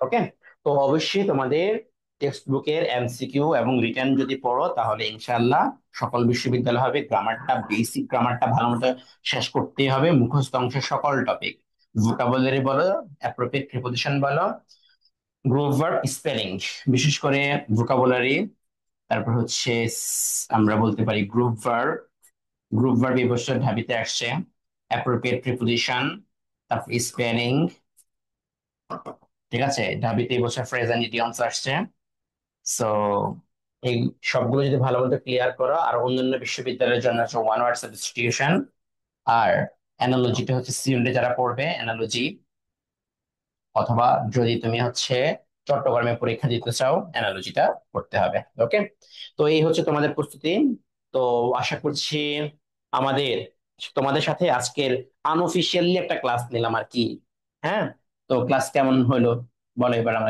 Speaker 1: ওকে, তো অবশ্যই তোমাদের টেক্সট বুকের এমসিকিউ এবং রিটার্ন যদি পড়ো তাহলে ইনশাআল্লাহ সকল বিশ্ববিদ্যালয় হবে। গ্রামারটা, বেসিক গ্রামারটা ভালো মতো শেষ করতেই হবে, মুখস্থ অংশের সকল টপিক, ভোকাবুলারি বলো, অ্যাপ্রোপ্রিয়েট প্রিপোজিশন বলো, গ্রুপ ভার্ব, স্পেলিং, বিশেষ করে ভোকাবুলারি। তারপর হচ্ছে আমরা বলতে পারি গ্রুপ ভার্ব, গ্রুপ ভার্ব এই বছর ঢাবিতে আসছে, অ্যাপ্রোপ্রিয়েট প্রিপোজিশন, তারপর স্পেলিং। ঠিক আছে, ঢাবিতে এই বছর ফ্রেজ এন্ড ইডিয়মস আসছে। সো এই সবগুলো যদি ভালো মতো ক্লিয়ার করো, আর অন্যান্য বিশ্ববিদ্যালয়ের জন্য হচ্ছে ওয়ান ওয়ার্ড সাবস্টিটিউশন আর অ্যানালজিটা হচ্ছে সিউনিটে যারা পড়বে অ্যানালজি, অথবা যদি তুমি হচ্ছে চট্টগ্রামে পরীক্ষা দিতে চাও অ্যানালজিটা করতে হবে। ওকে, তো এই হচ্ছে তোমাদের প্রস্তুতি। তো আশা করছি আমাদের তোমাদের সাথে আজকের আনঅফিসিয়ালি একটা ক্লাস নিলাম আর কি। হ্যাঁ, তো ক্লাস কেমন হলো বলো এবার আমাকে।